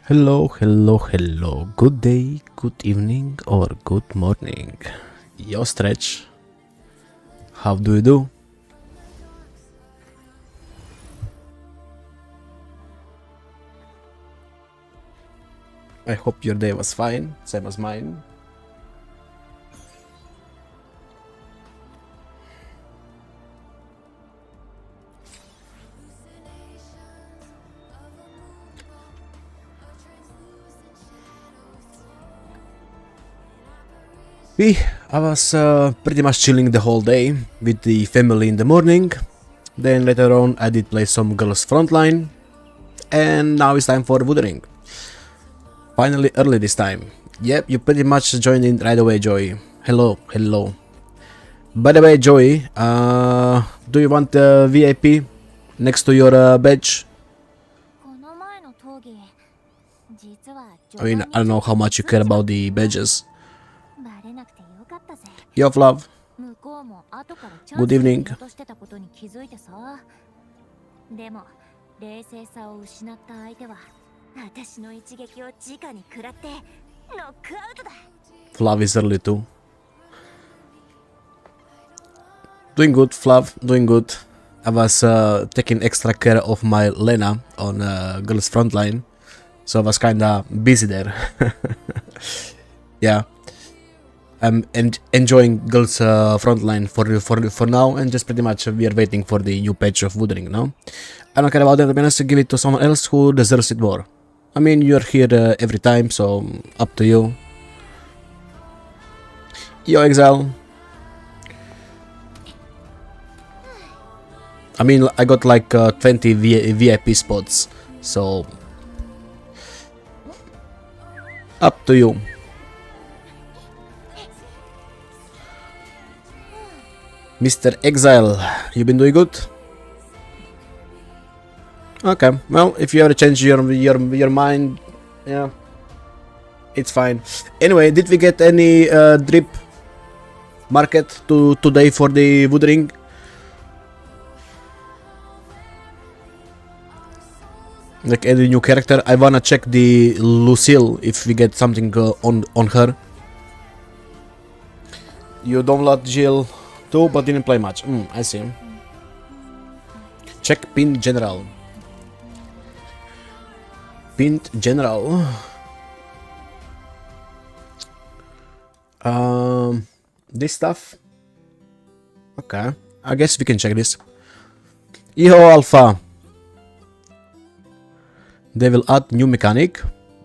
Hello, hello, hello. Good day, good evening, or good morning. Yo, Stretch. How do you do? I hope your day was fine, same as mine. I was pretty much chilling the whole day with the family in the morning. Then later on I did play some Girls Frontline. And now it's time for Wuthering. Finally early this time. Yep, you pretty much joined in right away, Joey. Hello, hello. By the way, Joey, do you want the VIP next to your badge? I mean, I don't know how much you care about the badges. Yo, Flav. Good evening. でも冷静さを失った相手は私の一撃を直に食らってノックアウトだ。 Flav is early too. Doing good, Flav, doing good. I was taking extra care of my Lena on Girls Frontline, so I was kinda busy there. Yeah, I'm enjoying Girls Frontline for now, and just pretty much we are waiting for the new patch of Wuthering now. I don't care about that, to be honest, give it to someone else who deserves it more. I mean, you're here every time, so up to you. Yo, Exile. I mean, I got like 20 VIP spots, so up to you. Mr. Exile, you been doing good? Okay, well, if you ever change your mind, yeah, it's fine. Anyway, did we get any drip market today for the Wuthering? Like any new character? I wanna check the Lucille if we get something on her. You download Jill too, but didn't play much. I see. Check pin general. Pinned general. This stuff. Okay, I guess we can check this. Yo, Alpha. They will add new mechanic.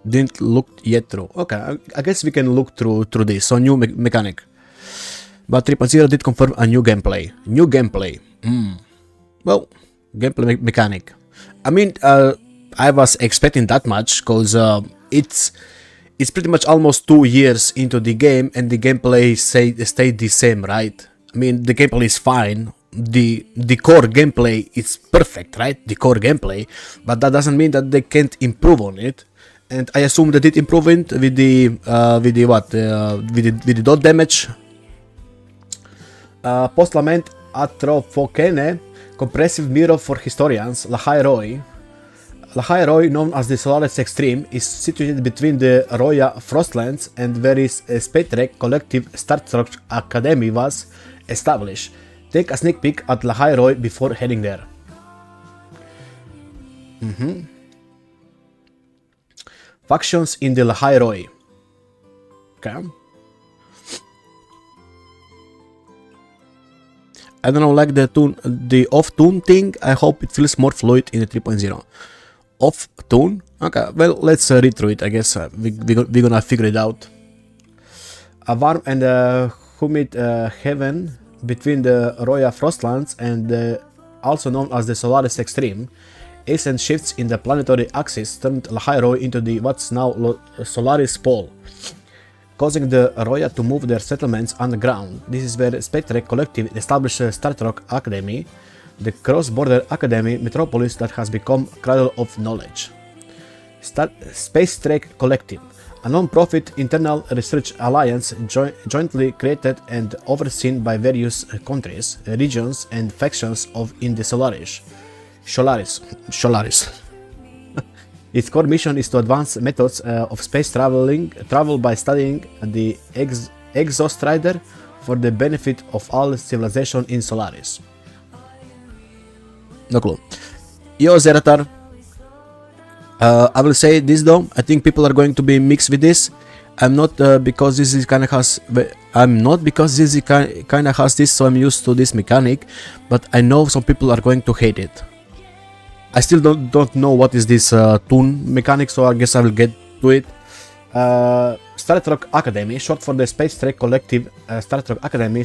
Didn't look yet through. Okay, I guess we can look through this. So new mechanic. But 3.0 did confirm a new gameplay. New gameplay. Well, gameplay mechanic. I mean, I was expecting that much because it's pretty much almost 2 years into the game and the gameplay stayed the same, right? I mean, the gameplay is fine. The core gameplay is perfect, right? The core gameplay, but that doesn't mean that they can't improve on it. And I assume they did improve it with the dot damage. Post lament Atropokene, compressive mirror for historians. Lahai Roy, known as the Solaris Extreme, is situated between the Roya Frostlands and where is a Space Trek collective Star Trek Academy was established. Take a sneak peek at Lahai Roy before heading there. Factions in the Lahai Roy. Okay. I don't know, like the off-tune thing. I hope it feels more fluid in the 3.0. Off-tune? Okay, well, let's read through it, I guess. We're gonna figure it out. A warm and humid heaven between the Roya Frostlands and also known as the Solaris Extreme. Ascent shifts in the planetary axis turned Lahai Roy into the what's now Solaris Pole, causing the Roya to move their settlements underground. This is where Space Trek Collective established Star Trek Academy, the cross-border academy metropolis that has become cradle of knowledge. Space Trek Collective, a non-profit internal research alliance jointly created and overseen by various countries, regions, and factions in the Solaris. Its core mission is to advance methods of space travel by studying the Exostrider for the benefit of all civilization in Solaris. No clue. Yo, Zeratar. I will say this though. I think people are going to be mixed with this. I'm not because this is kind of has. I'm not because this is kind of has this, so I'm used to this mechanic. But I know some people are going to hate it. I still don't know what is this toon mechanic, so I guess I will get to it. Star Trek Academy, short for the Space Trek Collective. Star Trek Academy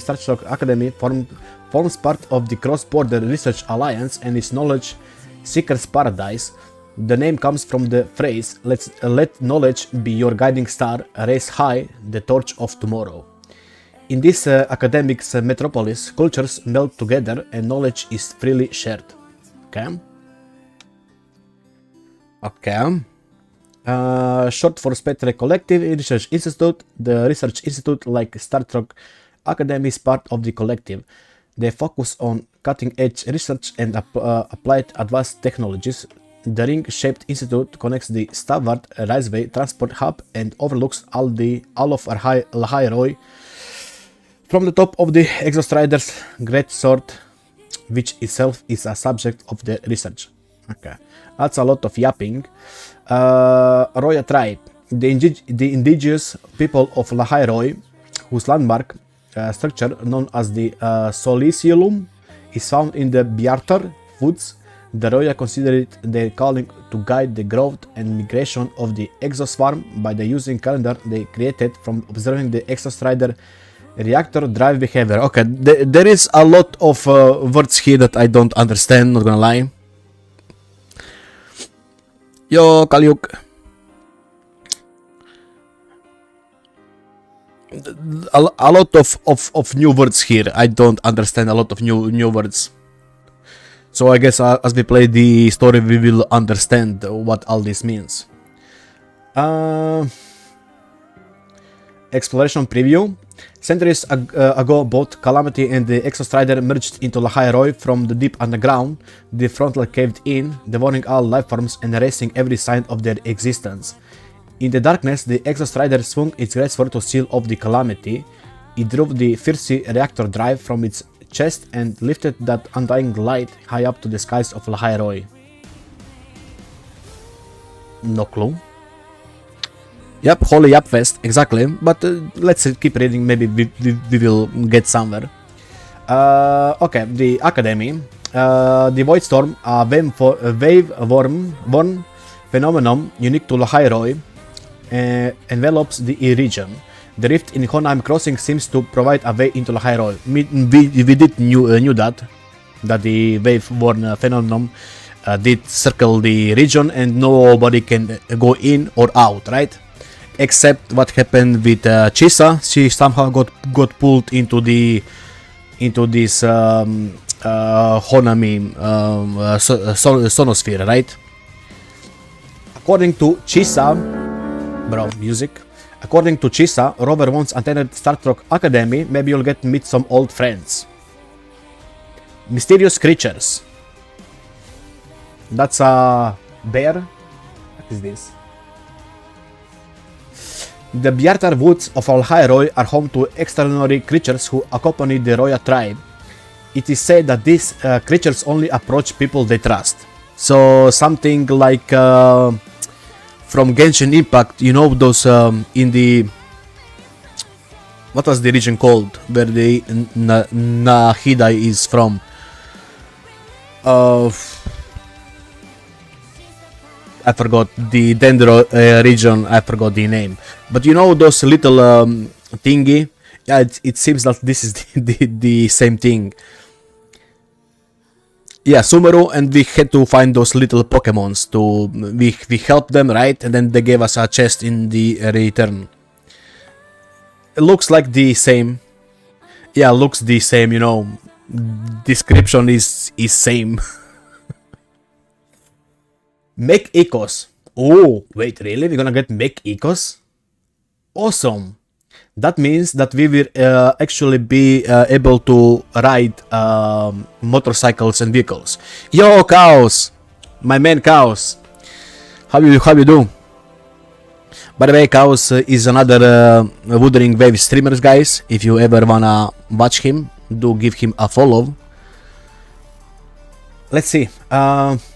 forms part of the Cross-Border Research Alliance and its knowledge seekers' paradise. The name comes from the phrase, let knowledge be your guiding star, raise high the torch of tomorrow. In this academic's metropolis, cultures melt together and knowledge is freely shared. Okay. Short for Space Trek Collective Research Institute. The Research Institute, like Star Trek Academy, is part of the collective. They focus on cutting-edge research and applied advanced technologies. The ring-shaped institute connects the Starboard Raceway transport hub and overlooks all of Lahairoi from the top of the Exostrider's great sword, which itself is a subject of the research. Okay, that's a lot of yapping. Roya tribe, the indigenous people of Lahairoi, whose landmark structure known as the Soliciolum is found in the Biartar woods. The Roya consider it their calling to guide the growth and migration of the exoswarm by the using calendar they created from observing the Exostrider reactor drive behavior. Okay, there is a lot of words here that I don't understand, not gonna lie. Yo, Kalyuk. A lot of new words here. I don't understand a lot of new words. So I guess as we play the story, we will understand what all this means. Exploration preview. Centuries ago, both Calamity and the Exostrider merged into Lahairoi from the deep underground. The frontal caved in, devouring all life forms and erasing every sign of their existence. In the darkness, the Exostrider swung its great sword to seal off the Calamity. It drove the fierce reactor drive from its chest and lifted that undying light high up to the skies of Lahairoi. No clue. Yep, Holy Yap Fest, exactly. But let's keep reading, maybe we will get somewhere. Okay, the Academy. The Void Storm, a wave-born phenomenon unique to Lahairoi, envelops the region. The rift in Honheim Crossing seems to provide a way into Lahairoi. We did knew that the wave-born phenomenon did circle the region and nobody can go in or out, right? Except what happened with Chisa. She somehow got pulled into this Honami sonosphere, right? According to Chisa, music. According to Chisa, Robert once attended Star Trek Academy. Maybe you'll get to meet some old friends. Mysterious creatures. That's a bear. What is this? The Biartar woods of Lahairoi are home to extraordinary creatures who accompany the Roya tribe. It is said that these creatures only approach people they trust. So something like from Genshin Impact, you know, those in the... What was the region called where the Nahida is from? I forgot the Dendro region, I forgot the name. But you know those little thingy? Yeah, it seems that this is the same thing. Yeah, Sumeru, and we had to find those little Pokemons to... We helped them, right? And then they gave us a chest in the return. It looks like the same. Yeah, looks the same, you know. Description is same. Mech Ecos. Oh, wait, really? We're gonna get Mech Ecos? Awesome. That means that we will actually be able to ride motorcycles and vehicles. Yo, Chaos! My man Chaos! How you do? By the way, Chaos is another Wuthering Wave streamers, guys. If you ever wanna watch him, do give him a follow. Let's see.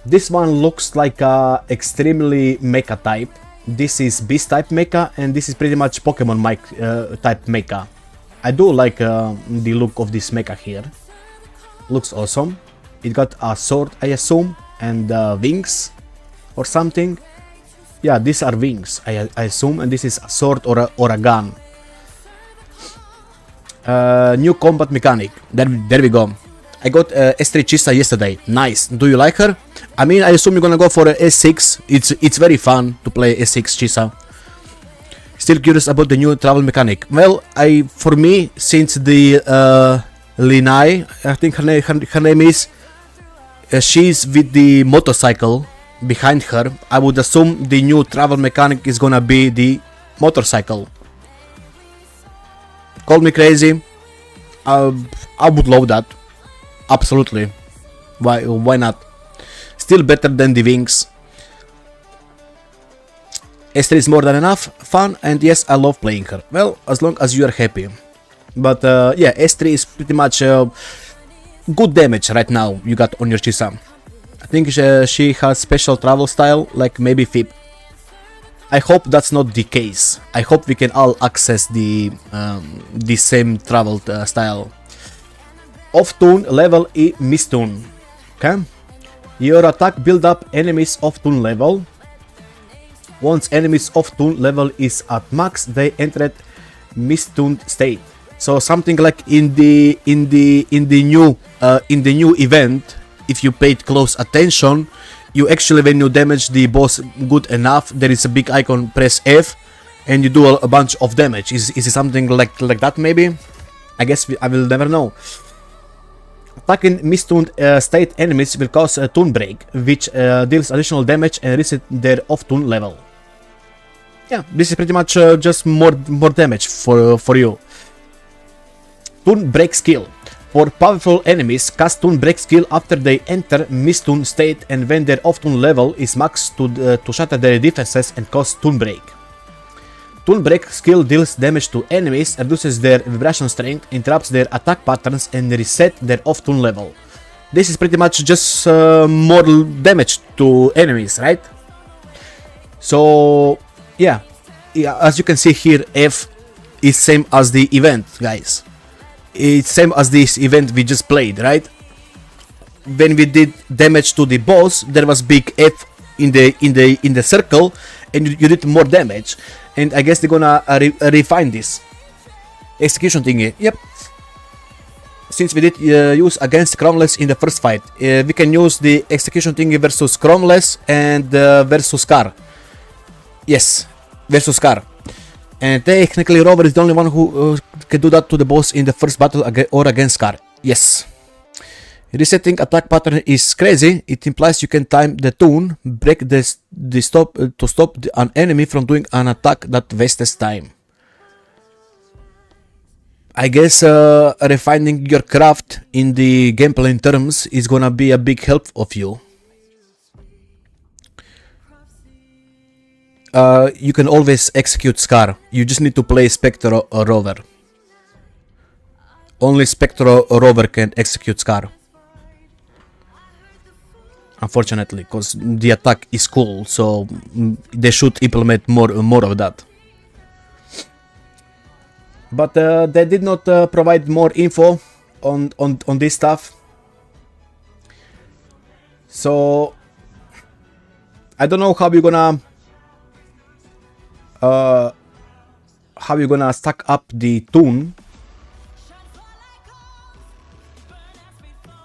This one looks like a extremely mecha type. This is Beast type mecha, and this is pretty much Pokemon type mecha. I do like the look of this mecha here. Looks awesome. It got a sword, I assume, and wings or something. Yeah, these are wings, I assume, and this is a sword or a gun. New combat mechanic. There we go. I got S3 Chisa yesterday. Nice. Do you like her? I mean, I assume you're gonna go for a S6. It's very fun to play S6 Chisa. Still curious about the new travel mechanic. Well, for me, since the Linai, I think her name is, she's with the motorcycle behind her. I would assume the new travel mechanic is gonna be the motorcycle. Call me crazy. I would love that. Absolutely. Why not? Still better than the wings. S3 is more than enough fun, and yes, I love playing her. Well, as long as you are happy. But yeah, S3 is pretty much good damage right now you got on your Chisa. I think she has special travel style, like maybe Fib. I hope that's not the case. I hope we can all access the same travel style. Off tune level E mistune. Okay. Your attack build up enemies off tune level. Once enemies off tune level is at max, they enter mistuned state. So something like in the new event, if you paid close attention, you actually, when you damage the boss good enough, there is a big icon, press F, and you do a bunch of damage. Is it something like that maybe? I guess I will never know. Attacking mistuned state enemies will cause a tune break, which deals additional damage and reset their off tune level. Yeah, this is pretty much just more damage for you. Tune break skill. For powerful enemies, cast tune break skill after they enter mistune state and when their off tune level is maxed to shatter their defenses and cause tune break. Tune break skill deals damage to enemies, reduces their vibration strength, interrupts their attack patterns, and reset their off tune level. This is pretty much just more damage to enemies, right? So yeah, as you can see here, F is same as the event, guys. It's same as this event we just played, right? When we did damage to the boss, there was big F in the circle, and you did more damage. And I guess they're gonna refine this execution thingy. Yep. Since we did use against Cromless in the first fight, we can use the execution thingy versus Cromless and versus Scar. Yes, versus Scar. And technically Rover is the only one who can do that to the boss in the first battle or against Scar. Yes. Resetting attack pattern is crazy. It implies you can time the tune, break the stop to stop an enemy from doing an attack that wastes time. I guess refining your craft in the gameplay terms is gonna be a big help of you. You can always execute Scar. You just need to play Spectre or Rover. Only Spectre or Rover can execute Scar. Unfortunately, because the attack is cool, so they should implement more of that. But they did not provide more info on this stuff. So I don't know how you're gonna stack up the tune.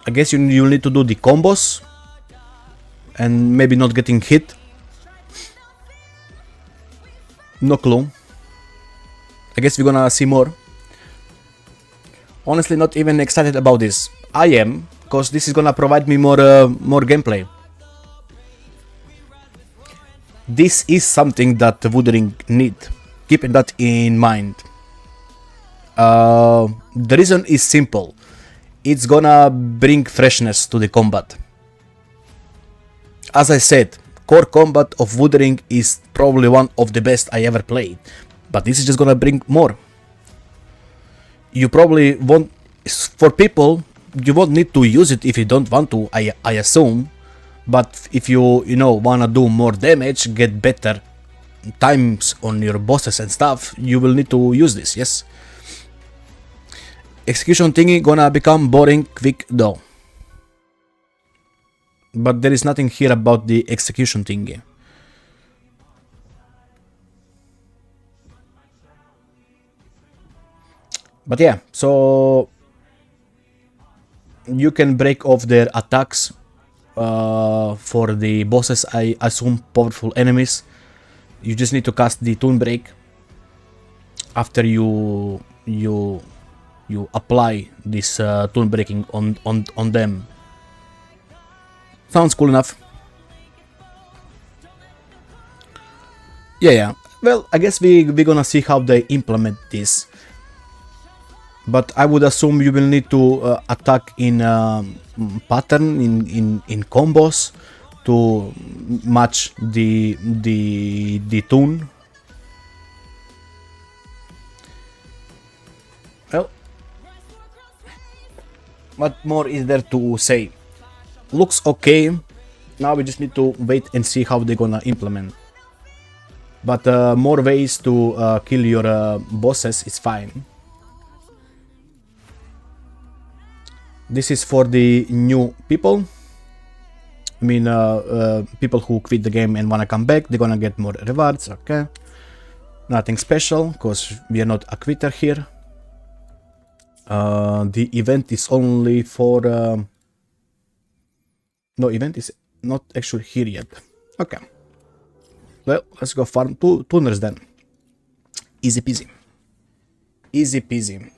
I guess you'll need to do the combos and maybe not getting hit. No clue. I guess we're gonna see more. Honestly, not even excited about this. I am, because this is gonna provide me more gameplay. This is something that the Wuthering need. Keeping that in mind. The reason is simple. It's gonna bring freshness to the combat. As I said, core combat of Wuthering is probably one of the best I ever played. But this is just gonna bring more. You probably won't, for people, you won't need to use it if you don't want to, I assume. But if you know, wanna do more damage, get better times on your bosses and stuff, you will need to use this, yes. Execution thingy gonna become boring quick though. But there is nothing here about the execution thingy. But yeah, so you can break off their attacks for the bosses, I assume powerful enemies. You just need to cast the Toon Break after you apply this Toon Breaking on them. Sounds cool enough. Yeah. Well, I guess we're gonna see how they implement this. But I would assume you will need to attack in pattern, in combos to match the tune. Well, what more is there to say? Looks okay. Now we just need to wait and see how they're gonna implement. But more ways to kill your bosses is fine. This is for the new people. I mean, people who quit the game and wanna come back, they're gonna get more rewards, okay. Nothing special, because we are not a quitter here. The event is only for... no, event is not actually here yet. Okay. Well, let's go farm two tuners then. Easy peasy. Easy peasy.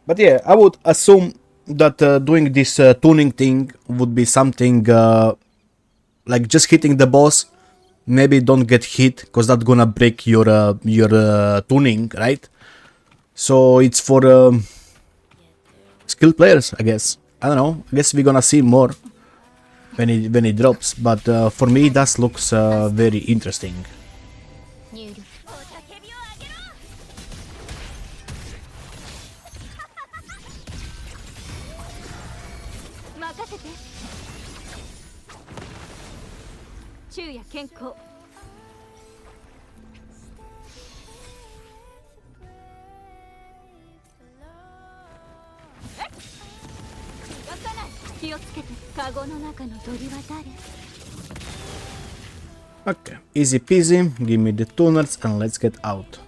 But yeah, I would assume that doing this tuning thing would be something like just hitting the boss. Maybe don't get hit, because that's gonna break your tuning, right? So it's for skilled players, I guess. I don't know. I guess we're gonna see more when it drops. But for me, that looks very interesting. Okay, easy peasy, give me the tuners and let's get out.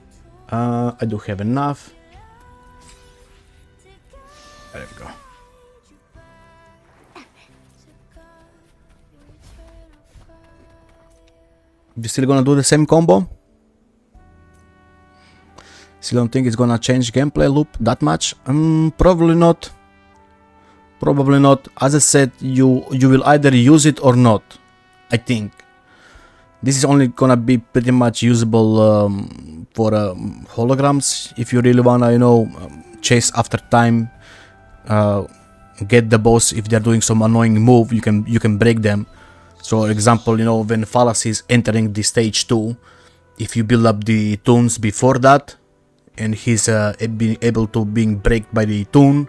I do have enough. There we go. You still gonna do the same combo? Still don't think it's gonna change gameplay loop that much? Probably not. Probably not. As I said, you will either use it or not, I think. This is only gonna be pretty much usable for holograms. If you really wanna, you know, chase after time, get the boss. If they're doing some annoying move, you can break them. So, example, you know, when Phalas is entering the stage 2, if you build up the tunes before that, and he's being able to being breaked by the tune,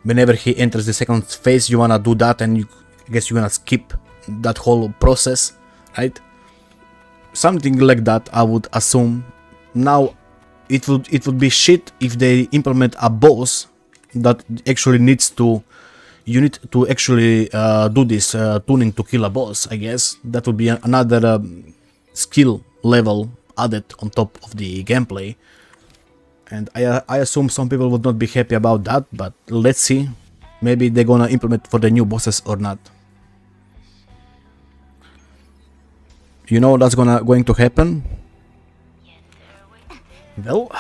whenever he enters the second phase, you wanna do that, and I guess you're gonna skip that whole process, right? Something like that, I would assume. Now, it would be shit if they implement a boss that actually needs to. You need to actually do this tuning to kill a boss, I guess. That would be another skill level added on top of the gameplay. And I assume some people would not be happy about that, but let's see. Maybe they're gonna implement for the new bosses or not. You know that's going to happen? Well...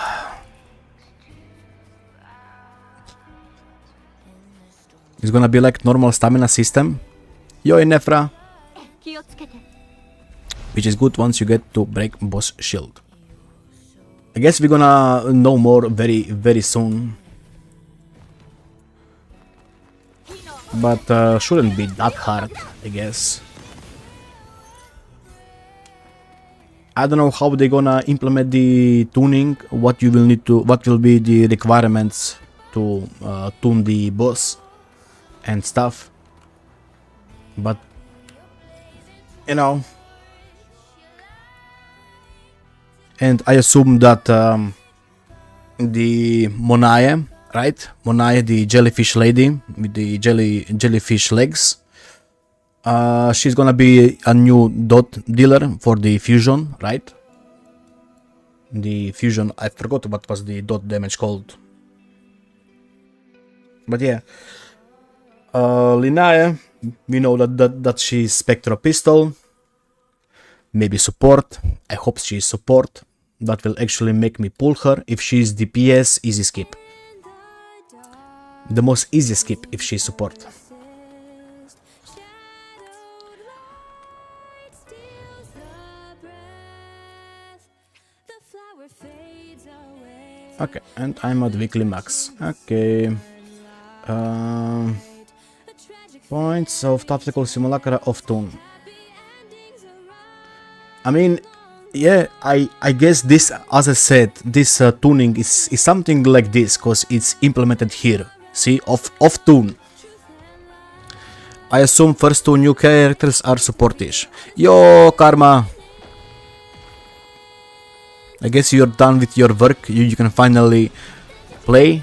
It's gonna be like normal stamina system. Yo, Nefra. Which is good once you get to break boss shield. I guess we're gonna know more very, very soon. But shouldn't be that hard, I guess. I don't know how they're gonna implement the tuning, what will be the requirements to tune the boss and stuff, but you know, and I assume that the Monae, right? Monae, the jellyfish lady with the jellyfish legs, she's gonna be a new dot dealer for the fusion, right? The fusion, I forgot what was the dot damage called. But yeah, Linnea, we know that she's Spectro Pistol, maybe support. I hope she's support. That will actually make me pull her. If she's DPS, easy skip. The most easy skip if she's support. Okay, and I'm at weekly max. Okay. Points of Tactical Simulacra of Tune. I mean, yeah, I guess this, as I said, this tuning is something like this, because it's implemented here. See, off tune. I assume first two new characters are supportish. Yo, Karma! I guess you're done with your work, you can finally play.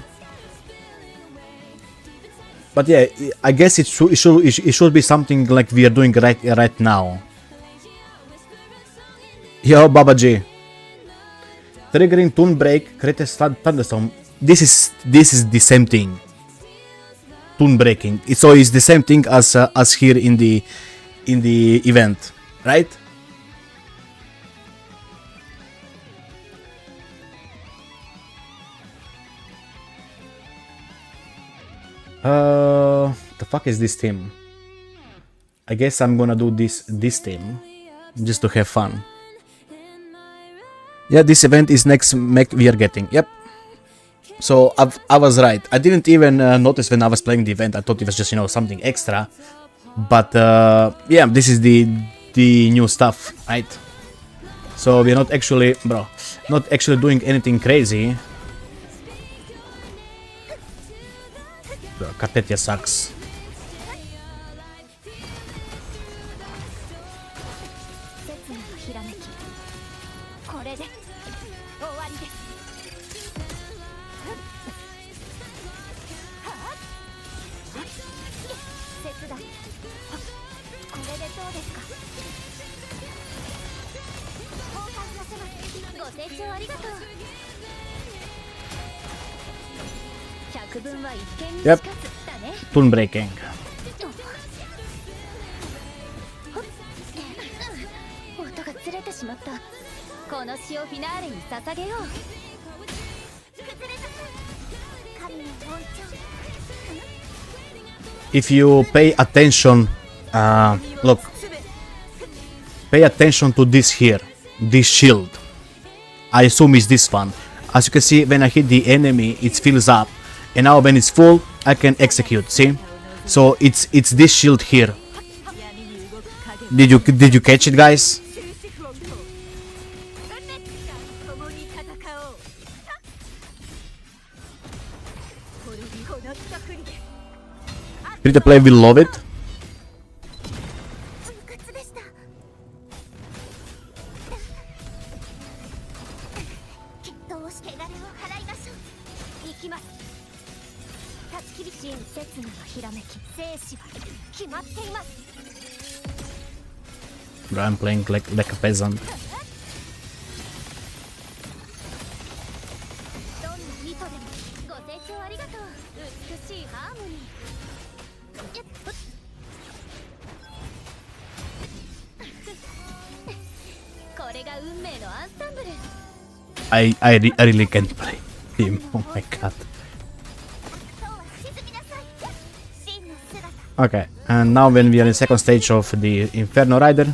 But yeah, I guess it should be something like we are doing right now. Yo, Baba G. Triggering tune break, create a thunderstorm. This is the same thing. Tune breaking. It's the same thing as here in the event, right? The fuck is this team? I guess I'm gonna do this team just to have fun. Yeah, this event is next mech we are getting. Yep. So I was right. I didn't even notice when I was playing the event. I thought it was just, you know, something extra. But yeah, this is the new stuff, right? So we're not actually, not actually doing anything crazy. Bro, Katetia sucks. Yep. Tune breaking. If you pay attention, look, pay attention to this here, this shield. I assume it's this one. As you can see, when I hit the enemy, it fills up, and now when it's full, I can execute. See? So it's this shield here. Did you catch it, guys? Free to play will love it. Bro, I'm playing like a peasant. I really can't play him. Oh my god. Okay, and now when we are in second stage of the Inferno Rider,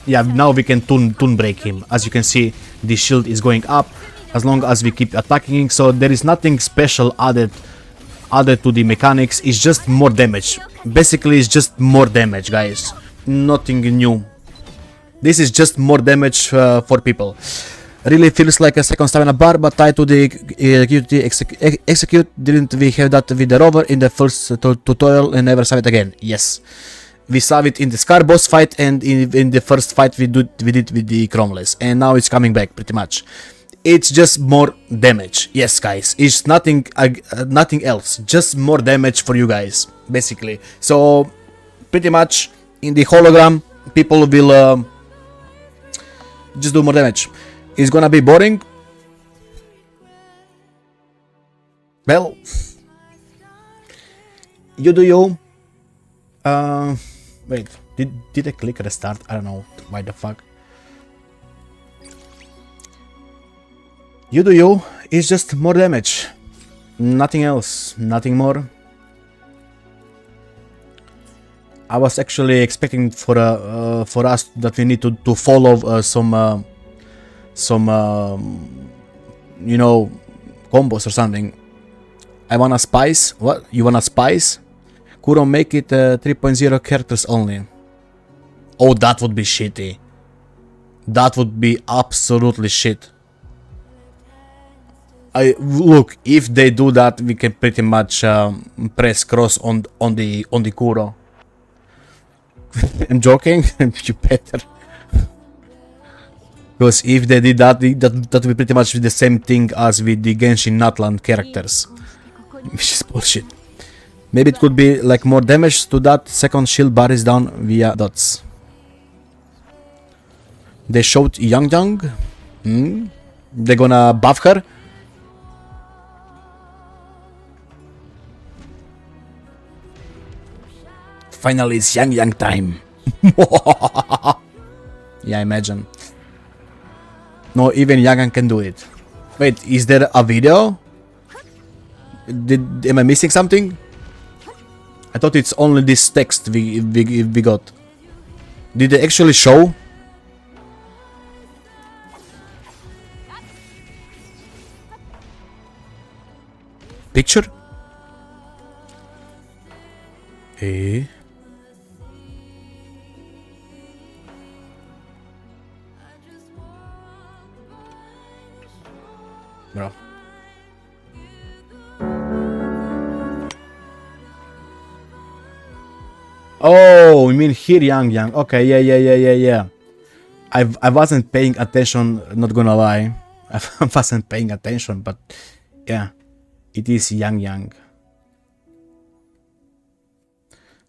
now we can tune break him. As you can see, the shield is going up as long as we keep attacking him. So there is nothing special added to the mechanics. It's just more damage. Basically, it's just more damage, guys. Nothing new. This is just more damage for people. Really feels like a second stamina bar, but tied to the execute. Didn't we have that with the rover in the first tutorial and never saw it again? Yes. We saw it in the Scar boss fight and in the first fight we did with the Chromeless. And now it's coming back pretty much. It's just more damage. Yes, guys. It's nothing else. Just more damage for you guys, basically. So, pretty much in the hologram, people will just do more damage. It's gonna be boring. Well, you do you. Wait, did I click restart? I don't know why the fuck. You do you. It's just more damage. Nothing else. Nothing more. I was actually expecting for us that we need to follow some you know, combos or something. I wanna spice. What? You wanna spice? Kuro, make it 3.0 characters only. Oh, that would be shitty. That would be absolutely shit. Look, if they do that, we can pretty much press cross on the Kuro. I'm joking. You better. Because if they did that, that would be pretty much the same thing as with the Genshin Natlan characters. Which is bullshit. Maybe it could be like more damage to that second shield bar is down via dots. They showed Yang Yang. They're gonna buff her. Finally, it's Yang Yang time. Yeah, imagine. No, even Yang Yang can do it. Wait, is there a video? Am I missing something? I thought it's only this text we got. Did they actually show? Picture? Hey. Bro. Oh, you mean here, Yang Yang? Okay, yeah. I wasn't paying attention. Not gonna lie, I wasn't paying attention, but yeah, it is Yang Yang.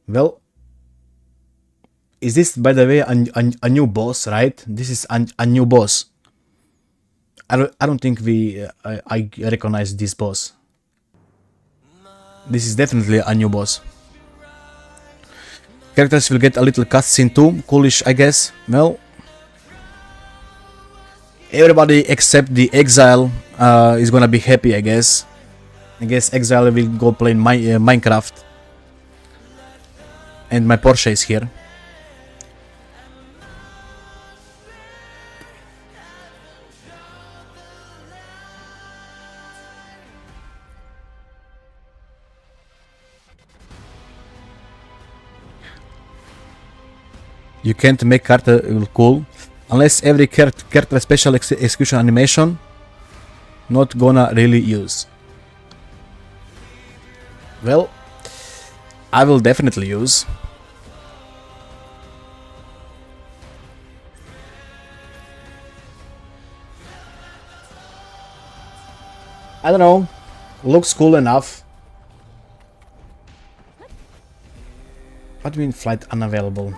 Well, is this, by the way, a new boss, right? This is a new boss. I don't think I recognize this boss. This is definitely a new boss. Characters will get a little cutscene too. Coolish, I guess. Well, everybody except the Exile is gonna be happy, I guess. I guess Exile will go play Minecraft. And my Porsche is here. You can't make character cool unless every character special execution animation not gonna really use. Well, I will definitely use. I don't know. Looks cool enough. What do you mean flight unavailable?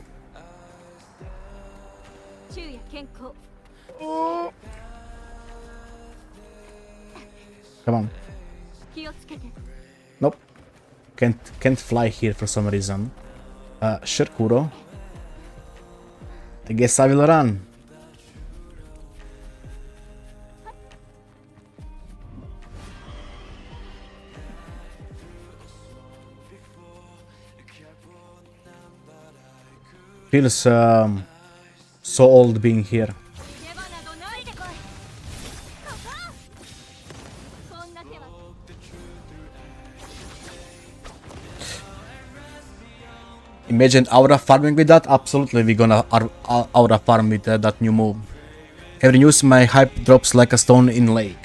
Come on. Nope. Can't fly here for some reason. Sure, Kuro. I guess I will run. Feels so old being here. Imagine aura farming with that. Absolutely, we're gonna aura farm with that new move. Every news, my hype drops like a stone in lake.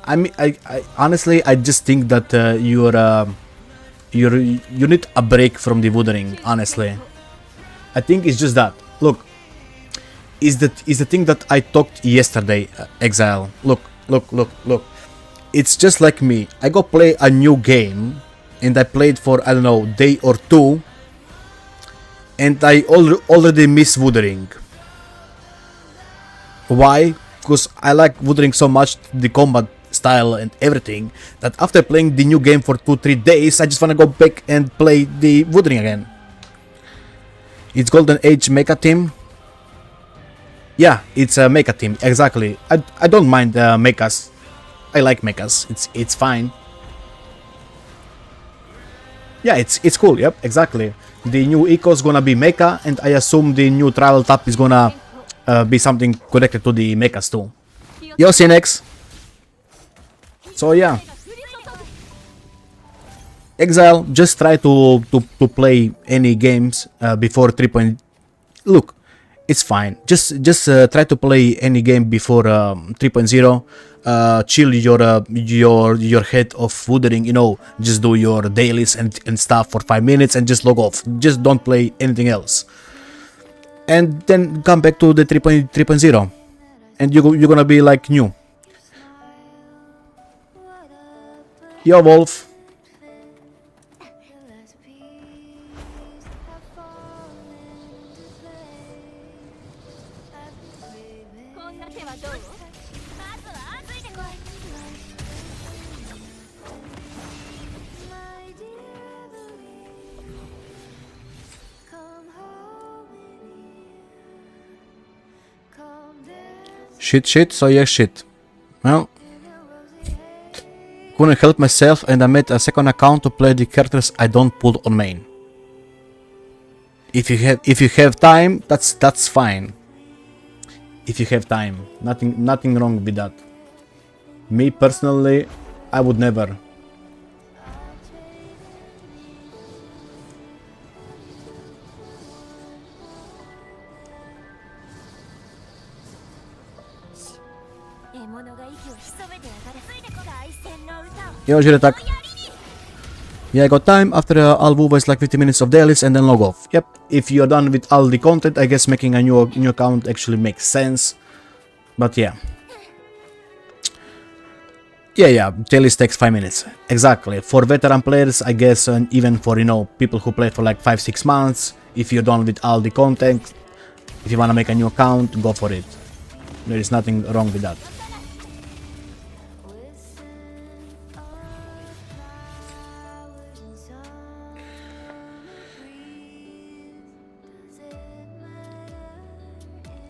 I mean, I honestly, I just think that you need a break from the woodering. Honestly, I think it's just that. Look, is the thing that I talked yesterday, Exile. Look. It's just like me. I go play a new game, and I played for I don't know day or two, and I already miss woodering. Why? Because I like woodering so much, the combat style and everything, that after playing the new game for 2-3 days, I just wanna go back and play the woodering again. It's Golden Age mecha team. Yeah, it's a mecha team, exactly. I don't mind mechas. I like mechas. It's fine. Yeah, it's cool. Yep, exactly. The new eco's gonna be mecha, and I assume the new travel tab is gonna be something connected to the mechas too. Yo, Cinex. So yeah, Exile, just try to play any games before 3. Look, it's fine. Just try to play any game before 3.0. Chill your head of woodering. You know, just do your dailies and stuff for 5 minutes and just log off. Just don't play anything else. And then come back to the 3.0, and you're gonna be like new. Yo, Wolf. Shit, so yeah, shit. Well, couldn't help myself and I made a second account to play the characters I don't pull on main. If you have time, that's fine. If you have time, nothing wrong with that. Me personally, I would never. Yo, Jiretak. Yeah, I got time. After Alvuva is like 50 minutes of dailies and then log off. Yep, if you're done with all the content, I guess making a new account actually makes sense. But yeah. Yeah, dailies takes 5 minutes. Exactly. For veteran players, I guess, and even for, you know, people who play for like 5-6 months, if you're done with all the content, if you wanna make a new account, go for it. There is nothing wrong with that.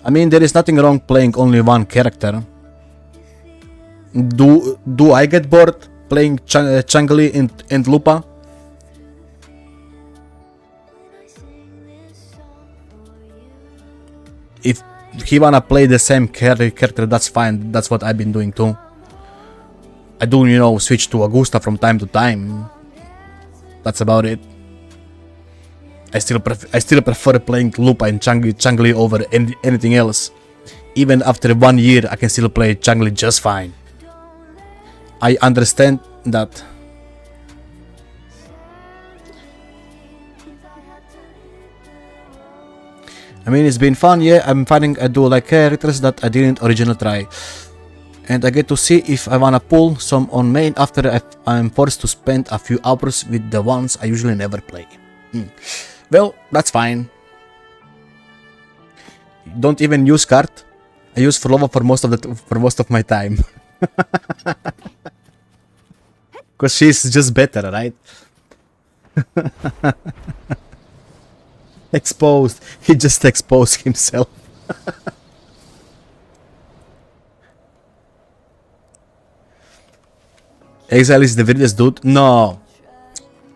I mean, there is nothing wrong playing only one character. Do I get bored playing Changli and Lupa? If he wanna play the same character, that's fine. That's what I've been doing too. I do, you know, switch to Augusta from time to time. That's about it. I still prefer playing Lupa and Changli over anything else. Even after 1 year, I can still play Changli just fine. I understand that. I mean, it's been fun, yeah. I'm finding I do like characters that I didn't originally try. And I get to see if I wanna pull some on main after I'm forced to spend a few hours with the ones I usually never play. Well, that's fine. Don't even use card. I use Flova for most of my time. Cause she's just better, right? Exposed. He just exposed himself. Exile is the weirdest dude? No.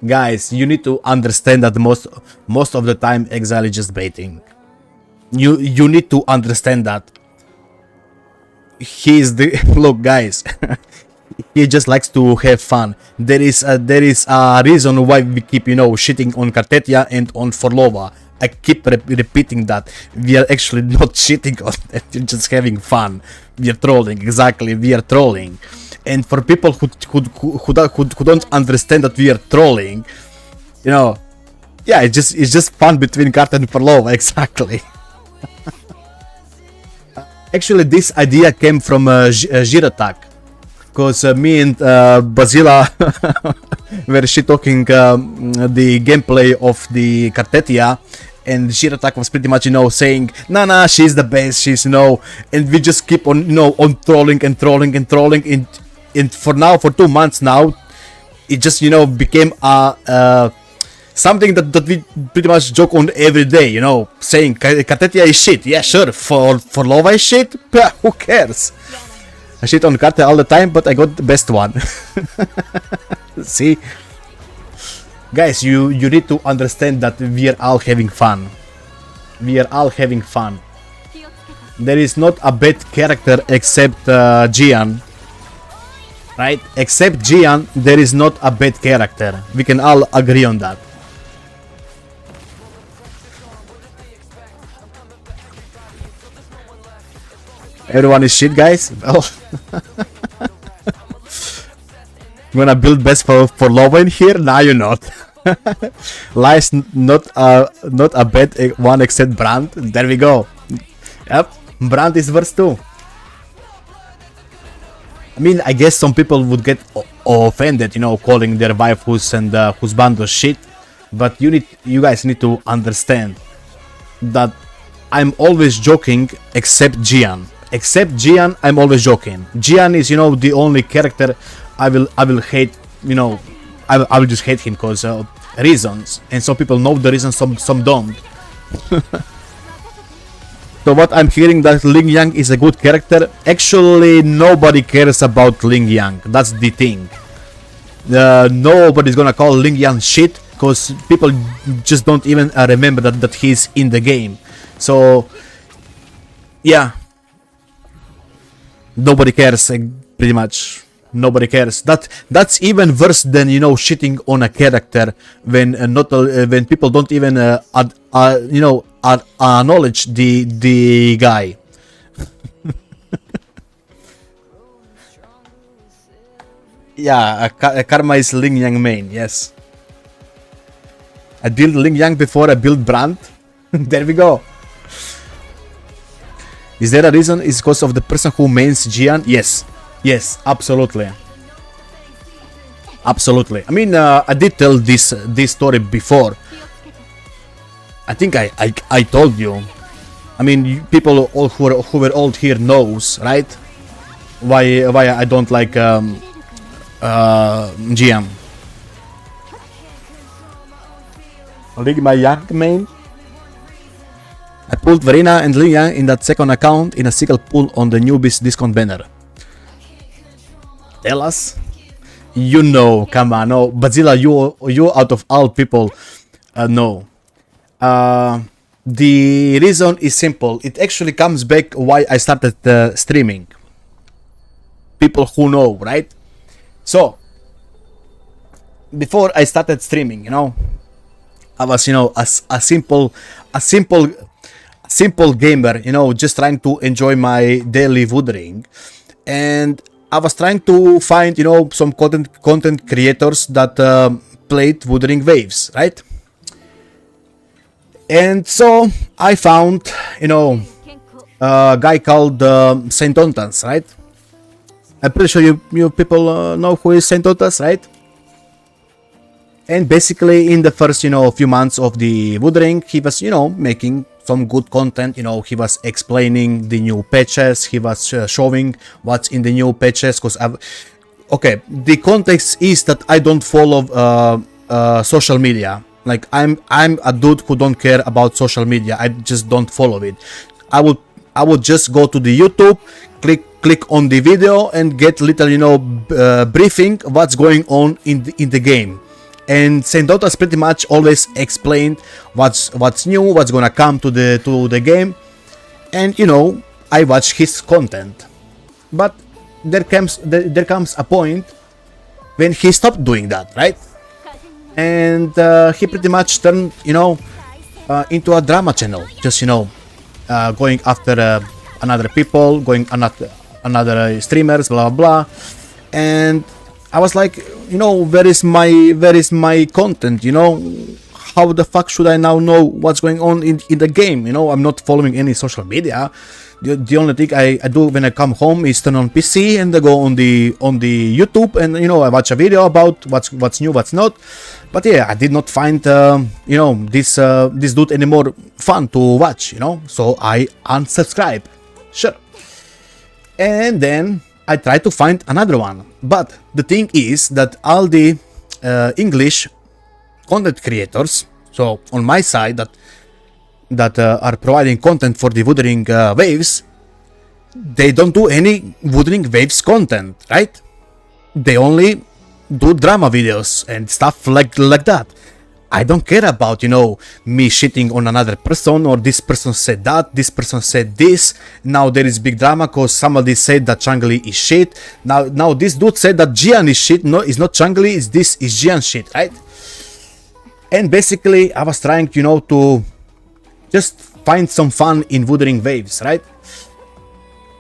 Guys, you need to understand that most of the time Exile is just baiting. You need to understand that. He is the... Look, guys. He just likes to have fun. There is a reason why we keep, you know, shitting on Kartetia and on Forlova. I keep repeating that we are actually not shitting on them. We're just having fun. We are trolling. Exactly, we are trolling. And for people who don't understand that we are trolling, you know, yeah, it's just fun between Kart and Forlova. Exactly. Actually, this idea came from Giratak, because me and Basila were shit talking the gameplay of the Kartetia, and Giratak was pretty much, you know, saying, nah, she's the best, she's, you know, and we just keep on, you know, on trolling and trolling and trolling, and for 2 months now, it just, you know, became something that we pretty much joke on every day, you know, saying Kartetia is shit. Yeah, sure, for Lova is shit, who cares? I shit on Karte all the time, but I got the best one. See? Guys, you need to understand that we are all having fun. We are all having fun. There is not a bad character except Gian. Right? Except Gian, there is not a bad character. We can all agree on that. Everyone is shit, guys? Well... I'm gonna build best for Lova in here? Nah, you're not. Lies not a bad one except Brand. There we go. Yep, Brand is verse 2. I mean, I guess some people would get offended, you know, calling their waifus and husbandos shit. But you guys need to understand that I'm always joking except Gian. Except Gian, I'm always joking. Gian is, you know, the only character I will hate, you know, I will just hate him because reasons, and some people know the reasons, some don't. So what I'm hearing that Ling Yang is a good character. Actually, nobody cares about Ling Yang. That's the thing. Nobody's gonna call Ling Yang shit because people just don't even remember that he's in the game. So yeah, nobody cares, pretty much. Nobody cares. That's even worse than, you know, shitting on a character when when people don't even you know, acknowledge the guy. Yeah, Karma is Ling Yang main. Yes, I built Ling Yang before I built Brand. There we go. Is there a reason? Is because of the person who mains Gian? Yes. Yes, absolutely. Absolutely. I mean, I did tell this story before. I think I told you. I mean, people who were old here knows, right? Why I don't like GM. Ling my Yang main. I pulled Verena and Ling Yang in that second account in a single pull on the newbies discount banner. Tell us. You know, come on, no, Bazilla, you out of all people, no. The reason is simple. It actually comes back why I started streaming. People who know, right? So before I started streaming, you know, I was, you know, a simple gamer, you know, just trying to enjoy my daily woodring, and I was trying to find, you know, some content creators that played Wuthering Waves, right? And so I found, you know, a guy called Saint Ontans, right? I'm pretty sure you people know who is Saint Ontans, right? And basically in the first, you know, few months of the Wuthering, he was, you know, making some good content. You know, he was explaining the new patches, he was showing what's in the new patches, because okay, the context is that I don't follow social media. Like, I'm a dude who don't care about social media. I just don't follow it. I would just go to the YouTube, click on the video and get little, you know, briefing what's going on in the game. And Saint Dota's pretty much always explained what's new, what's gonna come to the game, and, you know, I watch his content. But there comes a point when he stopped doing that, right? And he pretty much turned, into a drama channel, just going after another people, going another streamers, blah blah blah. And I was like, where is my content? How the fuck should I now know what's going on in the game? I'm not following any social media. The only thing I do when I come home is turn on PC and go on the YouTube, and I watch a video about what's new, what's not. But yeah, I did not find this dude anymore fun to watch. So I unsubscribe. Sure. And then I try to find another one. But the thing is that all the English content creators, so on my side that are providing content for the Wuthering Waves, they don't do any Wuthering Waves content, right? They only do drama videos and stuff like that. I don't care about, me shitting on another person, or this person said that, this person said this. Now there is big drama because somebody said that Changli is shit. Now this dude said that Jian is shit. No, it's not Changli, it's Jian shit, right? And basically I was trying, to just find some fun in Wuthering Waves, right?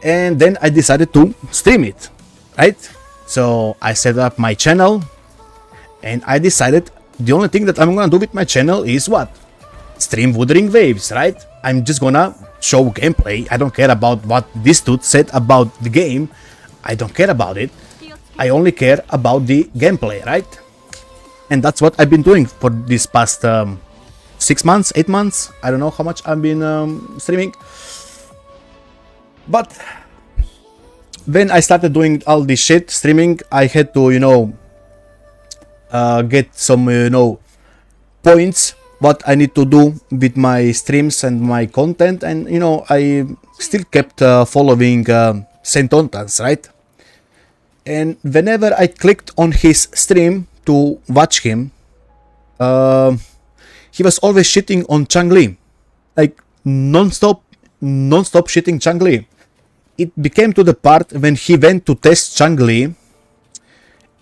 And then I decided to stream it, right? So I set up my channel, and I decided the only thing that I'm gonna do with my channel is what? Stream Wuthering Waves, right? I'm just gonna show gameplay. I don't care about what this dude said about the game. I don't care about it. I only care about the gameplay, right? And that's what I've been doing for this past 6 months, 8 months. I don't know how much I've been streaming. But when I started doing all this shit, streaming, I had to, get some, points, what I need to do with my streams and my content. And, I still kept following Sentontans, right? And whenever I clicked on his stream to watch him, he was always shitting on Changli, like non-stop shitting Changli. It became to the part when he went to test Changli,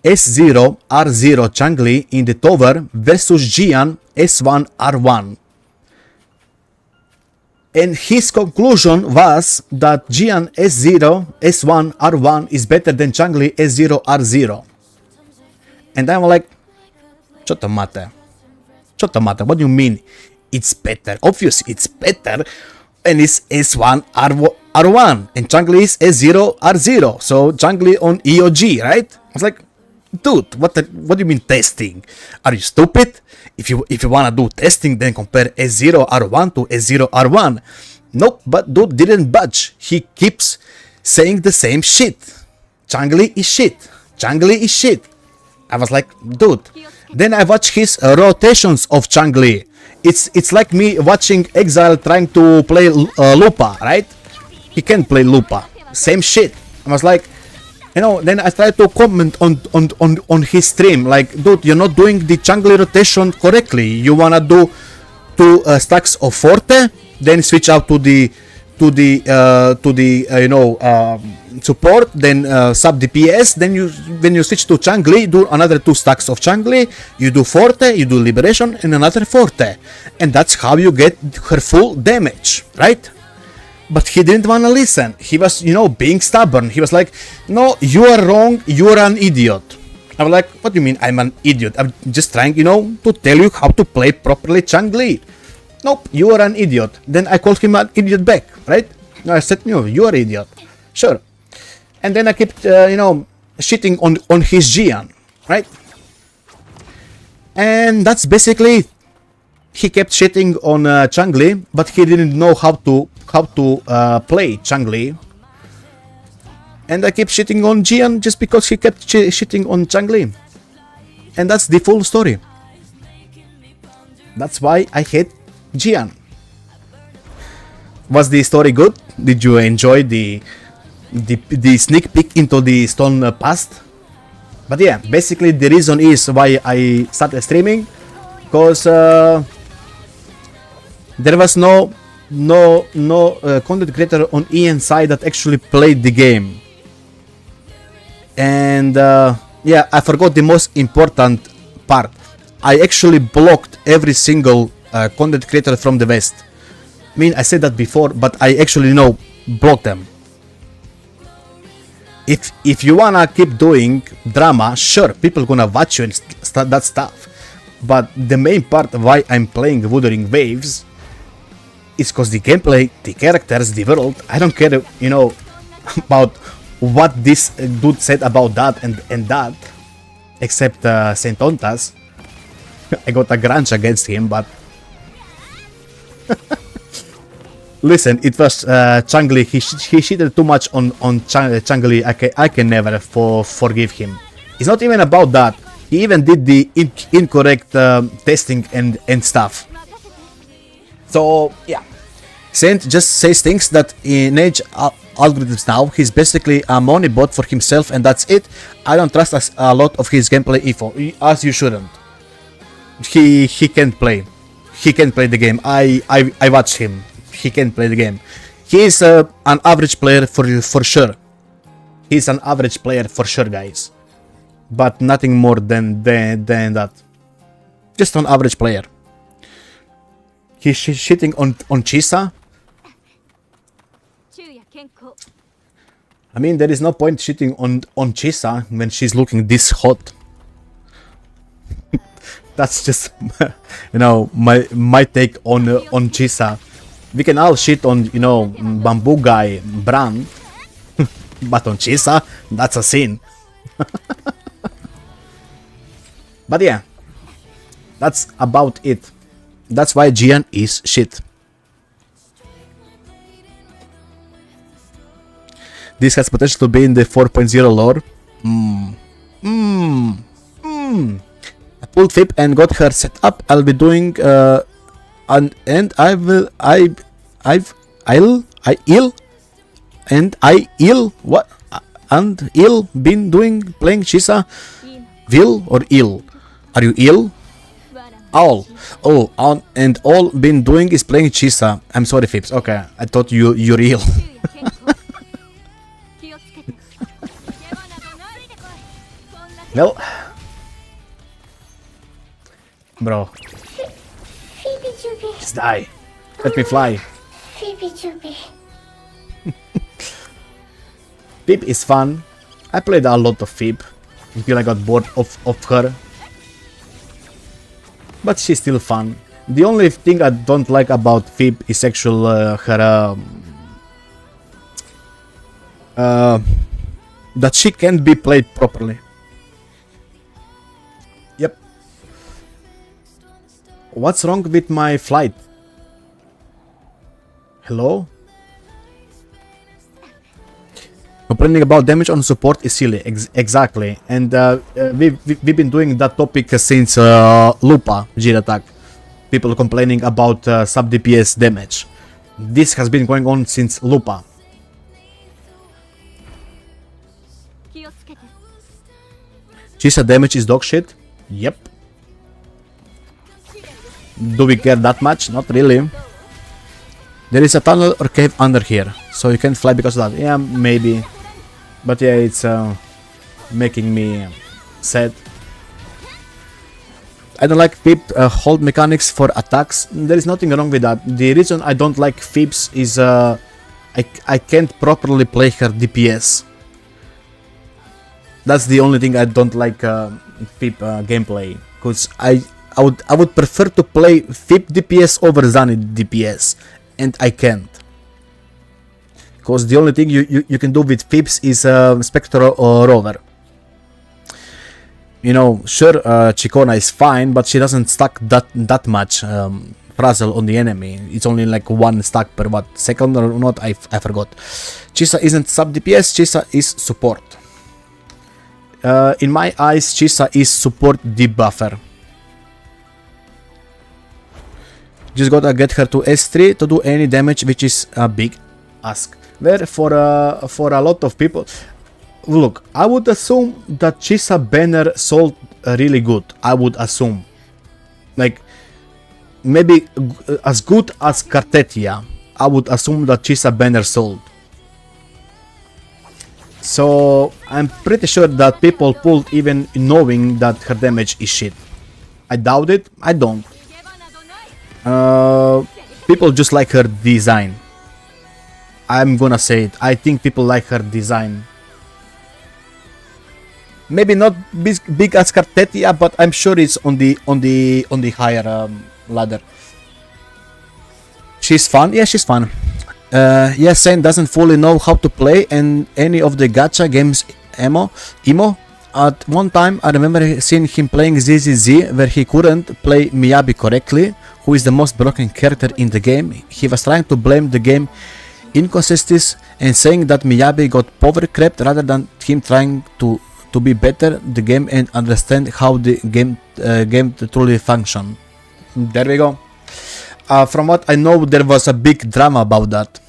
S0 R0 Changli in the tower versus Jian S1 R1. And his conclusion was that Jian S0 S1 R1 is better than Changli S0 R0. And I'm like, Chota mate, what do you mean it's better? Obviously it's better, and it's S1 R1 and Changli is S0 R0, so Changli on EOG, right? I was like, dude, what do you mean testing? Are you stupid? If you wanna do testing, then compare S0 R1 to S0 R1. Nope, but dude didn't budge. He keeps saying the same shit. Changli is shit. Changli is shit. I was like, dude. Then I watch his rotations of Changli. It's like me watching Exile trying to play Lupa, right? He can't play Lupa. Same shit. I was like, then I tried to comment on his stream, like, dude, you're not doing the Changli rotation correctly. You wanna do 2 stacks of Forte, then switch out to the support, then sub DPS, then when you switch to Changli, do another 2 stacks of Changli, you do Forte, you do Liberation, and another Forte, and that's how you get her full damage, right? But he didn't want to listen. He was, being stubborn. He was like, no, you are wrong, you are an idiot. I was like, what do you mean I'm an idiot? I'm just trying, to tell you how to play properly Changli. Nope, you are an idiot. Then I called him an idiot back, right? No, I said, no, you are an idiot. Sure. And then I kept, shitting on his Jian, right? And that's basically, he kept shitting on Changli, but he didn't know how to play Changli. And I kept shitting on Jian just because he kept shitting on Changli. And that's the full story. That's why I hate Jian. Was the story good? Did you enjoy the sneak peek into the Stone past? But yeah, basically the reason is why I started streaming, because there was no content creator on EN side that actually played the game. And yeah, I forgot the most important part. I actually blocked every single content creator from the West. I mean, I said that before, but I actually block them. If you wanna keep doing drama, sure, people gonna watch you and that stuff. But the main part why I'm playing Wuthering Waves is because the gameplay, the characters, the world, I don't care, about what this dude said about that and that, except Saint Ontas. I got a grudge against him, but listen, it was Changli. He cheated too much on Changli. I can never forgive him. It's not even about that. He even did the incorrect testing and stuff. So yeah, Saint just says things that in age algorithms now, he's basically a money bot for himself, and that's it. I don't trust a lot of his gameplay info, as you shouldn't. He can't play. He can play the game. I watch him. He can play the game. He's an average player for sure. He's an average player for sure, guys. But nothing more than that. Just an average player. He's shitting on Chisa. I mean, there is no point shitting on Chisa when she's looking this hot. That's just, my take on Chisa. We can all shit on, Bamboo Guy, Brand, but on Chisa, that's a sin. But yeah, that's about it. That's why Gian is shit. This has potential to be in the 4.0 lore. I pulled Fib and got her set up. I'll be doing and I'll been doing playing Chisa. Will or ill? Are you ill? All. Oh, and all been doing is playing Chisa. I'm sorry, Fibs. Okay, I thought you're ill. Well, bro, just die. Let me fly. Fib is fun. I played a lot of Fib until I got bored of her. But she's still fun. The only thing I don't like about Fib is actual her that she can't be played properly. Yep. What's wrong with my flight? Hello? Complaining about damage on support is silly. Exactly. And we've been doing that topic since Lupa G attack. People complaining about sub DPS damage. This has been going on since Lupa. Chisa damage is dog shit? Yep. Do we care that much? Not really. There is a tunnel or cave under here, so you can't fly because of that. Yeah, maybe. But yeah, it's making me sad. I don't like Fib hold mechanics for attacks. There is nothing wrong with that. The reason I don't like Fibs is I can't properly play her DPS. That's the only thing I don't like Fib gameplay. Because I would prefer to play Fib DPS over Zanny DPS, and I can't. Because the only thing you can do with Fibs is Spectre or Rover. You know, sure, Chikona is fine, but she doesn't stack that much frazzle on the enemy. It's only like one stack per what second or not, I forgot. Chisa isn't sub DPS, Chisa is support. In my eyes, Chisa is support debuffer. Just gotta get her to S3 to do any damage, which is a big ask. Where for a lot of people, look, I would assume that Chisa banner sold really good. I would assume, like maybe as good as Cartetia. I would assume that Chisa banner sold. So I'm pretty sure that people pulled even knowing that her damage is shit. I doubt it. I don't. People just like her design. I'm gonna say it. I think people like her design. Maybe not big as Cartetia, but I'm sure it's on the higher ladder. She's fun. Yeah, she's fun. Yeah, Saint doesn't fully know how to play and any of the gacha games emo. At one time, I remember seeing him playing ZZZ where he couldn't play Miyabi correctly, who is the most broken character in the game. He was trying to blame the game inconsistencies and saying that Miyabi got power crept rather than him trying to be better the game and understand how the game truly function. There we go. From what I know, there was a big drama about that.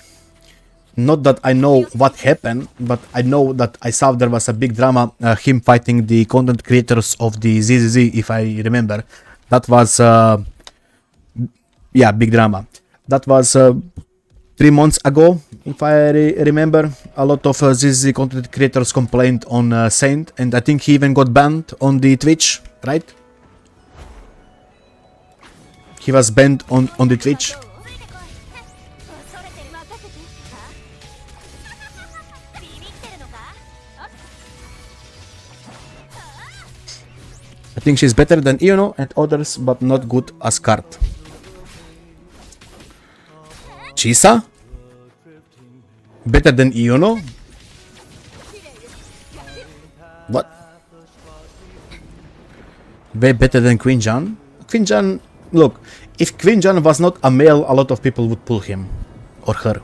Not that I know what happened, but I know that I saw there was a big drama, him fighting the content creators of the ZZZ, if I remember. That was, yeah, big drama. That was 3 months ago, if I remember. A lot of ZZZ content creators complained on Saint, and I think he even got banned on the Twitch, right? He was banned on the Twitch. I think she's better than Iono and others, but not good as card. Chisa? Better than Iono? What? Way better than Queen Jan? Queen Jan, look, if Queen Jan was not a male, a lot of people would pull him. Or her.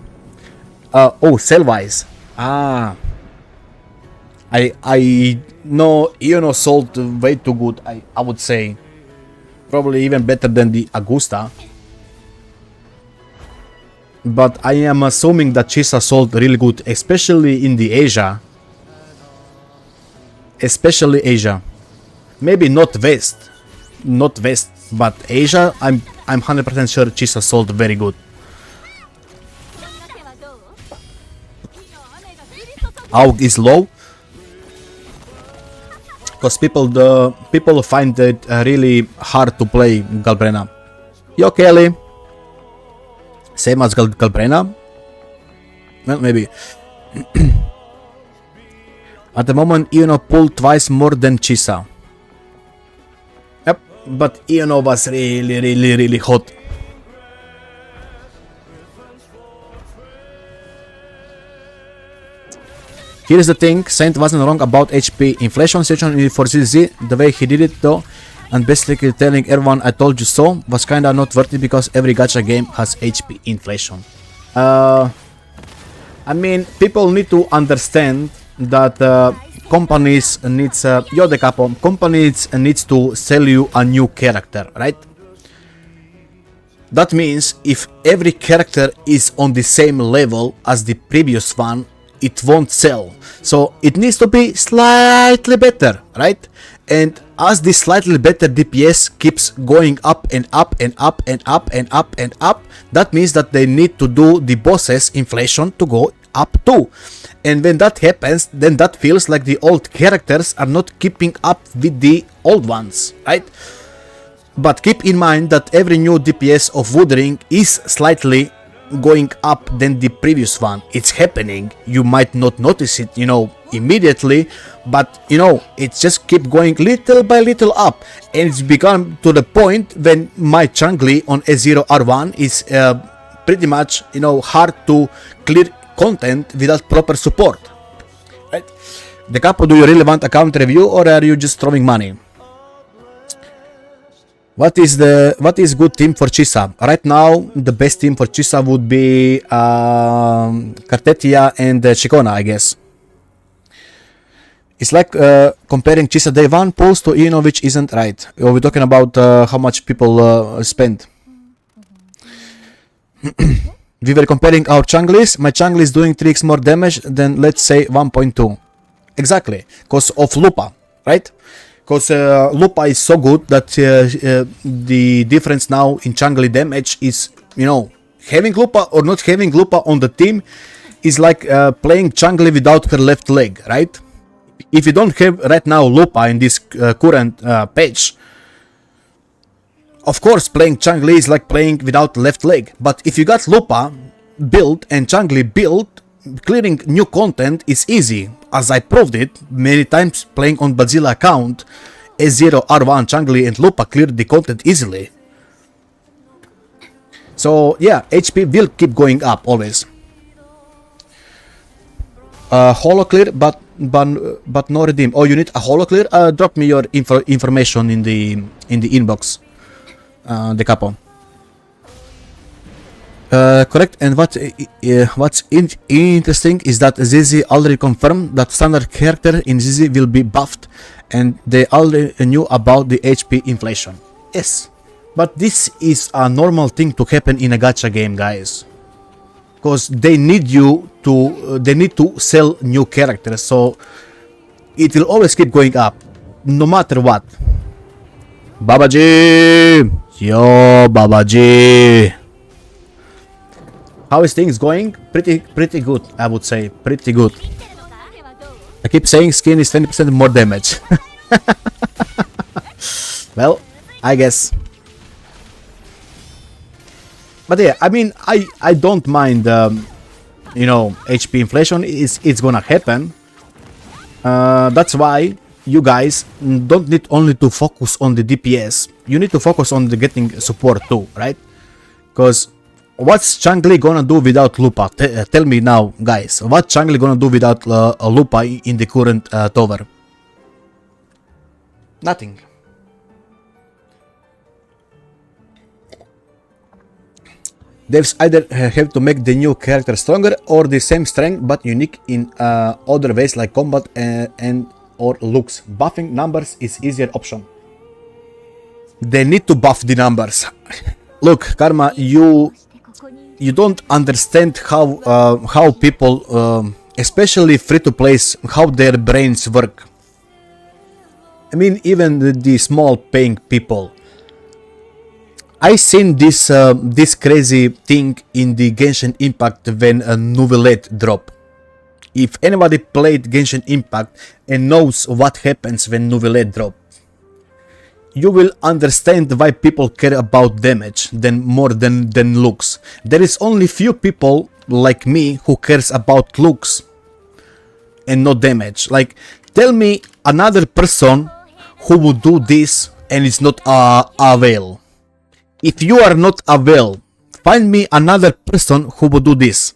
Oh, cell-wise. Ah. I know Iono sold way too good, I would say. Probably even better than the Augusta. But I am assuming that Chisa sold really good, especially in the Asia. Especially Asia. Maybe not West. Not West, but Asia, I'm 100% sure Chisa sold very good. AUG is low. Because people find it really hard to play Galbrena. Yo, Kelly. Same as Galbrena? Well, maybe. At the moment, Iono pulled twice more than Chisa. Yep, but Iono was really hot. Here's the thing, Saint wasn't wrong about HP inflation situation for ZZ. The way he did it though, and basically telling everyone I told you so, was kinda not worthy because every gacha game has HP inflation. I mean, people need to understand that companies needs companies needs to sell you a new character, right? That means if every character is on the same level as the previous one, it won't sell. So it needs to be slightly better, right? And as this slightly better DPS keeps going up and up and up and up and up and up, that means that they need to do the bosses inflation to go up too. And when that happens, then that feels like the old characters are not keeping up with the old ones, right? But keep in mind that every new DPS of Woodring is slightly going up than the previous one. It's happening. You might not notice it, immediately, but it's just keep going little by little up, and it's become to the point when my Changli on A0R1 is pretty much hard to clear content without proper support, right? The Capo, do you really want account review or are you just throwing money? What is good team for Chisa? Right now, the best team for Chisa would be Cartetia and Chicona, I guess. It's like comparing Chisa Day 1 pulls to Iono, which isn't right. We're talking about how much people spend. We were comparing our Changlis. My Changli is doing 3x more damage than, let's say, 1.2. Exactly, because of Lupa, right? Because Lupa is so good that the difference now in Changli damage is, having Lupa or not having Lupa on the team is like playing Changli without her left leg, right? If you don't have right now Lupa in this current patch, of course playing Changli is like playing without left leg. But if you got Lupa built and Changli built, clearing new content is easy, as I proved it many times playing on Bazilla account. S0, R1, Changli and Lupa cleared the content easily. So yeah, HP will keep going up always. Holo clear, but no redeem. Oh, you need a holo clear? Drop me your information in the inbox. The capo. Correct. And what's interesting is that Zizi already confirmed that standard character in Zizi will be buffed, and they already knew about the HP inflation. Yes, but this is a normal thing to happen in a gacha game, guys, because they need to sell new characters, so it will always keep going up, no matter what. Babaji, yo, Babaji. How is things going? Pretty good, I would say. Pretty good. I keep saying skin is 20% more damage. Well, I guess. But yeah, I mean, I don't mind, you know, HP inflation. It's gonna happen. That's why you guys don't need only to focus on the DPS. You need to focus on the getting support too, right? Because what's Changli gonna do without Lupa? Tell me now, guys. What Changli gonna do without a Lupa in the current tower? Nothing. Devs either have to make the new character stronger or the same strength but unique in other ways like combat and or looks. Buffing numbers is easier option. They need to buff the numbers. Look, Karma, you don't understand how people, especially free-to-plays, how their brains work. I mean, even the small paying people. I seen this this crazy thing in the Genshin Impact when a Nouvellette drop. If anybody played Genshin Impact and knows what happens when Nouvellette drop, you will understand why people care about damage more than looks. There is only few people like me who cares about looks and not damage. Like, tell me another person who would do this and it's not a whale. If you are not a whale, find me another person who would do this.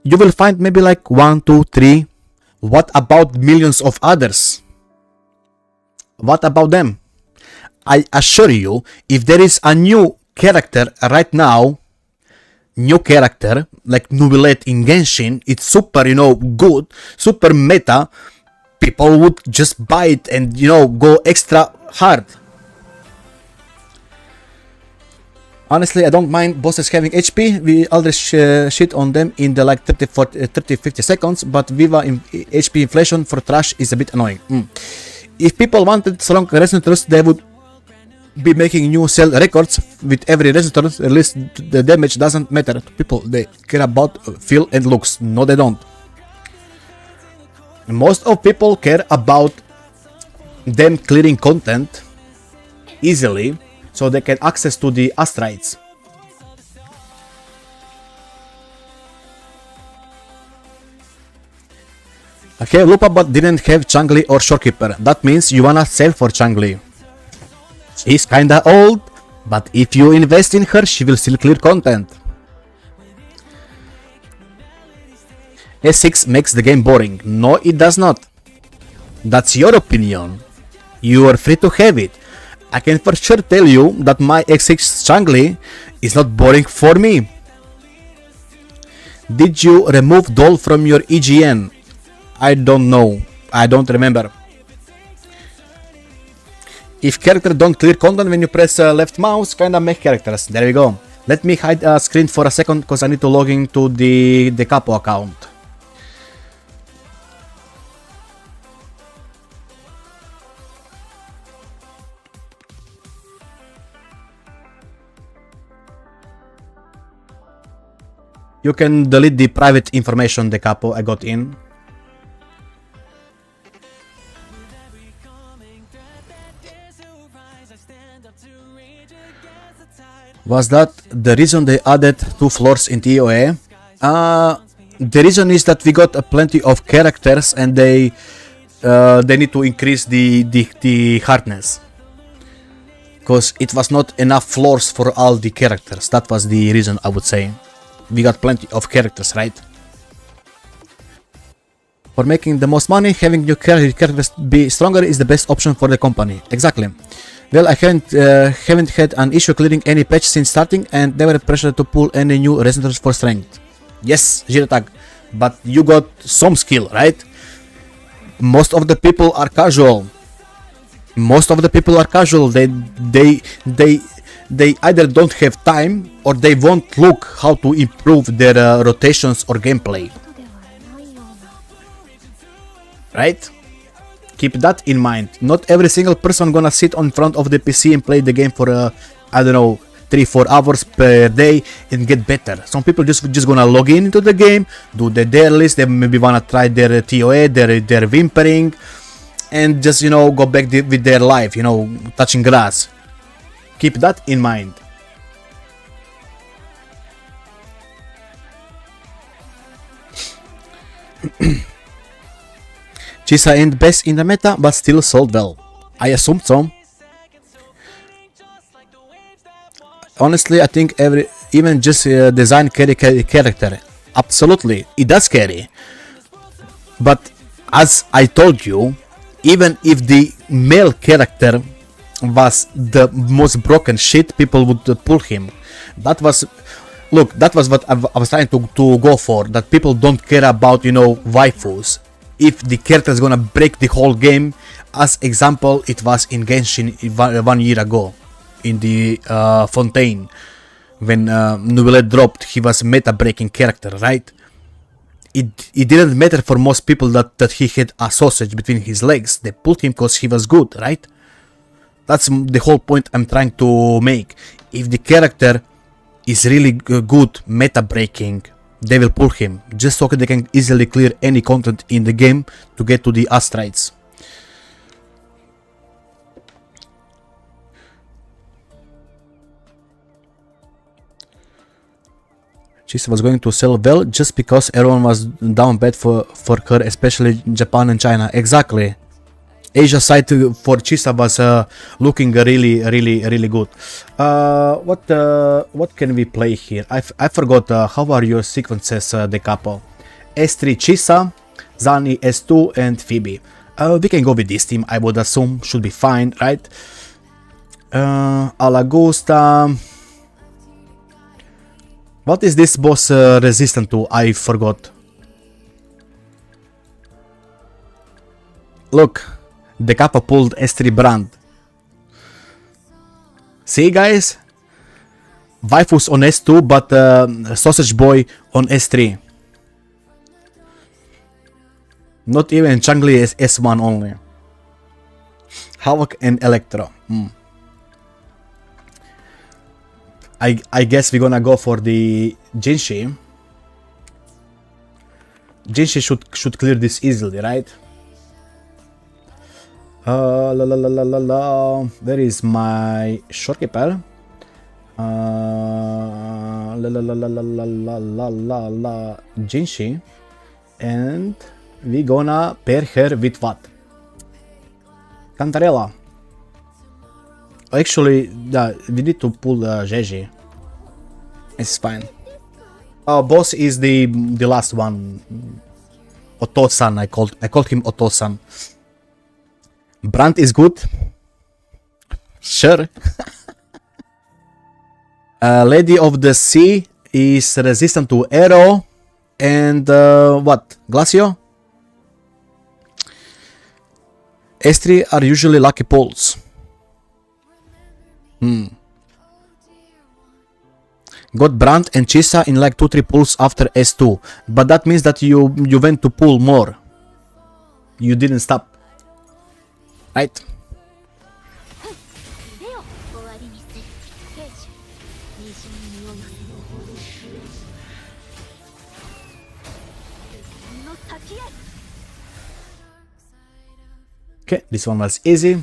You will find maybe like 1, 2, 3. What about millions of others? What about them? I assure you, if there is a new character right now, new character like Nouvellette in Genshin, it's super, you know, good, super meta, people would just buy it and, you know, go extra hard. Honestly, I don't mind bosses having HP. We already shit on them in the like 30-50 seconds, but Viva HP inflation for trash is a bit annoying. If people wanted strong resonators, they would be making new sell records with every resonator. At least the damage doesn't matter to people. They care about feel and looks. No, they don't. Most of people care about them clearing content easily, so they can access to the astrites. I have Lupa but didn't have Changli or Shorekeeper. That means you wanna sell for Changli. She's kinda old, but if you invest in her, she will still clear content. S6 makes the game boring. No, it does not. That's your opinion. You are free to have it. I can for sure tell you that my X6 Changli is not boring for me. Did you remove doll from your EGN? I don't know. I don't remember. If character don't clear content when you press left mouse, kinda make characters. There we go. Let me hide a screen for a second because I need to log into the Capo account. You can delete the private information the capo I got in. Was that the reason they added 2 floors in TOA? The reason is that we got plenty of characters and they need to increase the hardness. Because it was not enough floors for all the characters. That was the reason, I would say. We got plenty of characters, right? For making the most money, having your characters be stronger is the best option for the company. Exactly. Well, I haven't had an issue clearing any patch since starting and never pressure to pull any new resistors for strength. Yes, Jiratag, but you got some skill, right? Most of the people are casual. They either don't have time or they won't look how to improve their rotations or gameplay. Right? Keep that in mind. Not every single person gonna sit in front of the PC and play the game for I don't know, 3-4 hours per day and get better. Some people just gonna log in into the game, do their list, they maybe wanna try their TOA, their whimpering, and just, you know, go back with their life, you know, touching grass. Keep that in mind. Chisa ain't best in the meta, but still sold well. I assumed so. Honestly, I think even just design carry character. Absolutely, it does carry. But as I told you, even if the male character was the most broken shit, people would pull him. That was what I was trying to go for. That people don't care about, you know, waifus. If the character is gonna break the whole game, as example, it was in Genshin 1 year ago, in the Fontaine, when Nubile dropped, he was meta-breaking character, right? It didn't matter for most people that he had a sausage between his legs. They pulled him because he was good, right? That's the whole point I'm trying to make. If the character is really good meta-breaking, they will pull him, just so they can easily clear any content in the game to get to the astrites. She was going to sell well just because everyone was down bad for her, especially Japan and China. Exactly. Asia side for Chisa was looking really good. What can we play here? I forgot how are your sequences, De Capo. S3 Chisa, Zani S2 and Phoebe. We can go with this team, I would assume, should be fine, right? Alagusta. What is this boss resistant to? I forgot. Look. The Kappa pulled S3 brand. See, guys? Waifus on S2, but Sausage Boy on S3. Not even Changli is S1 only. Havoc and Electro. I guess we're gonna go for the Jinshi. Jinshi should clear this easily, right? Where is my shopkeeper? Jinshi, and we gonna pair her with what? Cantarella. Actually, we need to pull Jeji. It's fine. Boss is the last one. Oto-san. I called him Oto-san. Brand is good. Sure. Lady of the Sea is resistant to arrow. And what? Glacio? S3 are usually lucky pulls. Got Brand and Chisa in like 2-3 pulls after S2. But that means that you went to pull more. You didn't stop. Right? Okay, this one was easy.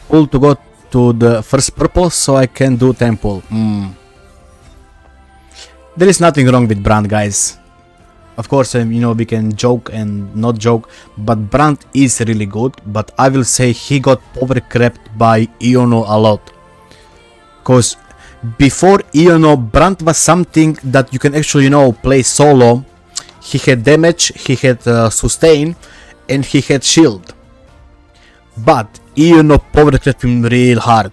Pull to go to the first purple so I can do temple. There is nothing wrong with Brand, guys. Of course, you know, we can joke and not joke, but Brand is really good, but I will say he got overcrapped by Iono a lot. Cause before Iono, Brand was something that you can actually, you know, play solo. He had damage, he had sustain, and he had shield. But Iono overcrapped him real hard.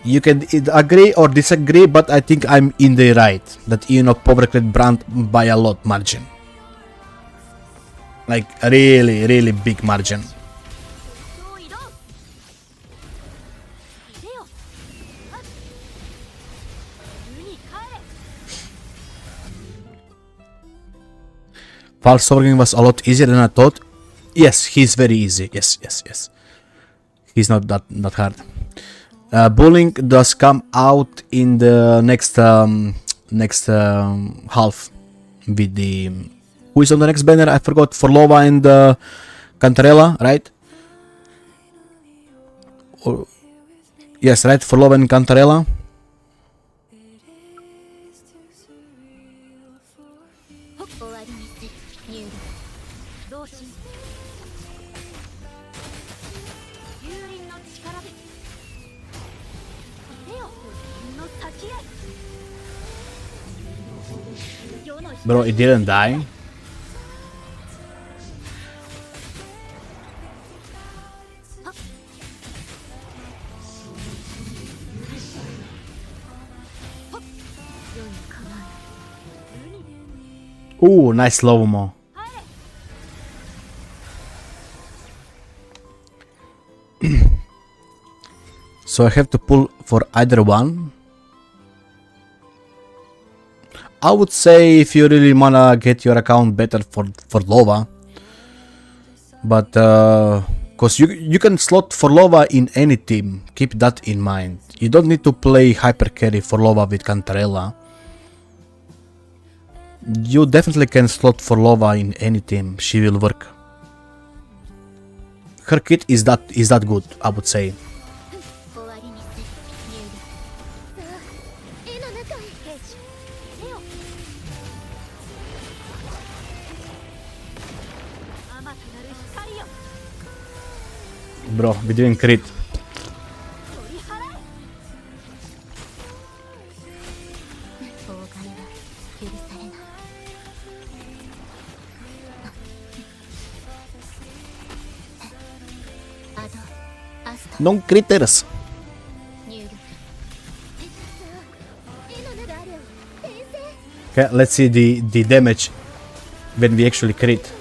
You can agree or disagree, but I think I'm in the right. That Iono overcrapped Brand by a lot margin. Like a really, really big margin. False Sorging was a lot easier than I thought. Yes, he's very easy. Yes. He's not that hard. Bullying does come out in the next half with the who is on the next banner? I forgot. Forlova and Cantarella, right? Or, yes, right. Forlova and Cantarella. Bro, it didn't die. Ooh, nice slow-mo. So I have to pull for either one. I would say if you really wanna get your account better for Lova, but cause you can slot for Lova in any team. Keep that in mind. You don't need to play hyper carry for Lova with Cantarella. You definitely can slot for Lova in any team. She will work. Her kit is that good, I would say. Bro, we didn't crit. No critters. Okay, let's see the damage when we actually crit.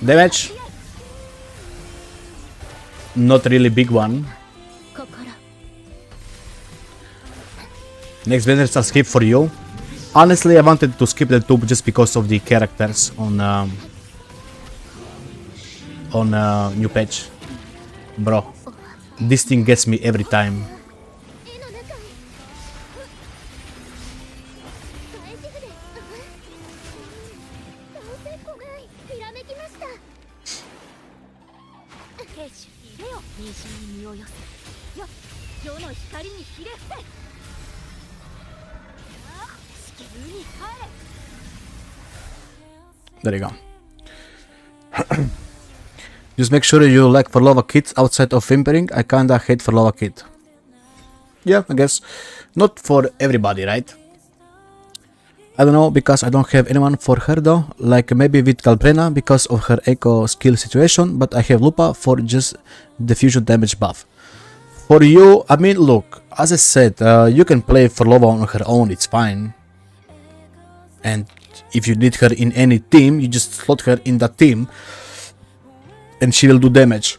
Damage. Not really big one. Next banner I'll skip for you. Honestly, I wanted to skip the two just because of the characters on new patch. Bro, this thing gets me every time. There you go. Just make sure you like Forlova kits outside of Whimpering. I kinda hate Forlova kit. Yeah, I guess. Not for everybody, right? I don't know, because I don't have anyone for her though. Like maybe with Galbrena because of her echo skill situation, but I have Lupa for just the fusion damage buff. For you, I mean, look, as I said, you can play Forlova on her own, it's fine. And if you need her in any team, you just slot her in that team. and she will do damage.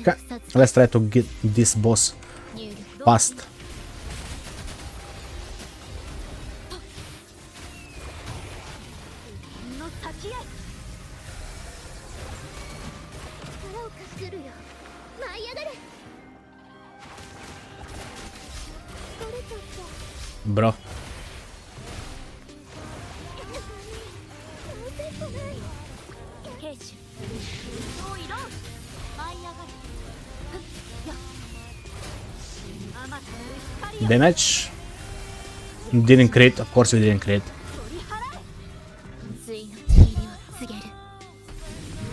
Okay, let's try to get this boss past. Bro. Damage. Didn't crit, of course we didn't crit.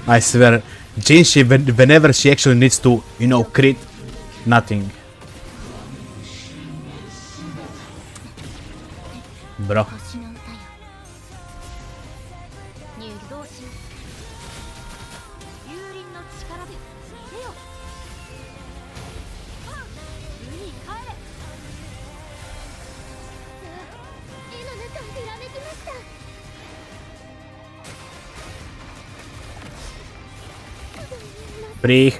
I swear, Jinshi, whenever she actually needs to, you know, crit, nothing. Bro. Free.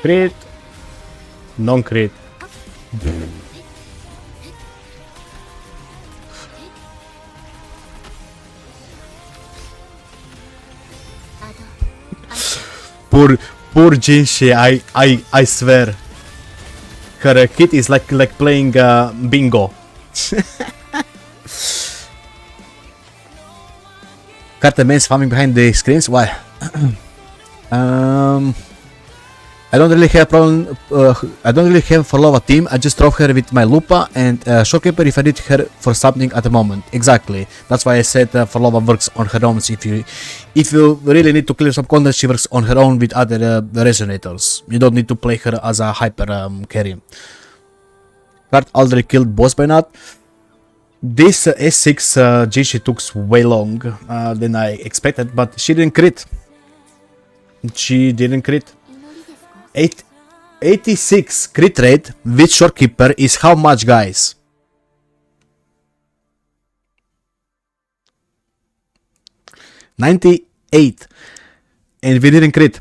Crit. Non-crit. Poor Jinshi, I swear. Her kit is like playing bingo. Carter man's farming behind the screens. Why? I don't really have problem. I don't really have for Lova team. I just throw her with my Lupa and Shopkeeper if I need her for something at the moment. Exactly. That's why I said for Lova works on her own. If you really need to clear some content, she works on her own with other resonators. You don't need to play her as a hyper carry. Card already killed boss by now. This S6 Jinshi took way long than I expected, but she didn't crit. She didn't crit. 86 crit rate with Shopkeeper is how much, guys? $98, and we didn't crit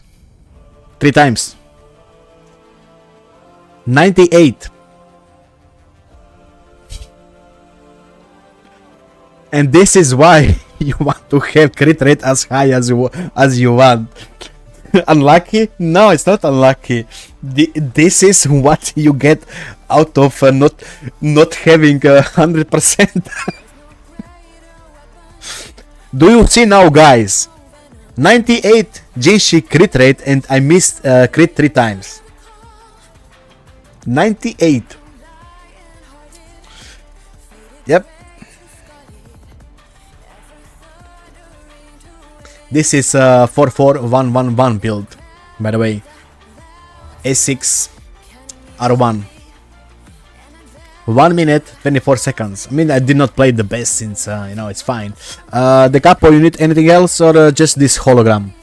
3 times. 98, and this is why you want to have crit rate as high as you want. Unlucky? No, it's not unlucky. This is what you get out of not having 100%. Do you see now, guys? 98 Jinshi crit rate, and I missed crit 3 times. 98. Yep. This is 44111 build, by the way. A6 R1. 1 minute 24 seconds. I mean, I did not play the best since you know, it's fine. The capo, you need anything else or just this hologram?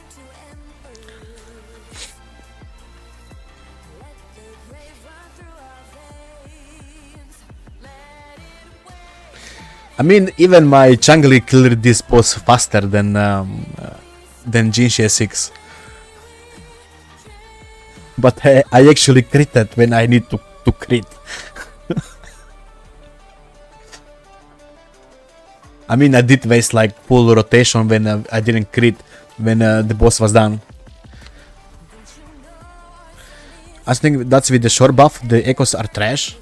I mean, even my jungler cleared this boss faster than Jinshi S6. But I actually critted when I need to crit. I mean, I did waste like full rotation when I didn't crit when the boss was done. I think that's with the short buff. The echoes are trash.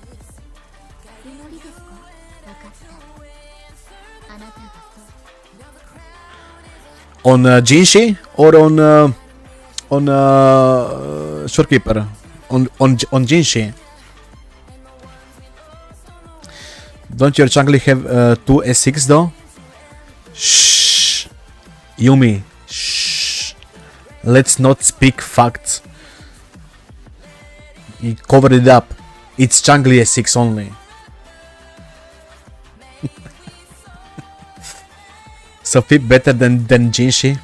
On Jinshi or on Shopkeeper? On Jinshi. Don't your jungler have 2 S6 though? Shh. Yumi. Shh. Let's not speak facts. You covered it up. It's jungler S6 only. So Pip better than Jinshi.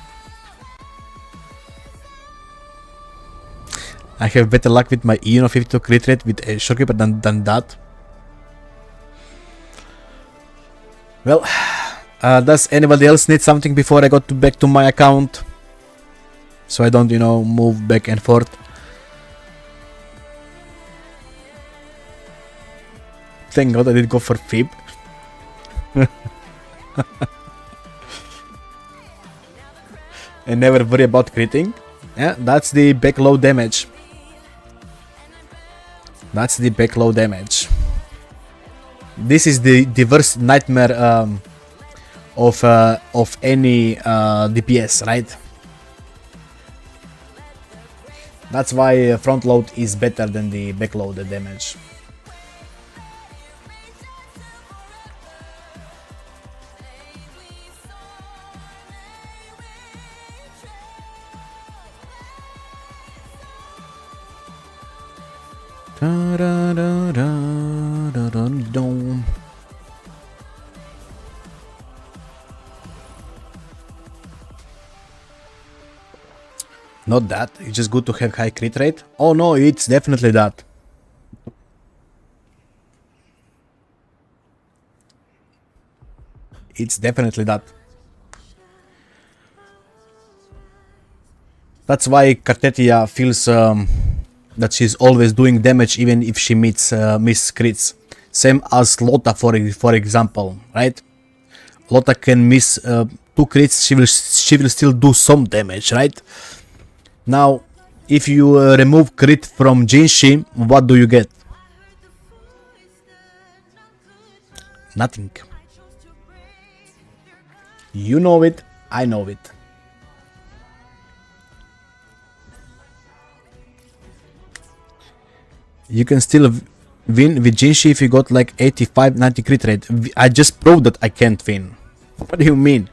I have better luck with my Eon 52 crit rate with a Shorekeeper than that. Well, does anybody else need something before I go back to my account? So I don't, you know, move back and forth. Thank God I did go for Fib. And never worry about critting. Yeah, that's the backload damage. That's the backload damage. This is the worst nightmare of any DPS, right? That's why front load is better than the backload damage. Not that, it's just good to have high crit rate. Oh no, it's definitely that. It's definitely that. That's why Kartetia feels that she's always doing damage even if she miss crits. Same as Lota for example, right? Lota can miss 2 crits, she will still do some damage, right? Now, if you remove crit from Jinshi, what do you get? Nothing. You know it, I know it. You can still win with Jinshi if you got like 85-90 crit rate. I just proved that I can't win. What do you mean?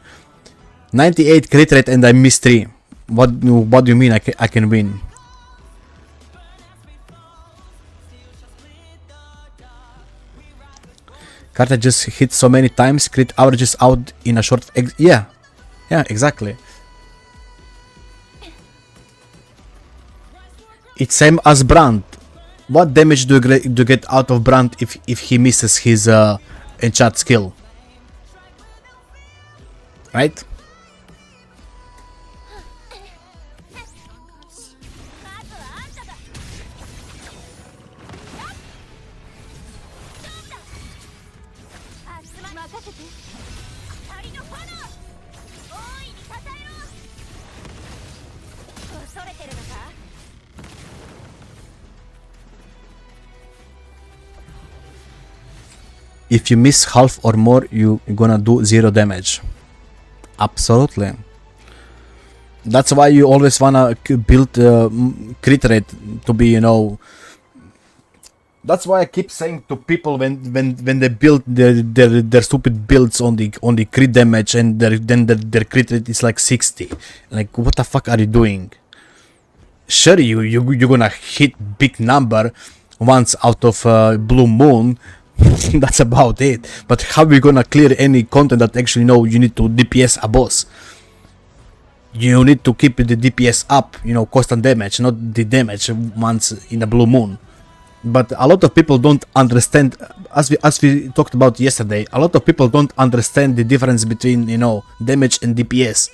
98 crit rate and I missed 3. What do you mean I can win? Carta just hit so many times, crit averages out in a short... yeah, exactly. It's same as Brand. What damage do you get out of Brand if he misses his enchant skill? Right? If you miss half or more, you're gonna do 0 damage. Absolutely. That's why you always wanna build crit rate to be, you know. That's why I keep saying to people when they build their stupid builds on the crit damage and then their crit rate is like 60. Like, what the fuck are you doing? Sure, you're gonna hit big number once out of blue moon. That's about it. But how are we gonna clear any content that actually know you need to DPS a boss? You need to keep the DPS up, you know, constant damage, not the damage once in a blue moon. But a lot of people don't understand, as we talked about yesterday, a lot of people don't understand the difference between, you know, damage and DPS.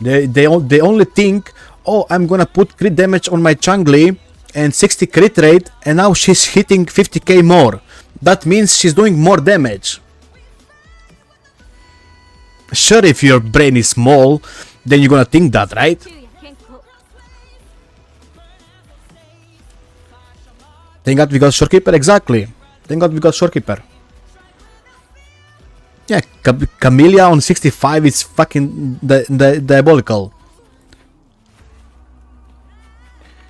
They only think, oh, I'm gonna put crit damage on my Changli and 60 crit rate, and now she's hitting 50k more. That means she's doing more damage. Sure, if your brain is small, then you're gonna think that, right? Thank God we got Shorekeeper, exactly. Thank God we got Shorekeeper. Yeah, Camellia on 65 is fucking diabolical.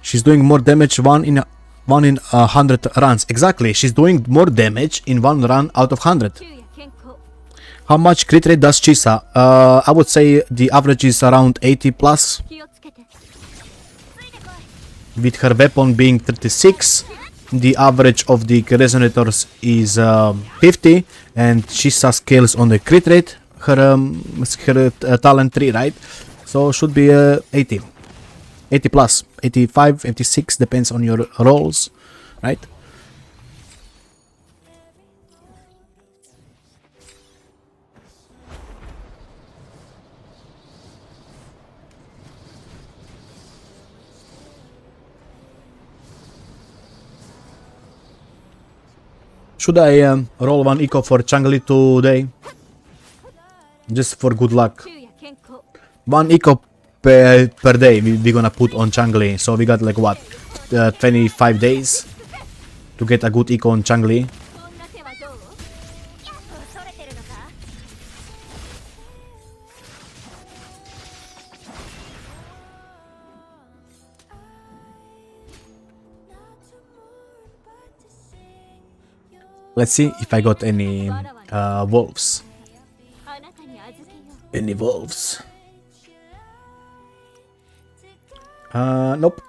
She's doing more damage 1 in 100 runs. Exactly, she's doing more damage in 1 run out of 100. How much crit rate does Chisa? I would say the average is around 80 plus. With her weapon being 36, the average of the resonators is 50, and Chisa scales on the crit rate, her talent 3, right? So should be 80. 80 plus, 85, 86, depends on your rolls, right? Should I roll 1 eco for Changli today? Just for good luck. 1 eco per day we're gonna put on Changli. So we got like what? 25 days to get a good eco on Changli. Let's see if I got any wolves. Any wolves? Nope.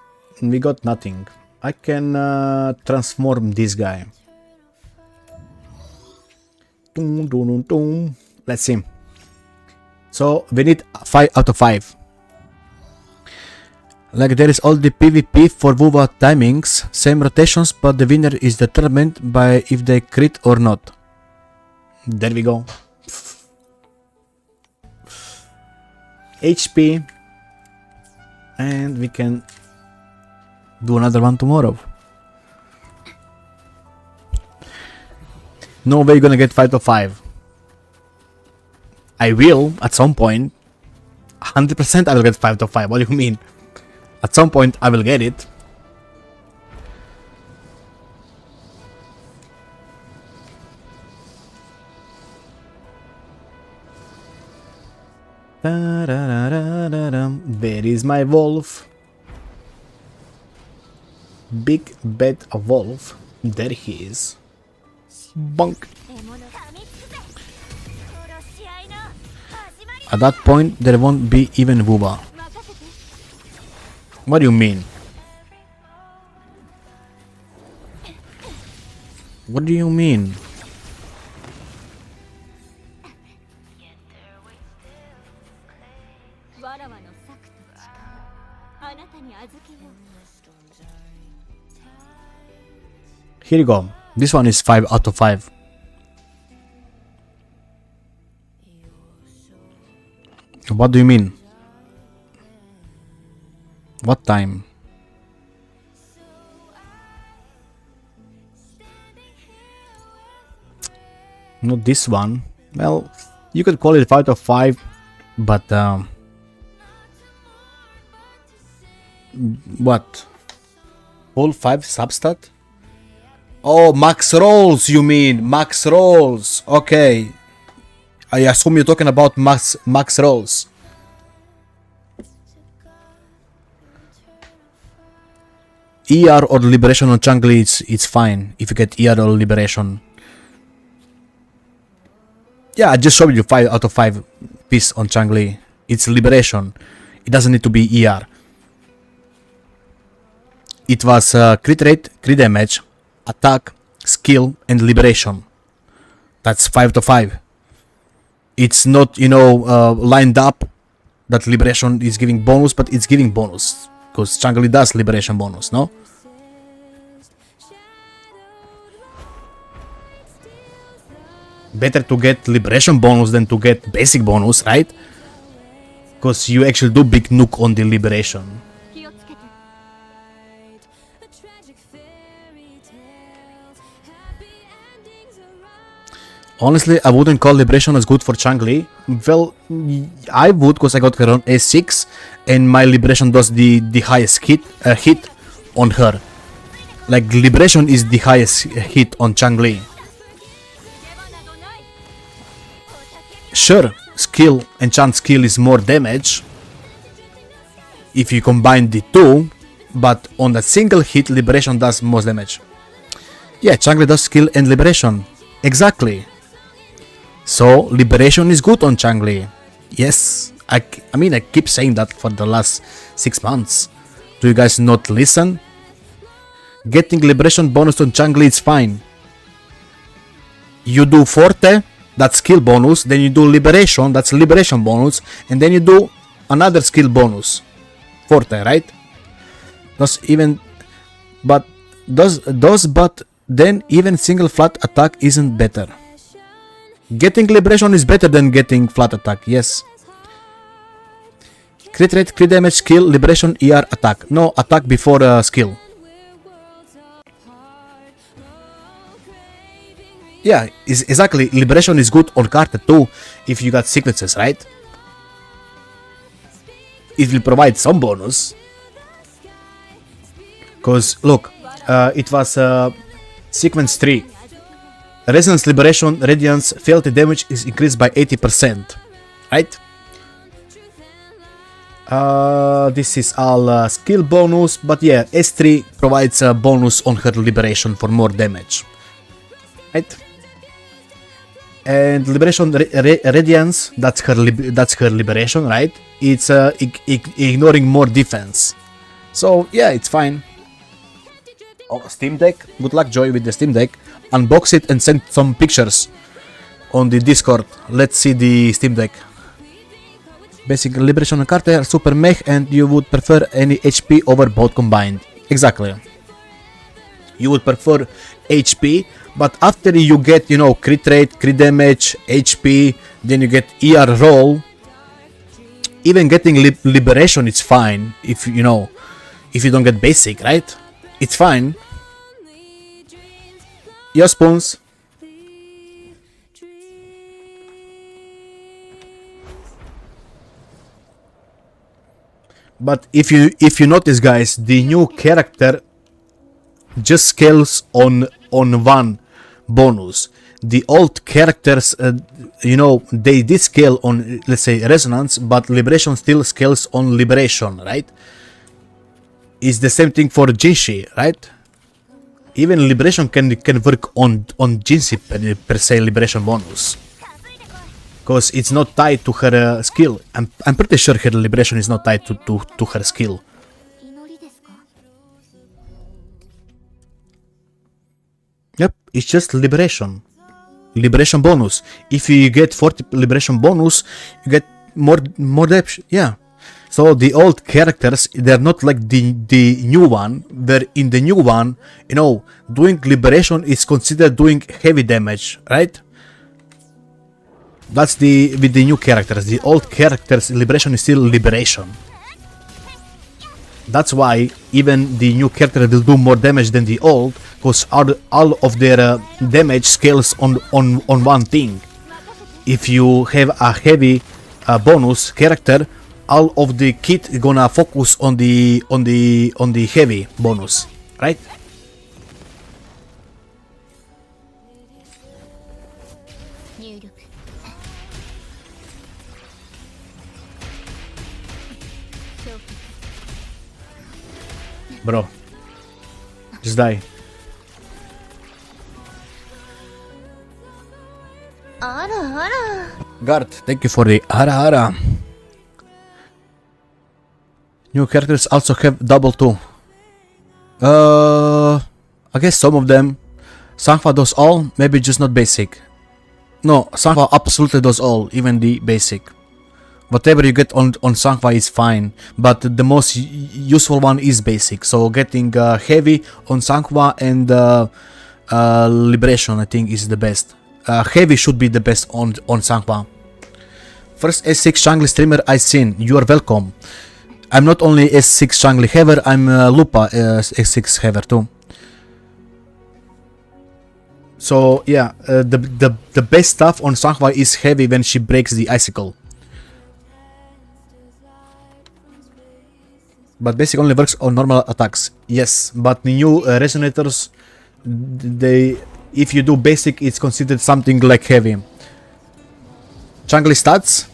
We got nothing. I can transform this guy. Let's see. So we need 5 out of 5. Like there is all the PvP for WoW timings, same rotations, but the winner is determined by if they crit or not. There we go. HP. And we can do another one tomorrow. No way you're gonna get 5 to 5. I will at some point. 100% I will get 5 to 5. What do you mean? At some point I will get it. Where is my wolf? Big bad wolf. There he is. Bonk. At that point there won't be even Wuba. What do you mean? What do you mean? Here you go. This one is 5 out of 5. What do you mean? What time? Not this one. Well, you could call it 5 out of 5, but what? All 5 substat? Oh, max rolls, you mean? Max rolls. Okay. I assume you're talking about max rolls. ER or liberation on Changli, it's fine if you get ER or liberation. Yeah, I just showed you 5 out of 5 piece on Changli. It's liberation. It doesn't need to be ER. It was crit rate, crit damage, attack, skill, and liberation. That's 5 to 5. It's not, you know, lined up that liberation is giving bonus, but it's giving bonus. Because Changli does liberation bonus, no? Better to get liberation bonus than to get basic bonus, right? Because you actually do big nuke on the liberation. Honestly, I wouldn't call liberation as good for Changli. Well, I would, because I got her on A6 and my liberation does the highest hit on her. Like, liberation is the highest hit on Changli. Sure, skill, enchant skill is more damage if you combine the two, but on a single hit, Liberation does most damage. Yeah, Changli does skill and Liberation. Exactly. So, Liberation is good on Changli. Yes, I mean, I keep saying that for the last 6 months. Do you guys not listen? Getting Liberation bonus on Changli is fine. You do Forte, that's skill bonus, then you do Liberation, that's Liberation bonus, and then you do another skill bonus. Forte, right? But then even single flat attack isn't better. Getting Liberation is better than getting flat attack, yes. Crit rate, crit damage, skill, Liberation, ER, attack. No, attack before skill. Yeah, exactly. Liberation is good on Carter too, if you got sequences, right? It will provide some bonus. Cause look, it was sequence 3. Resonance, Liberation, Radiance, Fealty damage is increased by 80%, right? This is all skill bonus, but yeah, S3 provides a bonus on her Liberation for more damage, right? And Liberation Radiance, that's her Liberation, right? It's ignoring more defense. So yeah, it's fine. Oh, Steam Deck. Good luck, Joy, with the Steam Deck. Unbox it and send some pictures on the Discord. Let's see the Steam Deck. Basic Liberation and Carter are super mech, and you would prefer any HP over both combined. Exactly. You would prefer HP, but after you get, you know, crit rate, crit damage, HP, then you get ER roll. Even getting Liberation is fine if you know, if you don't get basic, right? It's fine. Your spoons. But if you notice, guys, the new character just scales on one bonus. The old characters, you know, they did scale on, let's say, Resonance, but Liberation still scales on Liberation, right? It's the same thing for Jinshi, right? Even Liberation can work on Jinshi per se Liberation bonus, because it's not tied to her skill. I'm pretty sure her Liberation is not tied to her skill. Yep, it's just Liberation bonus. If you get 40 Liberation bonus, you get more depth. Yeah. So the old characters, they're not like the new one, where in the new one, you know, doing Liberation is considered doing heavy damage, right? That's with the new characters. The old characters, Liberation is still Liberation. That's why even the new character will do more damage than the old, because all of their damage scales on one thing. If you have a heavy bonus character, all of the kit is gonna focus on the heavy bonus, right? Bro, just die. Guard, thank you for the ara. New characters also have double too. I guess some of them. Sangfa does all, maybe just not basic. No, Sangfa absolutely does all, even the basic. Whatever you get on Sangfa is fine, but the most useful one is basic. So getting heavy on Sangfa and Liberation, I think, is the best. Heavy should be the best on Sangfa. First S6 Shangli streamer I seen. You are welcome. I'm not only S6 Shangli haver, I'm Lupa S6 haver too. So yeah, the best stuff on Sangfa is heavy when she breaks the icicle. But basic only works on normal attacks. Yes, but the new resonators, if you do basic, it's considered something like heavy. Changli stats?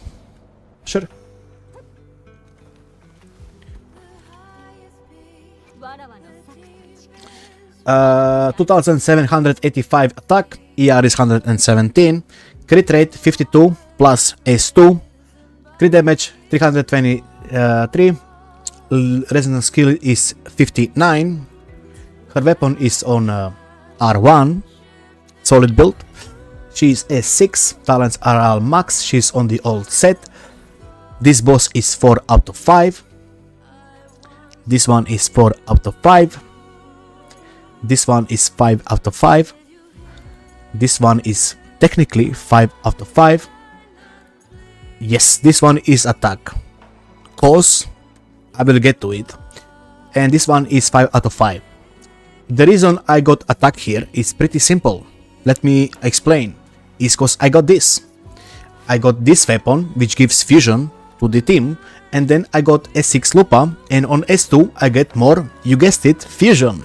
Sure. 2785 attack, ER is 117, crit rate 52 plus S2, crit damage 323, resonance skill is 59, her weapon is on R1, solid build, she's S6, talents are all max, she's on the old set, this boss is 4 out of 5, this one is 4 out of 5, this one is 5 out of 5, this one is technically 5 out of 5, yes, this one is attack, cause I will get to it, and this one is 5 out of 5. The reason I got attack here is pretty simple, let me explain, is cause I got this. I got this weapon which gives fusion to the team, and then I got S6 Lupa, and on S2 I get more, you guessed it, fusion.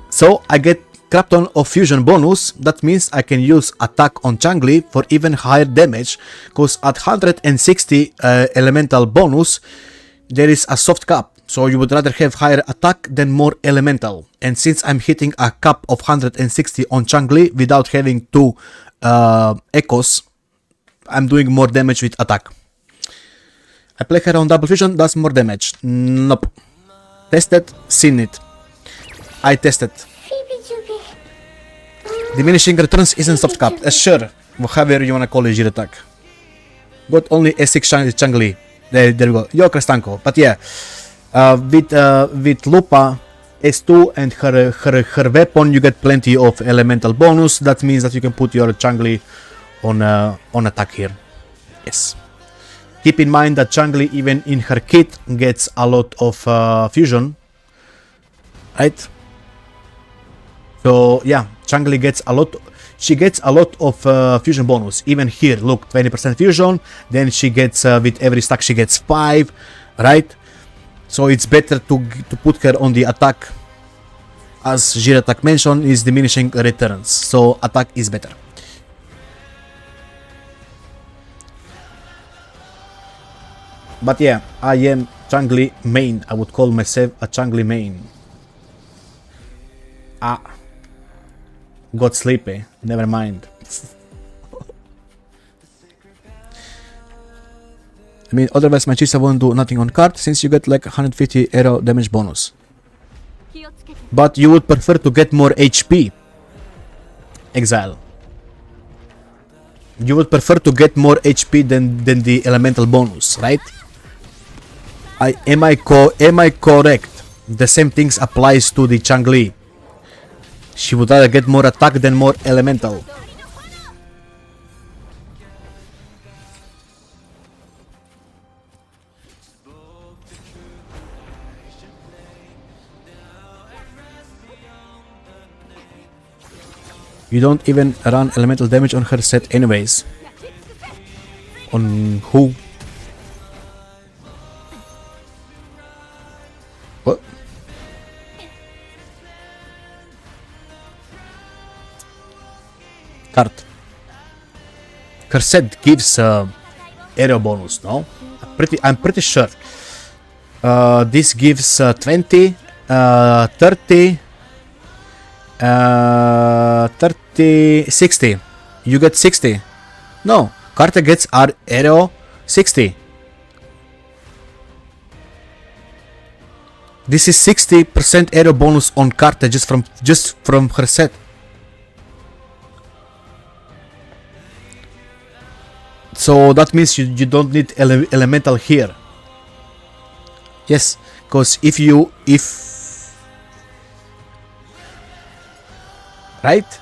So I get crap ton of fusion bonus, that means I can use attack on Changli for even higher damage, cause at 160 elemental bonus there is a soft cap, so you would rather have higher attack than more elemental, and since I'm hitting a cap of 160 on Changli without having 2 echoes, I'm doing more damage with attack. I play her on double fusion, does more damage. Nope. Tested, seen it. I tested. Diminishing returns isn't soft cap. Sure, however you wanna call it, Jir attack. Got only S6 Changli. There we go. Yo, Krestanko. But yeah, with Lupa, S2 and her weapon, you get plenty of elemental bonus. That means that you can put your Changli on attack here. Yes. Keep in mind that Changli, even in her kit, gets a lot of fusion, right? So yeah, Changli gets a lot. She gets a lot of fusion bonus. Even here, look, 20% fusion. Then she gets with every stack she gets 5, right? So it's better to put her on the attack, as Jir attack mentioned, is diminishing returns. So attack is better. But yeah, I am Changli main. I would call myself a Changli main. Ah. Got sleepy. Never mind. I mean, otherwise my Chisa won't do nothing on card, since you get like 150 arrow damage bonus. But you would prefer to get more HP. Exile. You would prefer to get more HP than the elemental bonus, right? Am I correct? The same things applies to the Changli. She would rather get more attack than more elemental. You don't even run elemental damage on her set anyways. On who? What? Card. Her set gives arrow bonus, no? I'm pretty sure. This gives 20, 30, 30, 60. You get 60. No, Carta gets arrow 60. This is 60% arrow bonus on Carta just from her set. So that means you don't need elemental here. Yes, because if right?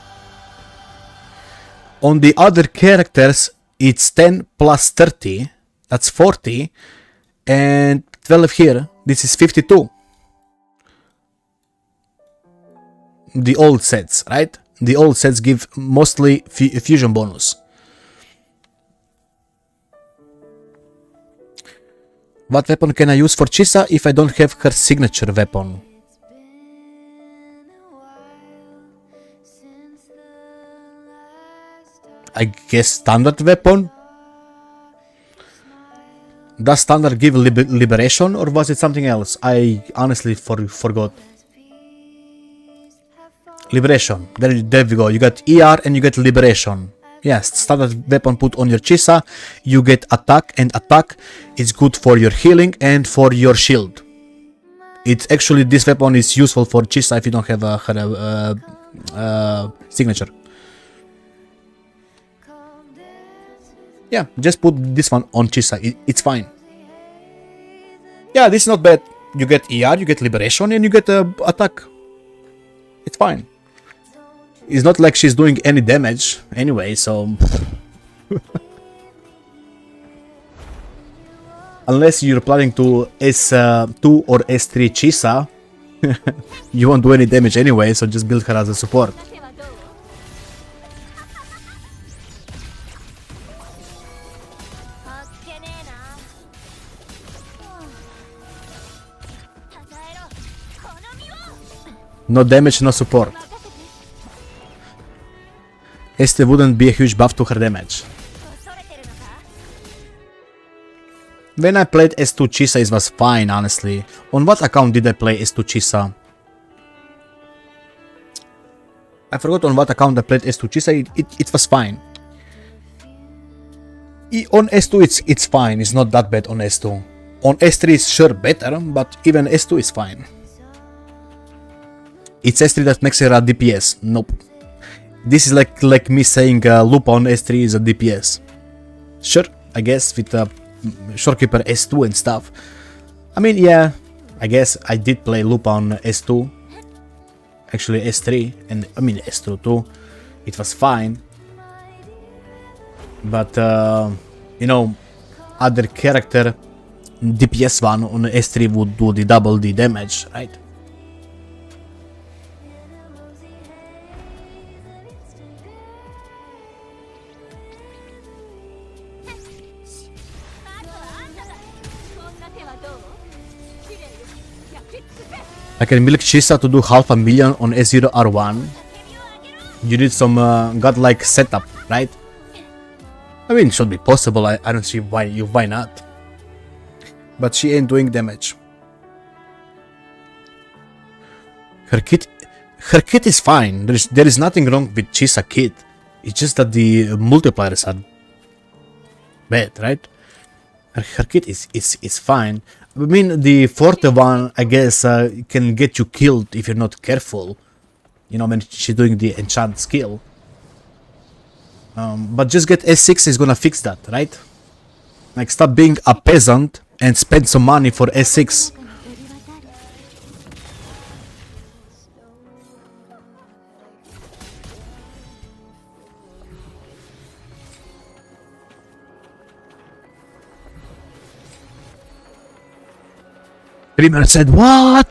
On the other characters, it's 10 plus 30, that's 40, and 12 here, this is 52. The old sets, right? The old sets give mostly fusion bonus. What weapon can I use for Chisa if I don't have her signature weapon? I guess standard weapon? Does standard give liberation or was it something else? I honestly forgot. Liberation. There we go. You got ER and you get Liberation. Yes, standard weapon put on your Chisa. You get attack, and attack is good for your healing and for your shield. It's actually, this weapon is useful for Chisa if you don't have her signature. Yeah, just put this one on Chisa. It's fine. Yeah, this is not bad. You get ER, you get Liberation, and you get attack. It's fine. It's not like she's doing any damage anyway, so... Unless you're planning to S2 or S3 Chisa, you won't do any damage anyway, so just build her as a support. No damage, no support. S3 wouldn't be a huge buff to her damage. When I played S2 Chisa, it was fine, honestly. On what account did I play S2 Chisa? I forgot on what account I played S2 Chisa. It was fine. On S2 it's fine, it's not that bad on S2. On S3 it's sure better, but even S2 is fine. It's S3 that makes her a DPS. Nope. This is like me saying Lupa on S3 is a DPS. Sure, I guess with Shorekeeper S2 and stuff. I mean, yeah, I guess I did play Lupa on S2. Actually S3, and I mean S2 too. It was fine. But, you know, other character, DPS one on S3 would do the double the damage, right? I can milk Chisa to do 500,000 on S0 R1. You need some godlike setup, right? I mean, it should be possible. I don't see why not. But she ain't doing damage. Her kit is fine. There is nothing wrong with Chisa kit. It's just that the multipliers are bad, right? Her kit is fine. I mean, the fourth one, I guess, can get you killed if you're not careful. You know, when she's doing the enchant skill. But just get S6 is gonna fix that, right? Like, stop being a peasant and spend some money for S6. Dreamer said, what?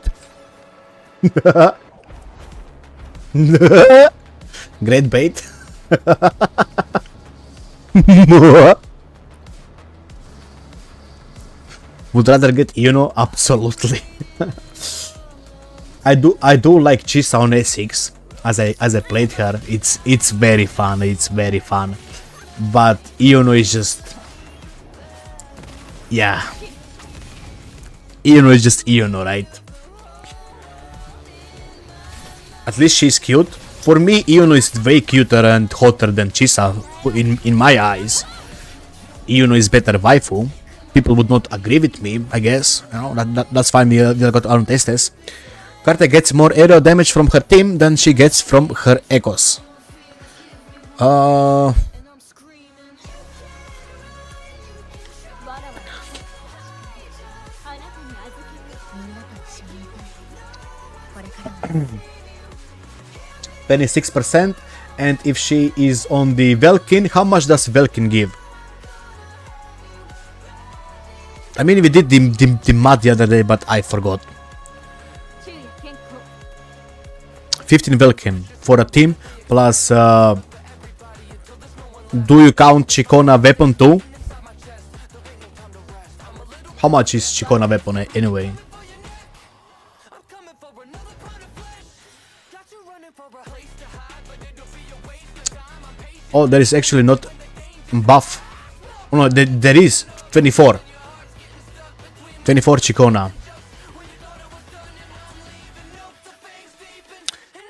Great bait. Would rather get Yuno? Absolutely. I do like Chisa on A6 as I played her. It's very fun. It's very fun. But Yuno is just, yeah. Yuno is just Yuno, right? At least she's cute. For me, Yuno is way cuter and hotter than Chisa in my eyes. Yuno is better waifu. People would not agree with me, I guess. You know, that's fine. We got our own tastes. Karte gets more aerial damage from her team than she gets from her echoes. Penny 6%, and if she is on the Velkin, how much does Velkin give? I mean, we did the math the other day, but I forgot. 15 Velkin for a team, plus do you count Chikona weapon too? How much is Chikona weapon anyway? Oh, there is actually not buff. Oh no, there is 24. 24 Chikona.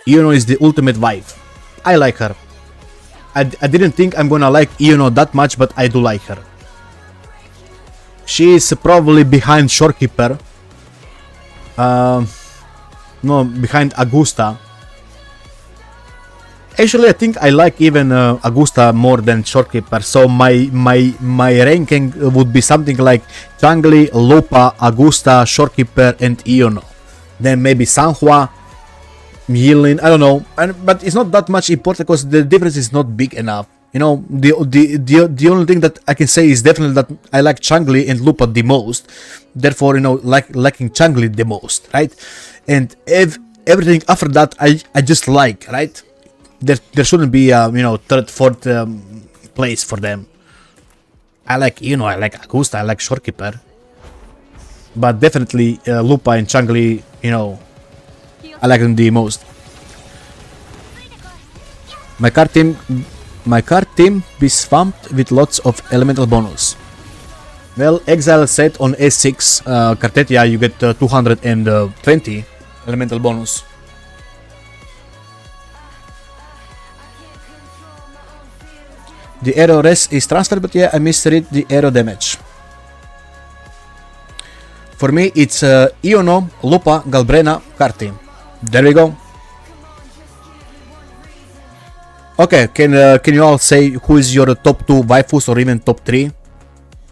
Iono is the ultimate wife. I like her. I didn't think I'm gonna like Iono that much, but I do like her. She is probably behind Shorekeeper. No, behind Augusta. Actually, I think I like even Augusta more than Shorekeeper. So my ranking would be something like Changli, Lupa, Augusta, Shorekeeper, and Iono. Then maybe Sanhua, Yilin. I don't know, but it's not that much important because the difference is not big enough. You know, the only thing that I can say is definitely that I like Changli and Lupa the most. Therefore, you know, liking Changli the most, right? And everything after that, I just like, right? There shouldn't be you know, third, fourth place for them. I like, you know, I like Augusta, I like Shorekeeper, but definitely Lupa and Changli, you know, I like them the most. My card team be swamped with lots of elemental bonus. Well, Exile set on S6 Cartetia, you get 220 elemental bonus. The arrow rest is transferred, but yeah, I misread the arrow damage. For me, it's Iono, Lupa, Galbrena, Carti. There we go. Okay, can you all say who is your top 2 waifus or even top 3?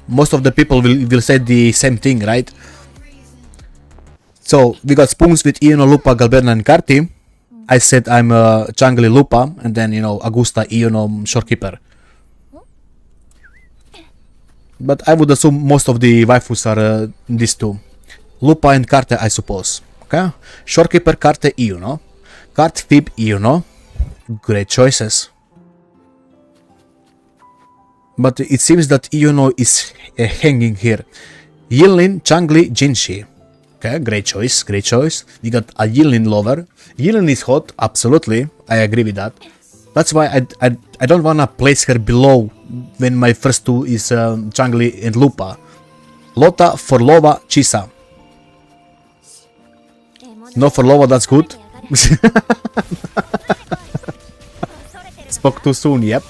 Most of the people will say the same thing, right? So, we got spoons with Iono, Lupa, Galbrena, and Carti. I said I'm Changli, Lupa, and then, you know, Augusta, Iono, Shorekeeper. But I would assume most of the waifus are these two. Lupa and Carte, I suppose. Okay? Shorekeeper, Carte, Iono. Cart, Fib, Iono. Great choices. But it seems that Iono is hanging here. Yilin, Changli, Jinshi. Okay, great choice, great choice. We got a Yilin lover. Yilin is hot, absolutely. I agree with that. That's why I don't wanna place her below when my first 2 is Changli and Lupa. Lota, Forlova, Chisa. No Forlova, that's good. Spoke too soon, yep.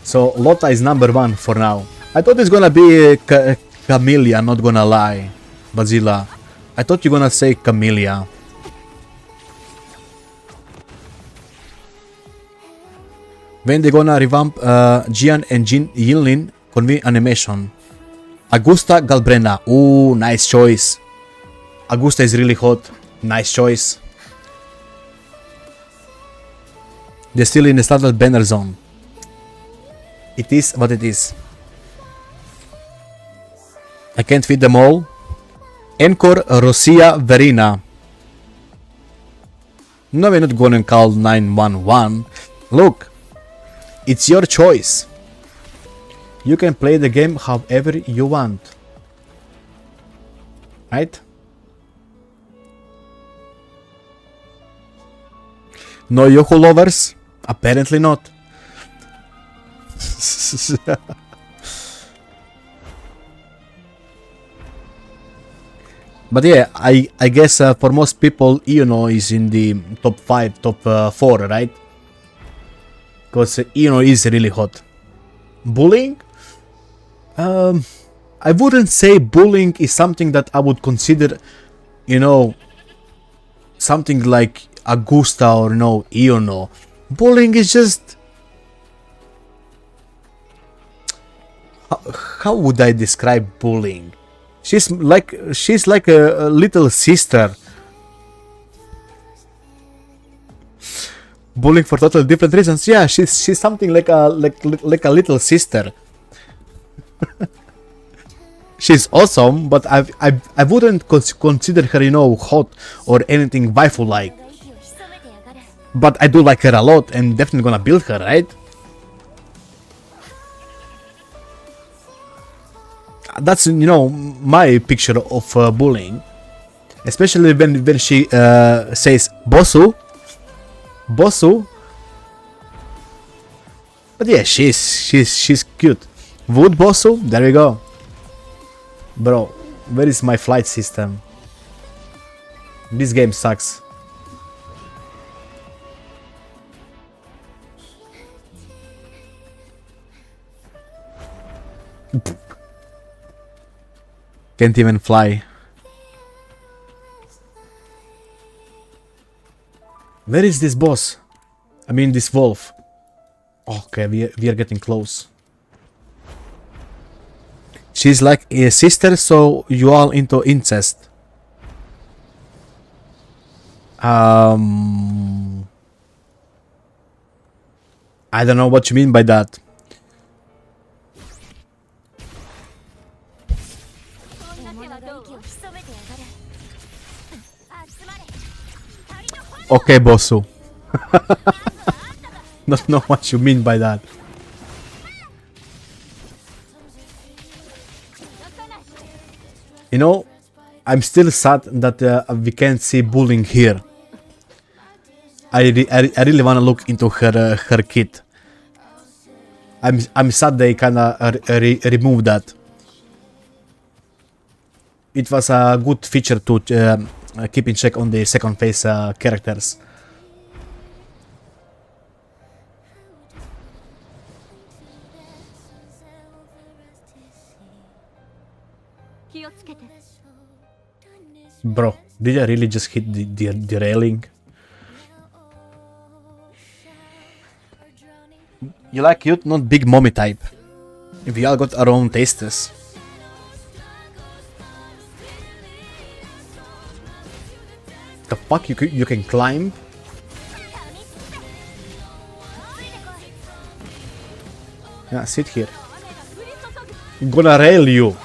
So Lota is number 1 for now. I thought it's gonna be Camellia, not gonna lie. Bazilla. I thought you're gonna say Camellia. When they gonna revamp Jian and Yinlin convene animation? Augusta, Galbrena. Ooh, nice choice. Augusta is really hot. Nice choice. They're still in the started banner zone. It is what it is. I can't feed them all. Encore, Rosia, Verina. No, we're not gonna call 911. Look, it's your choice. You can play the game however you want. Right? No Yoko lovers? Apparently not. But yeah, I guess for most people, Iono is in the top 5, top 4, right? Because Iono is really hot. Bullying? I wouldn't say bullying is something that I would consider, you know, something like Augusta or no Iono. Bullying is just... How would I describe bullying? She's like a little sister. Bullying for totally different reasons. Yeah, she's something like a little sister. She's awesome, but I wouldn't consider her, you know, hot or anything waifu like. But I do like her a lot and definitely gonna build her, right? That's, you know, my picture of bullying, especially when she says Bosu. But yeah, she's cute. Wood Bosu, there we go. Bro, where is my flight system? This game sucks. Can't even fly. Where is this boss? I mean this wolf. Okay, we are getting close. She's like a sister, so you all into incest. I don't know what you mean by that. Okay, Bossu. Don't know what you mean by that. You know, I'm still sad that we can't see bullying here. I really wanna look into her kit. I'm sad they kinda removed that. It was a good feature to keep in check on the second phase characters. Bro, did I really just hit the railing? You like cute, not big mommy type. We all got our own tastes. The fuck, you can climb? Yeah, sit here. I'm gonna rail you.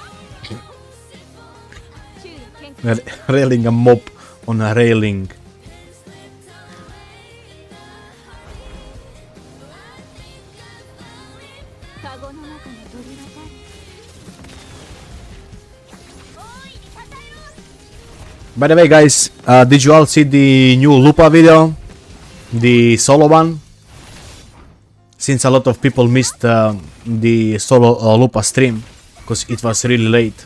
Railing a mob on a railing. By the way, guys, did you all see the new Lupa video? The solo one? Since a lot of people missed the solo Lupa stream, because it was really late.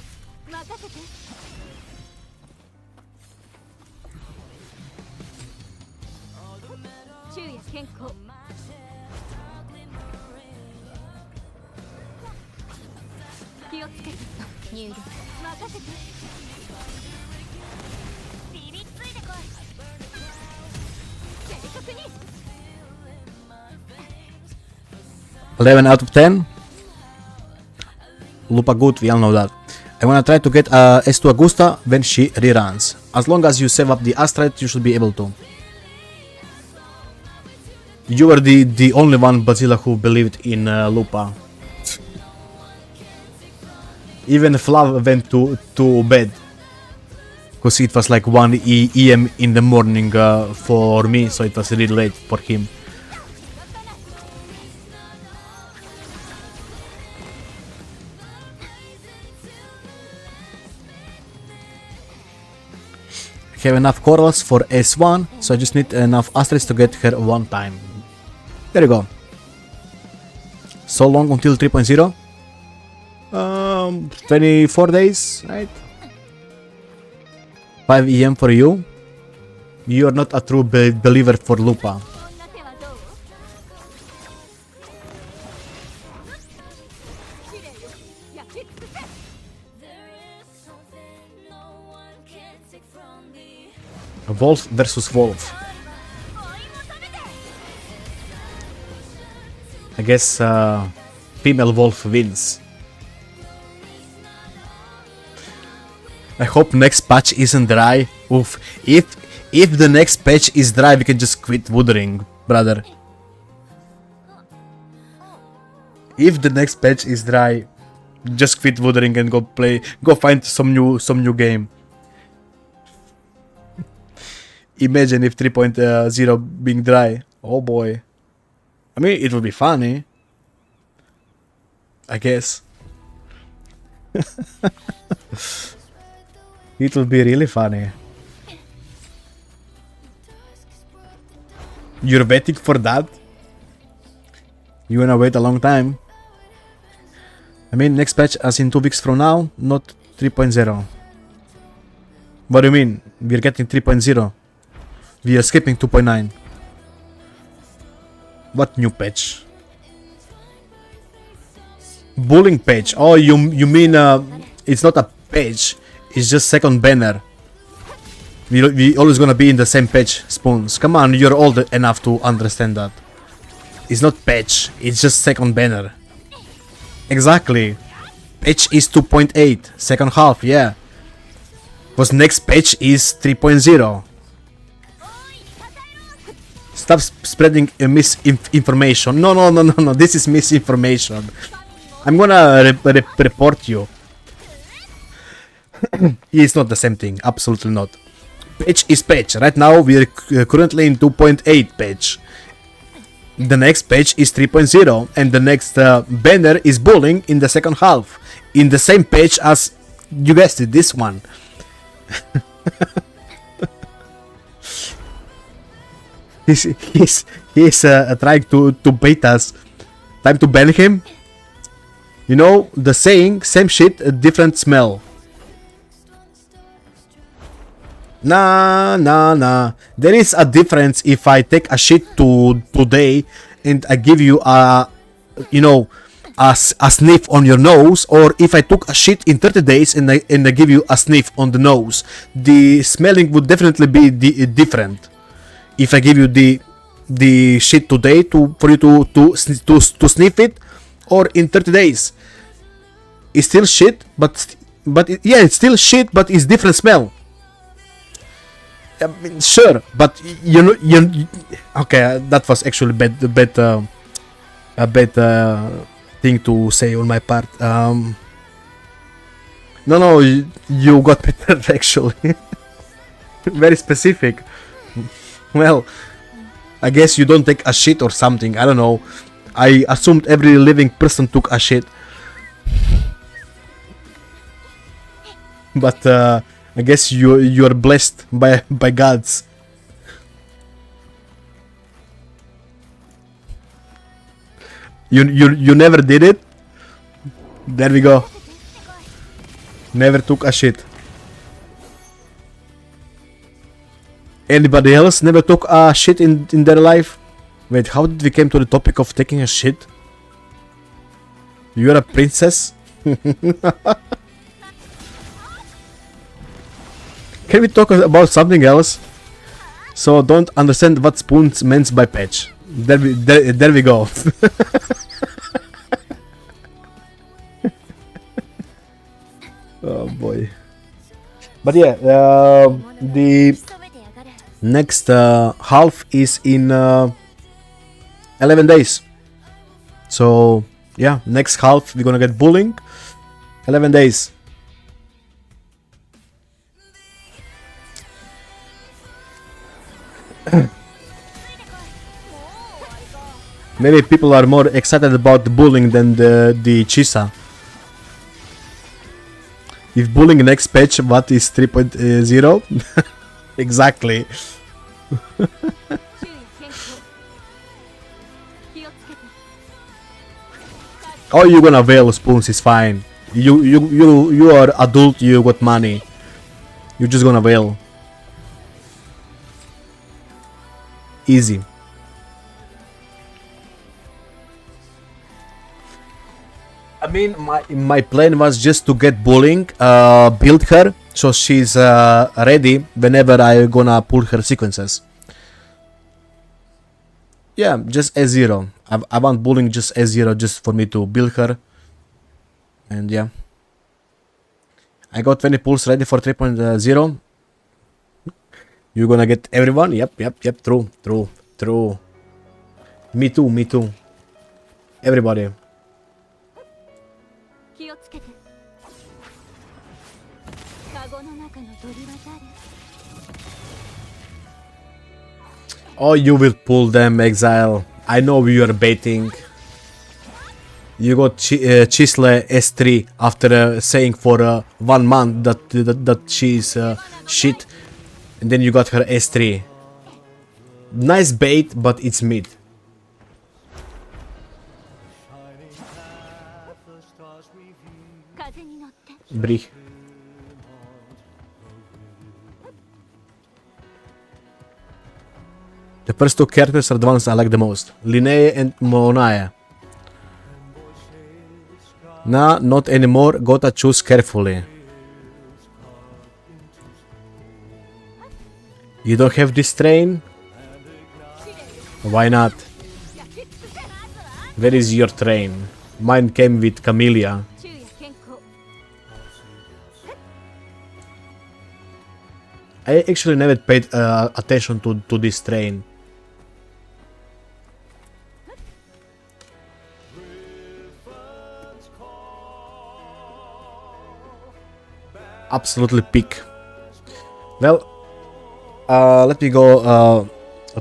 Eleven out of 10. Lupa good, we all know that. I wanna try to get S2 Augusta when she reruns. As long as you save up the Astrite, you should be able to. You were the only one, Bazilla, who believed in Lupa. Even Flav went to bed. Because it was like 1 EM in the morning for me, so it was really late for him. I have enough corals for S1, so I just need enough Astrids to get her one time. There you go. So long until 3.0? 24 days, right? 5 EM for you. You're not a true believer for Lupa. Wolf versus Wolf. I guess female wolf wins. I hope next patch isn't dry. Oof. If the next patch is dry, we can just quit woodring, brother. If the next patch is dry, just quit woodring and go find some new game. Imagine if 3.0 being dry. Oh boy. I mean, it would be funny. I guess. It would be really funny. You're waiting for that? You wanna wait a long time? I mean, next patch as in 2 weeks from now, not 3.0. What do you mean? We're getting 3.0. We are skipping 2.9. What new patch? Bullying page. Oh, you mean it's not a page. It's just second banner. We always gonna be in the same page, Spoons. Come on, you're old enough to understand that. It's not patch. It's just second banner. Exactly. Patch is 2.8. Second half, yeah. Because next patch is 3.0. Stop spreading misinformation. No. This is misinformation. I'm gonna report you. It's not the same thing. Absolutely not. Patch is patch. Right now we're currently in 2.8 patch. The next patch is 3.0 and the next banner is bullying in the second half. In the same patch as, you guessed it, this one. he's trying to bait us. Time to ban him. You know the saying, same shit, a different smell. Nah. There is a difference if I take a shit today and I give you a, you know, a sniff on your nose, or if I took a shit in 30 days and I give you a sniff on the nose. The smelling would definitely be different. If I give you the shit today for you to sniff it, or in 30 days. It's still shit, but yeah, it's still shit, but it's different smell. I mean, sure, but you okay, that was actually a bad thing to say on my part. No, you got better actually. Very specific. Well, I guess you don't take a shit or something. I don't know. I assumed every living person took a shit. But I guess you're blessed by gods. You never did it? There we go. Never took a shit. Anybody else never took a shit in their life? Wait, how did we came to the topic of taking a shit? You're a princess? Can we talk about something else? So don't understand what Spoons meant by patch. There we go. Oh boy. But yeah, the next half is in 11 days. So yeah, next half we're gonna get bullying. 11 days. Maybe people are more excited about the bullying than the Chisa. If bullying next patch, what is 3.0? Exactly. Oh, you're gonna veil Spoons, is fine. You are adult, you got money. You're just gonna veil. Easy. I mean, my plan was just to get bullying, build her, so she's ready whenever I gonna pull her sequences. Yeah, just A0. I want bullying just A0, just for me to build her. And yeah. I got 20 pulls ready for 3.0. You're gonna get everyone? Yep, true. Me too. Everybody. Oh, you will pull them, Exile. I know you are baiting. You got Chisle S3 after saying for 1 month that she's shit. And then you got her S3. Nice bait, but it's mid. Brich. first two characters are the ones I like the most. Linnea and Monae. Nah, not anymore. Gotta choose carefully. You don't have this train? Why not? Where is your train? Mine came with Camellia. I actually never paid attention to this train. Absolutely peak. Well, let me go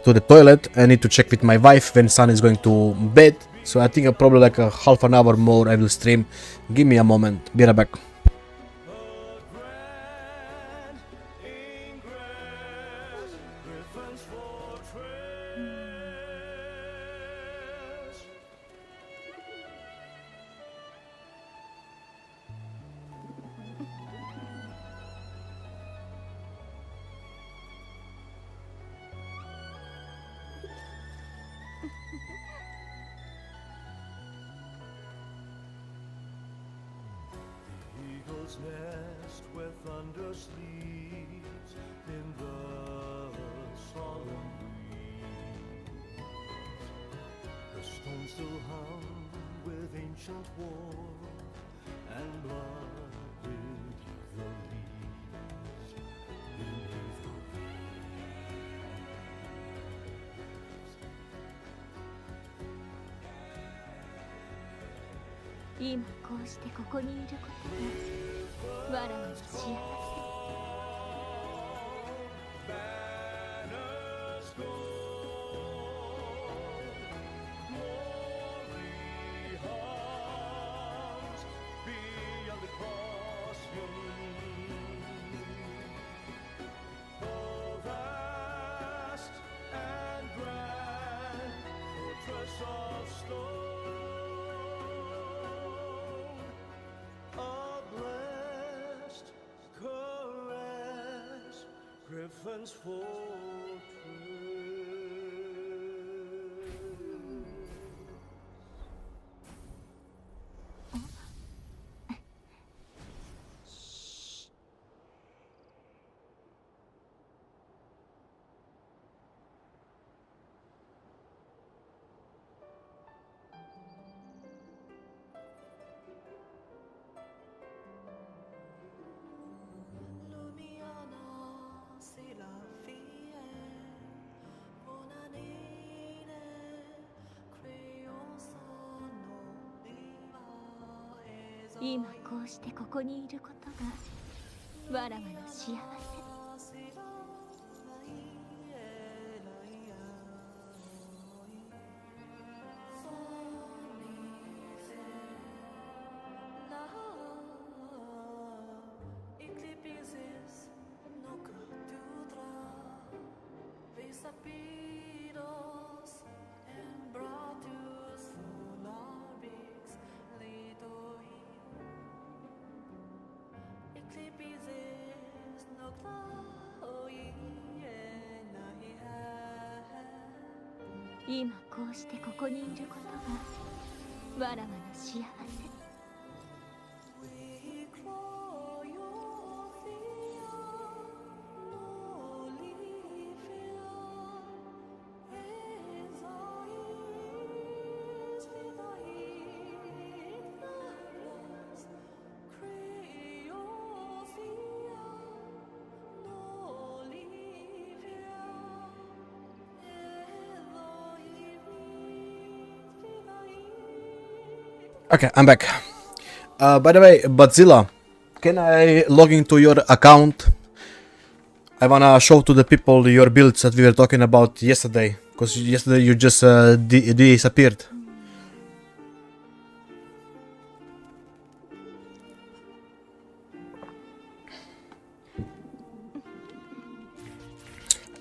to the toilet. I need to check with my wife when son is going to bed. So I think probably like a half an hour more I will stream. Give me a moment. Be right back. Nest where thunder sleeps in the solemn breeze. The stones still hum with ancient war and blood beneath the leaves. Beneath the leaves. 今こうしてここにいることがわらわの幸せ。 Griffin's fortress.今こうしてここにいることがわらわの幸せ。 今こうしてここにいることがわらわの幸せ。 Okay, I'm back. By the way, Godzilla, can I log into your account? I wanna show to the people your builds that we were talking about yesterday, because yesterday you just disappeared.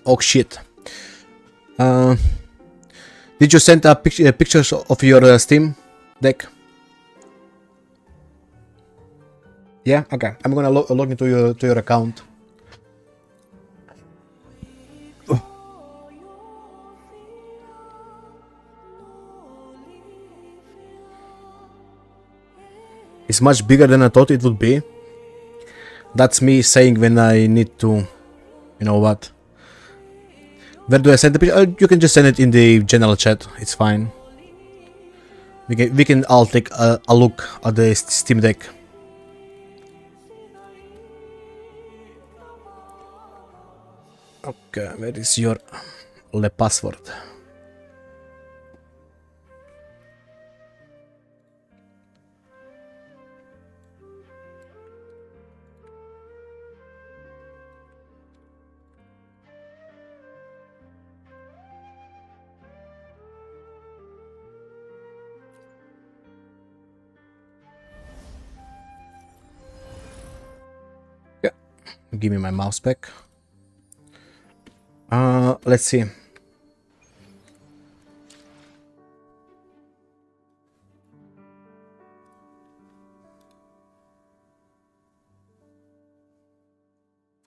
Oh shit. Did you send pictures of your Steam deck? Yeah, okay. I'm gonna log into your account. It's much bigger than I thought it would be. That's me saying when I need to, you know what. Where do I send the picture? You can just send it in the general chat. It's fine. We can all take a look at the Steam Deck. Okay, where is your password? Yeah, give me my mouse back. Let's see.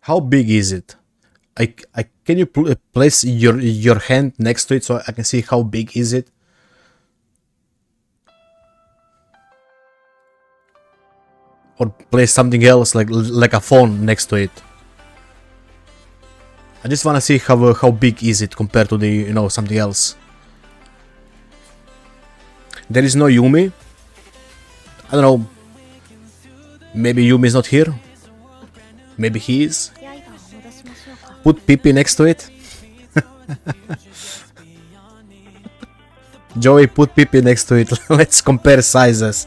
How big is it? Can you place your hand next to it so I can see how big is it? Or place something else like a phone next to it. I just wanna see how big is it compared to the something else. There is no Yumi. I don't know. Maybe Yumi is not here. Maybe he is. Put Pippi next to it. Joey, put Pippi next to it. Let's compare sizes.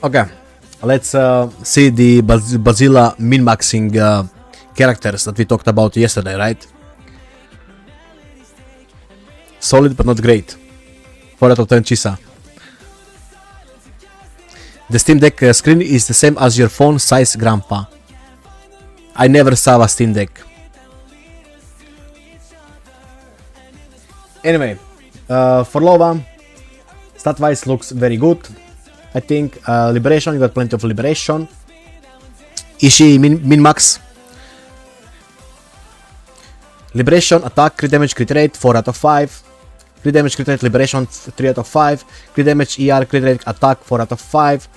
Okay, let's see the Bazilla min-maxing characters that we talked about yesterday, right? Solid but not great. 4 out of 10 Chisa. The Steam Deck screen is the same as your phone size, grandpa. I never saw a Steam Deck. Anyway, for Lova, stat-wise looks very good. I think Liberation, you got plenty of Liberation. Ishii min-max. Liberation, attack, crit damage, crit rate, 4 out of 5. Crit damage, crit rate, Liberation, 3 out of 5. Crit damage, ER, crit rate, attack, 4 out of 5.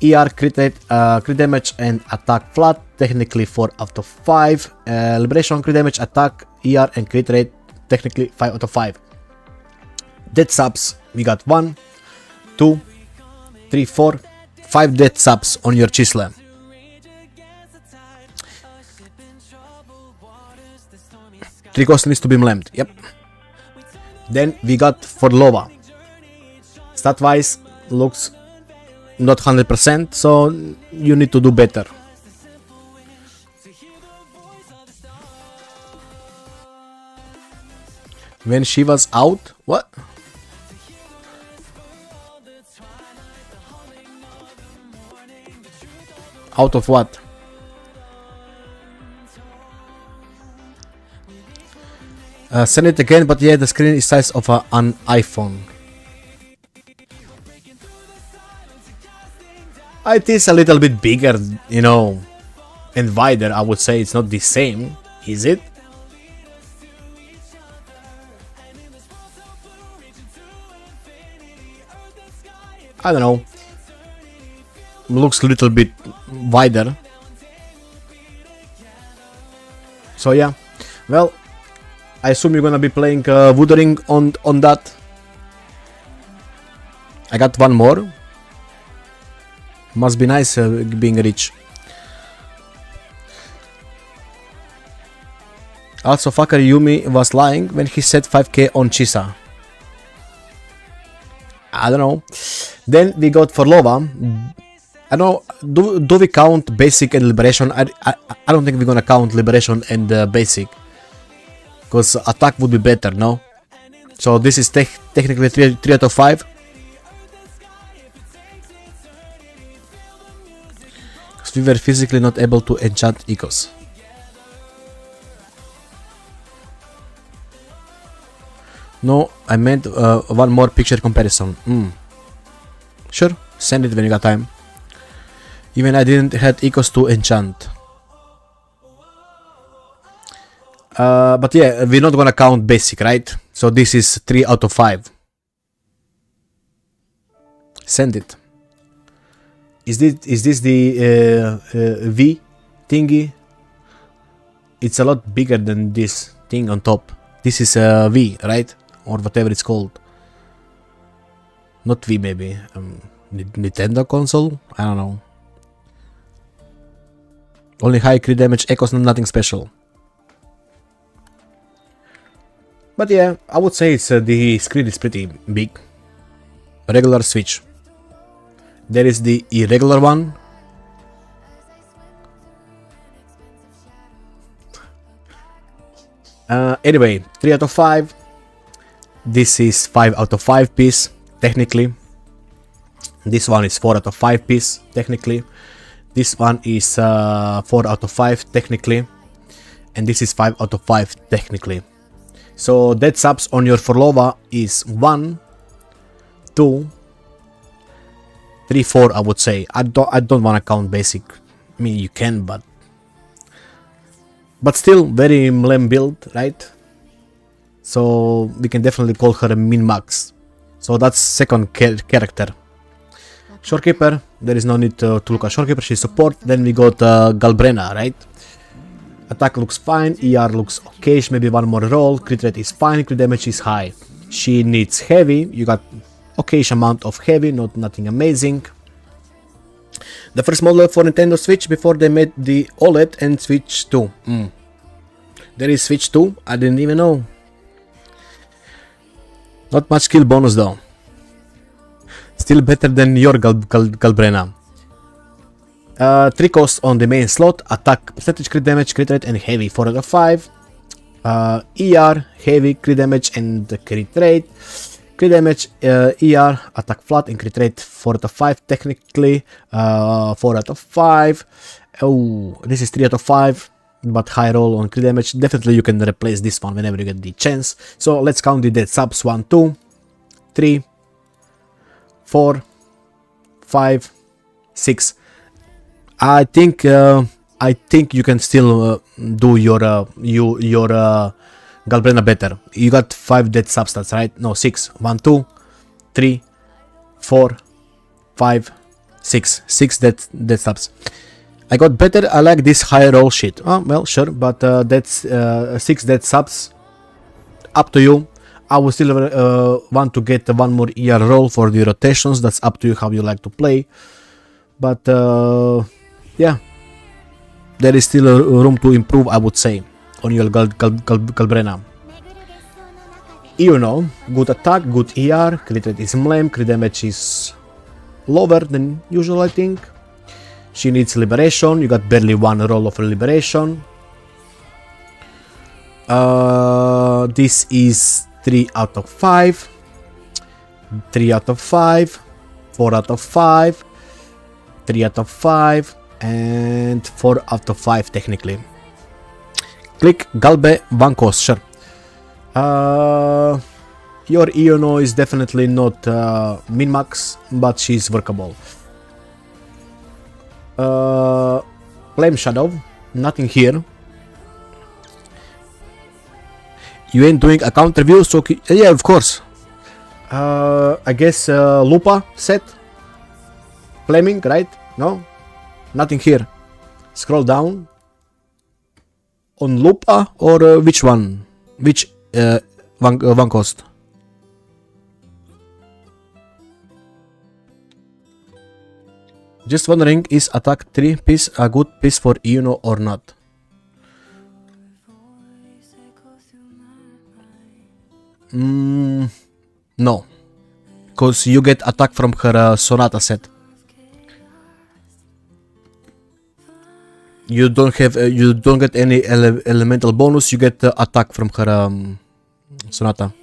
ER, crit rate, crit damage and attack flat, technically 4 out of 5. Liberation, crit damage, attack, ER and crit rate, technically 5 out of 5. Dead subs, we got 1, 2, 3, 4, 5 dead subs on your Chisle. Tricos needs to be lamped, yep. Then we got for Lova. Stat wise looks not 100%, so you need to do better. When she was out? What? Out of what? Send it again, but yeah, the screen is size of an iPhone. It is a little bit bigger, you know, and wider. I would say it's not the same, is it? I don't know. Looks a little bit wider. So yeah, well, I assume you're gonna be playing Wuthering on that. I got one more. Must be nice being rich. Also, fucker Yumi was lying when he said 5k on Chisa. I don't know. Then we got for Lova. I don't know, do we count basic and liberation? I don't think we're gonna count liberation and basic, because attack would be better, no? So this is technically 3 out of 5. Because we were physically not able to enchant Ecos. No, I meant one more picture comparison. Sure, send it when you got time. Even I didn't had equals to enchant. But yeah, we're not gonna count basic, right? So this is 3 out of 5. Send it. Is this the V thingy? It's a lot bigger than this thing on top. This is a V, right? Or whatever it's called. Not V, maybe. Nintendo console? I don't know. Only high crit damage echoes, nothing special. But yeah, I would say it's the screen is pretty big. Regular Switch. There is the irregular one. Anyway, 3 out of 5. This is 5 out of 5 piece, technically. This one is 4 out of 5 piece, technically. This one is 4 out of 5, technically. And this is 5 out of 5, technically. So dead subs on your Forlova is 1, 2, 3, 4, I would say. I don't want to count basic. I mean, you can, but still very mlem build, right? So we can definitely call her a min-max. So that's second character. Shorekeeper, there is no need to look at Shorekeeper, she's support. Then we got Galbrena, right? Attack looks fine, ER looks okay, maybe one more roll, crit rate is fine, crit damage is high. She needs heavy, you got okayish amount of heavy, nothing amazing. The first model for Nintendo Switch before they made the OLED and Switch 2. There is Switch 2, I didn't even know. Not much skill bonus though. Still better than your Galbrena. 3 costs on the main slot, attack, percentage crit damage, crit rate and heavy 4 out of 5. ER, heavy, crit damage and crit rate. Crit damage, ER, attack flat and crit rate 4 out of 5 technically. 4 out of 5. Oh, this is 3 out of 5. But high roll on crit damage. Definitely you can replace this one whenever you get the chance. So let's count the dead subs. 1, 2, 3, 4, 5, 6. I think you can still do your Galbrena better. You got 5 dead substats, right? No, 6. 1, 2, 3, 4, 5, 6. 6 dead subs. I got better. I like this high roll shit. Oh, well, sure, but that's 6 dead subs. Up to you. I will still want to get one more ER roll for the rotations. That's up to you how you like to play. But yeah, there is still room to improve, I would say, on your Galbrena. You know, good attack, good ER, crit rate is mlem, crit damage is lower than usual, I think. She needs liberation, you got barely one roll of liberation. This is 3 out of 5, 3 out of 5, 4 out of 5, 3 out of 5, and 4 out of 5 technically. Click Galbe, 1 cost, sure. Your Iono is definitely not min-max, but she's workable. Flame Shadow, nothing here. You ain't doing account review, so yeah, of course. I guess Lupa set. Flaming, right? No? Nothing here. Scroll down. On Lupa or which one? Which one cost? Just wondering, is attack 3 piece a good piece for Iono or not? No, because you get attack from her Sonata set. You don't get any elemental bonus. You get attack from her Sonata.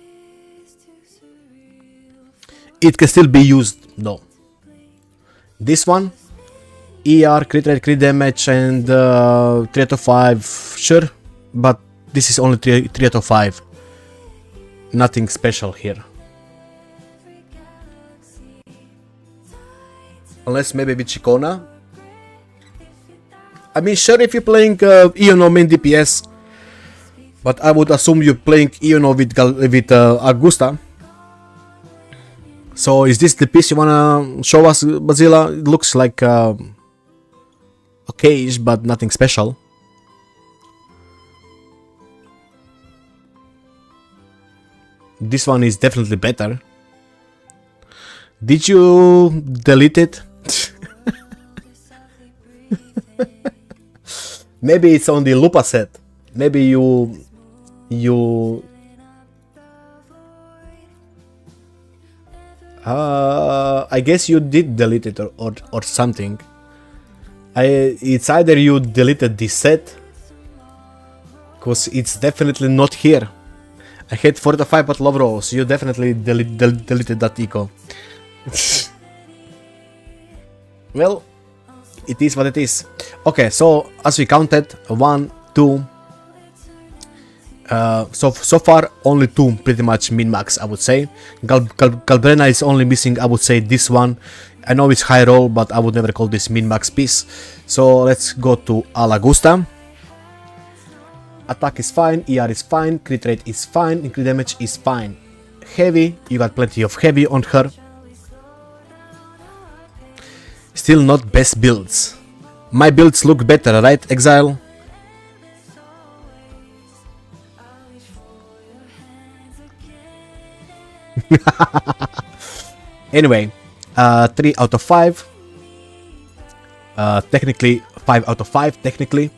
It can still be used though. This one, ER, crit rate, crit damage, and 3 out of 5, sure, but this is only 3 out of 5. Nothing special here. Unless maybe with Chicona. I mean, sure, if you're playing Iono main DPS, but I would assume you're playing Iono with Augusta. So is this the piece you wanna show us, Bazilla? It looks like okayish, but nothing special. This one is definitely better. Did you delete it? Maybe it's on the Lupa set. Maybe you I guess you did delete it or something. It's either you deleted the set, cause it's definitely not here. I had 45 at low rolls. You definitely deleted that eco. Well, it is what it is. Okay, so as we counted, 1, 2. So far only 2 pretty much min-max, I would say. Galbrena is only missing, I would say, this one. I know it's high roll, but I would never call this min-max piece. So let's go to Alagusta. Attack is fine, ER is fine, crit rate is fine, and crit damage is fine. Heavy, you got plenty of heavy on her. Still not best builds. My builds look better, right, Exile? Anyway, 3 out of 5. Technically 5 out of 5, technically.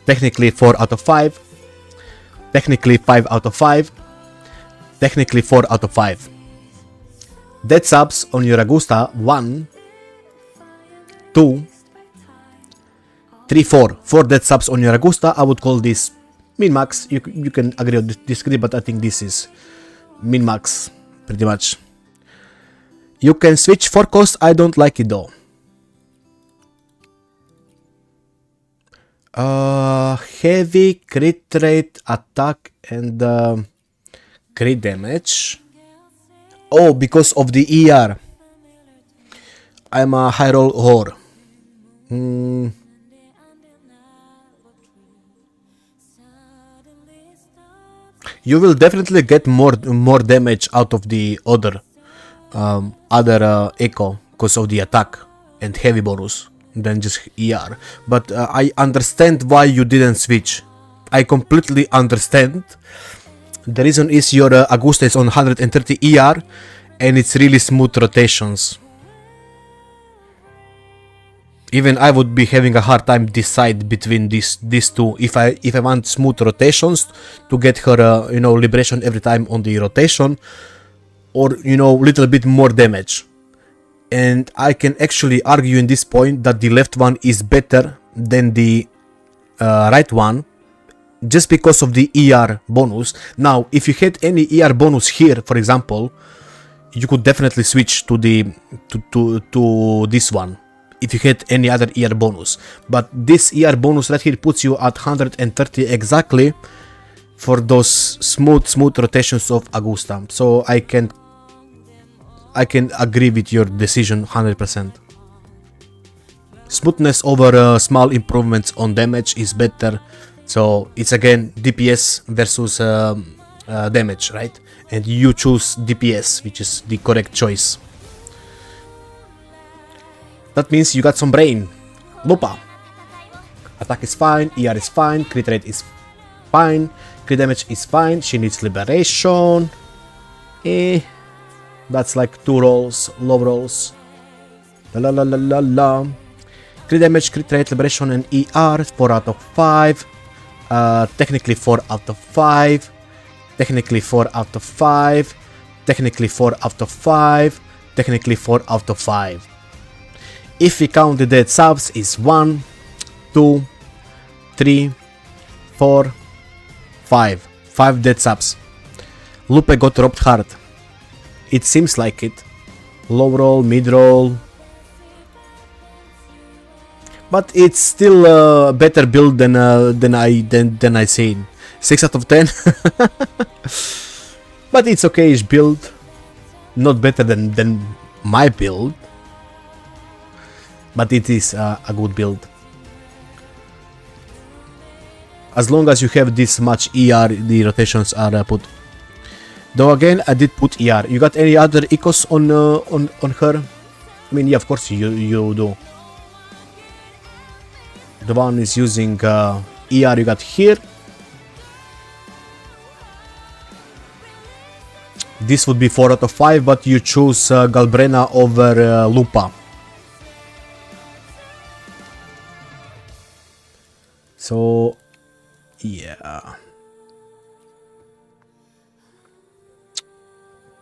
Technically 4 out of 5. Technically 5 out of 5. Technically 4 out of 5. Dead subs on your Augusta, 1, 2, 3, 4. 4 dead subs on your Augusta. I would call this min-max. You can agree or disagree, but I think this is min-max, pretty much. You can switch for cost. I don't like it though. Heavy, crit rate, attack, and crit damage. Oh, because of the ER. I'm a high roll whore. You will definitely get more damage out of the other echo because of the attack and heavy bonus than just ER. But I understand why you didn't switch. I completely understand. The reason is your Augusta is on 130 ER and it's really smooth rotations. Even I would be having a hard time decide between these two. If I want smooth rotations to get her liberation every time on the rotation, or little bit more damage. And I can actually argue in this point that the left one is better than the right one, just because of the ER bonus. Now, if you had any ER bonus here, for example, you could definitely switch to the to this one. If you had any other ER bonus, but this ER bonus right here puts you at 130 exactly for those smooth rotations of Augusta. So I can agree with your decision 100%. Smoothness over small improvements on damage is better. So it's again DPS versus damage, right? And you choose DPS, which is the correct choice. That means you got some brain. Lupa. Attack is fine, ER is fine, crit rate is fine, crit damage is fine, she needs liberation. That's like 2 rolls, low rolls. La la la la la. Crit damage, crit rate, liberation, and ER, 4 out of 5. Technically 4 out of 5. Technically 4 out of 5. Technically 4 out of 5. Technically 4 out of 5. If we count the dead subs, is 1, 2, 3, 4, 5. 5 dead subs. Lupe got robbed hard. It seems like it. Low roll, mid roll. But it's still a better build than I said. 6 out of 10. But it's okay-ish build. Not better than my build. but it is a good build. As long as you have this much ER, the rotations are put. Though again, I did put ER. You got any other ecos on her? I mean, yeah, of course you do. The one is using ER you got here. This would be 4 out of 5, but you choose Galbrena over Lupa. So, yeah.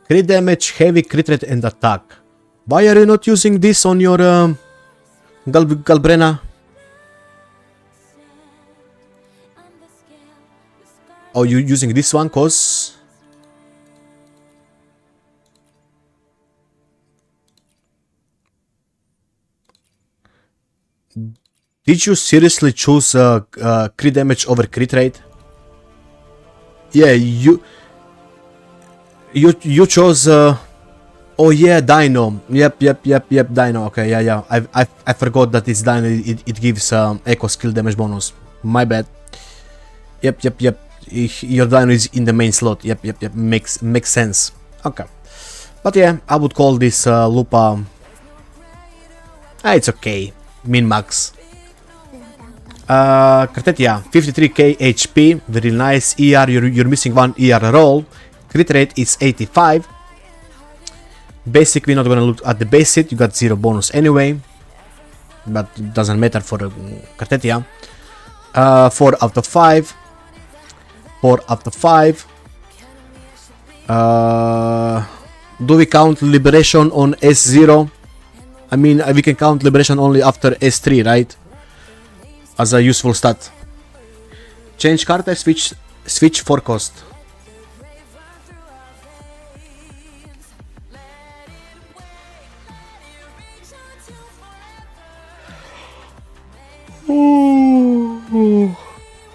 Crit damage, heavy crit rate and attack. Why are you not using this on your Galbrena? Oh, you using this one cause... Did you seriously choose crit damage over crit rate? Yeah, you chose. Oh yeah, Dino. Yep, Dino. Okay, yeah. I forgot that it's Dino. It gives echo skill damage bonus. My bad. Yep. Your Dino is in the main slot. Yep. Makes sense. Okay, but yeah, I would call this Lupa. It's okay. Min max. Cartetia, 53k HP, very nice. ER, you're missing one ER roll. Crit rate is 85. Basic, we're not gonna look at the basic, you got 0 bonus anyway. But it doesn't matter for Cartetia. 4 out of 5. 4 out of 5. Do we count Liberation on S0? I mean, we can count Liberation only after S3, right? As a useful stat. Change card type, switch for cost.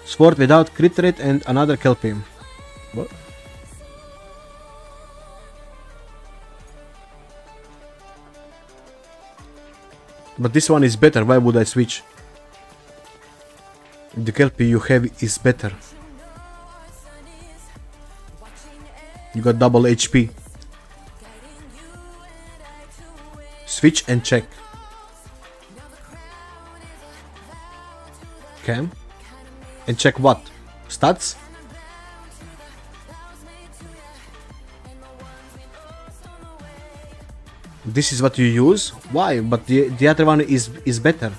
Sword without crit rate and another Kelpie. What? But this one is better, why would I switch? The Kelpie you have is better. You got double HP. Switch and check. Okay. And check what? Stats? This is what you use? Why? But the other one is better.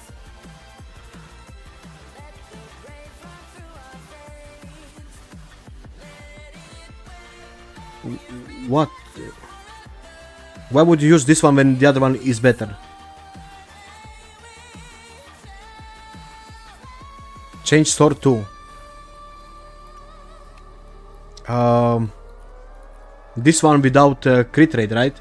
What? Why would you use this one when the other one is better? Change sword too. This one without crit rate, right?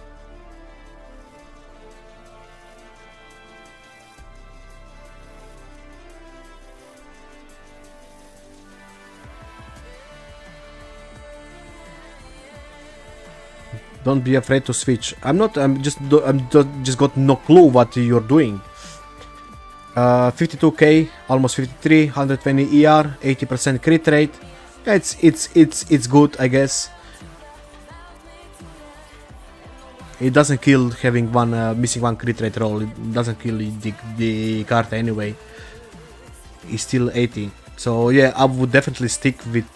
Don't be afraid to switch. I'm just got no clue what you're doing. 52k, almost 53, 120 ER, 80% crit rate. Yeah, it's good, I guess. It doesn't kill having one missing one crit rate roll. It doesn't kill the card anyway. It's still 80. So yeah, I would definitely stick with.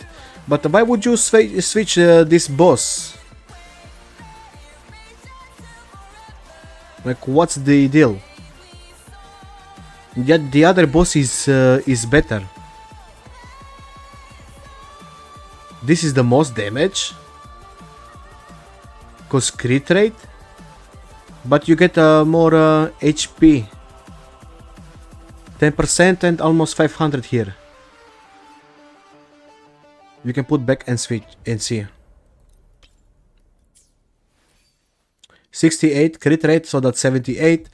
But why would you switch this boss? Like, what's the deal? Yet the other boss is better. This is the most damage. Cause crit rate. But you get more HP. 10% and almost 500 here. You can put back and switch and see. 68 crit rate, so that's 78,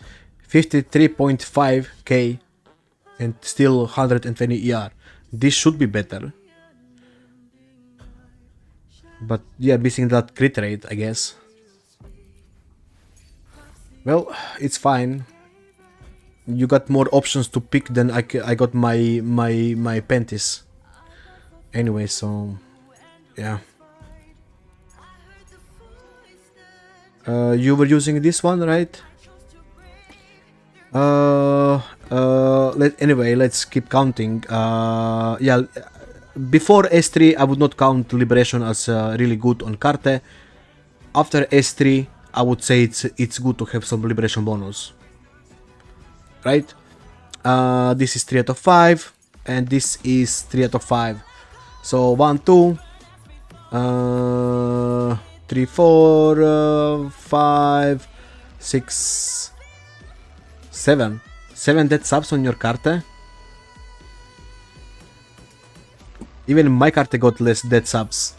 53.5k and still 120 ER. This should be better. But yeah, missing that crit rate, I guess. Well, it's fine. you got more options to pick than I got my panties. Anyway, so yeah. You were using this one, right? Let's keep counting. Yeah, before S3 I would not count Liberation as really good on Carte. After S3 I would say it's good to have some Liberation bonus, right? This is 3 out of 5 and this is 3 out of 5. So 1, 2, 3, 4, 5, 6, 7. 7 dead subs on your carte. Even my carte got less dead subs.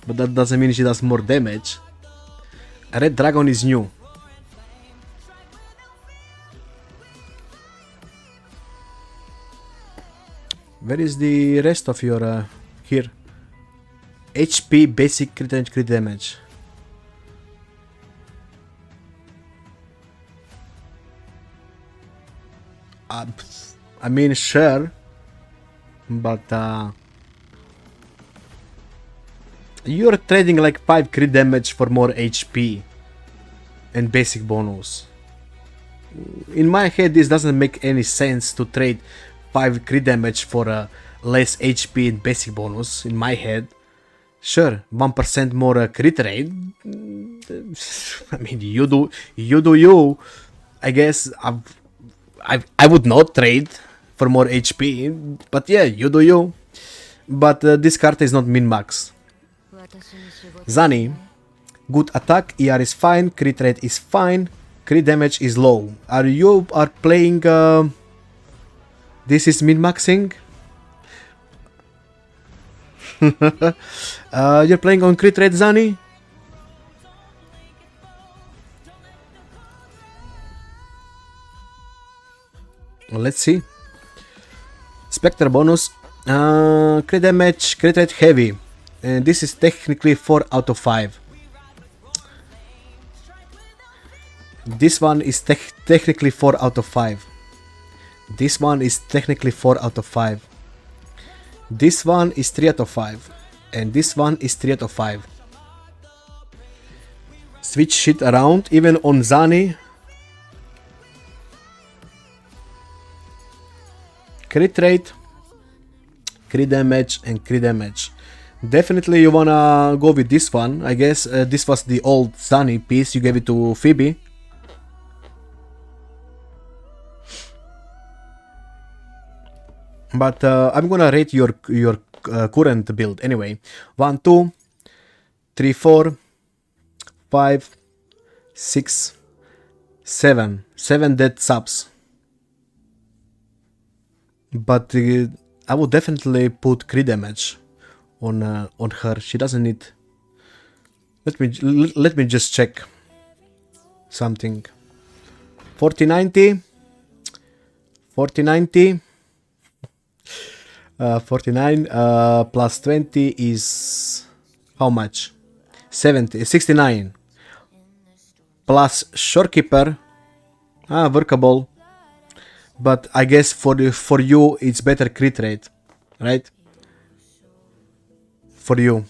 But that doesn't mean she does more damage. Red Dragon is new. Where is the rest of your here? HP, basic, crit and crit damage. I mean, sure, but you're trading like 5 crit damage for more HP and basic bonus. In my head, this doesn't make any sense to trade 5 crit damage for less HP and basic bonus. In my head, sure, 1% more crit rate. I mean, you do you. I guess I would not trade for more HP, but yeah, you do you. But this card is not min-max. Zani, good attack, ER is fine, crit rate is fine, crit damage is low. You are playing... this is min-maxing? You're playing on crit rate, Zani? Let's see. Spectre bonus. Crit damage, crit rate heavy. And this is technically 4 out of 5. This one is technically 4 out of 5. This one is technically 4 out of 5. This one is 3 out of 5. And this one is 3 out of 5. Switch shit around, even on Zani. Crit rate, crit damage, and crit damage. Definitely you wanna go with this one. I guess this was the old Zani piece. You gave it to Phoebe. But I'm gonna rate your current build anyway. 1, 2, 3, 4, 5, 6, 7. 7 dead subs. But I would definitely put crit damage on her. She doesn't need. Let me just check something. 4090, 4090, 49 plus 20 is how much? 69 plus Shorekeeper. Workable. But I guess for you it's better crit rate, right? For you.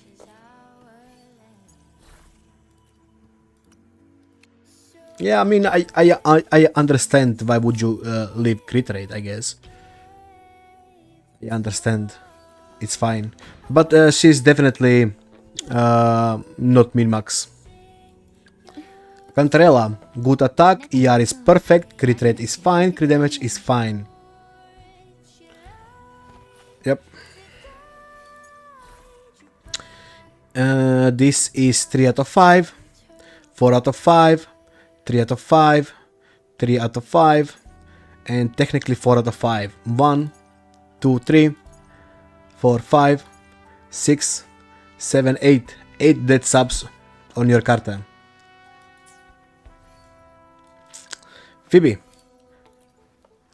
Yeah, I mean I understand why would you leave crit rate, I guess. I understand. It's fine. But she's definitely not min-max. Cantarella, good attack, ER is perfect, crit rate is fine, crit damage is fine. Yep. This is 3 out of 5, 4 out of 5, 3 out of 5, 3 out of 5, and technically 4 out of 5. 1, 2, 3, 4, 5, 6, 7, 8. 8 dead subs on your carte. Phoebe,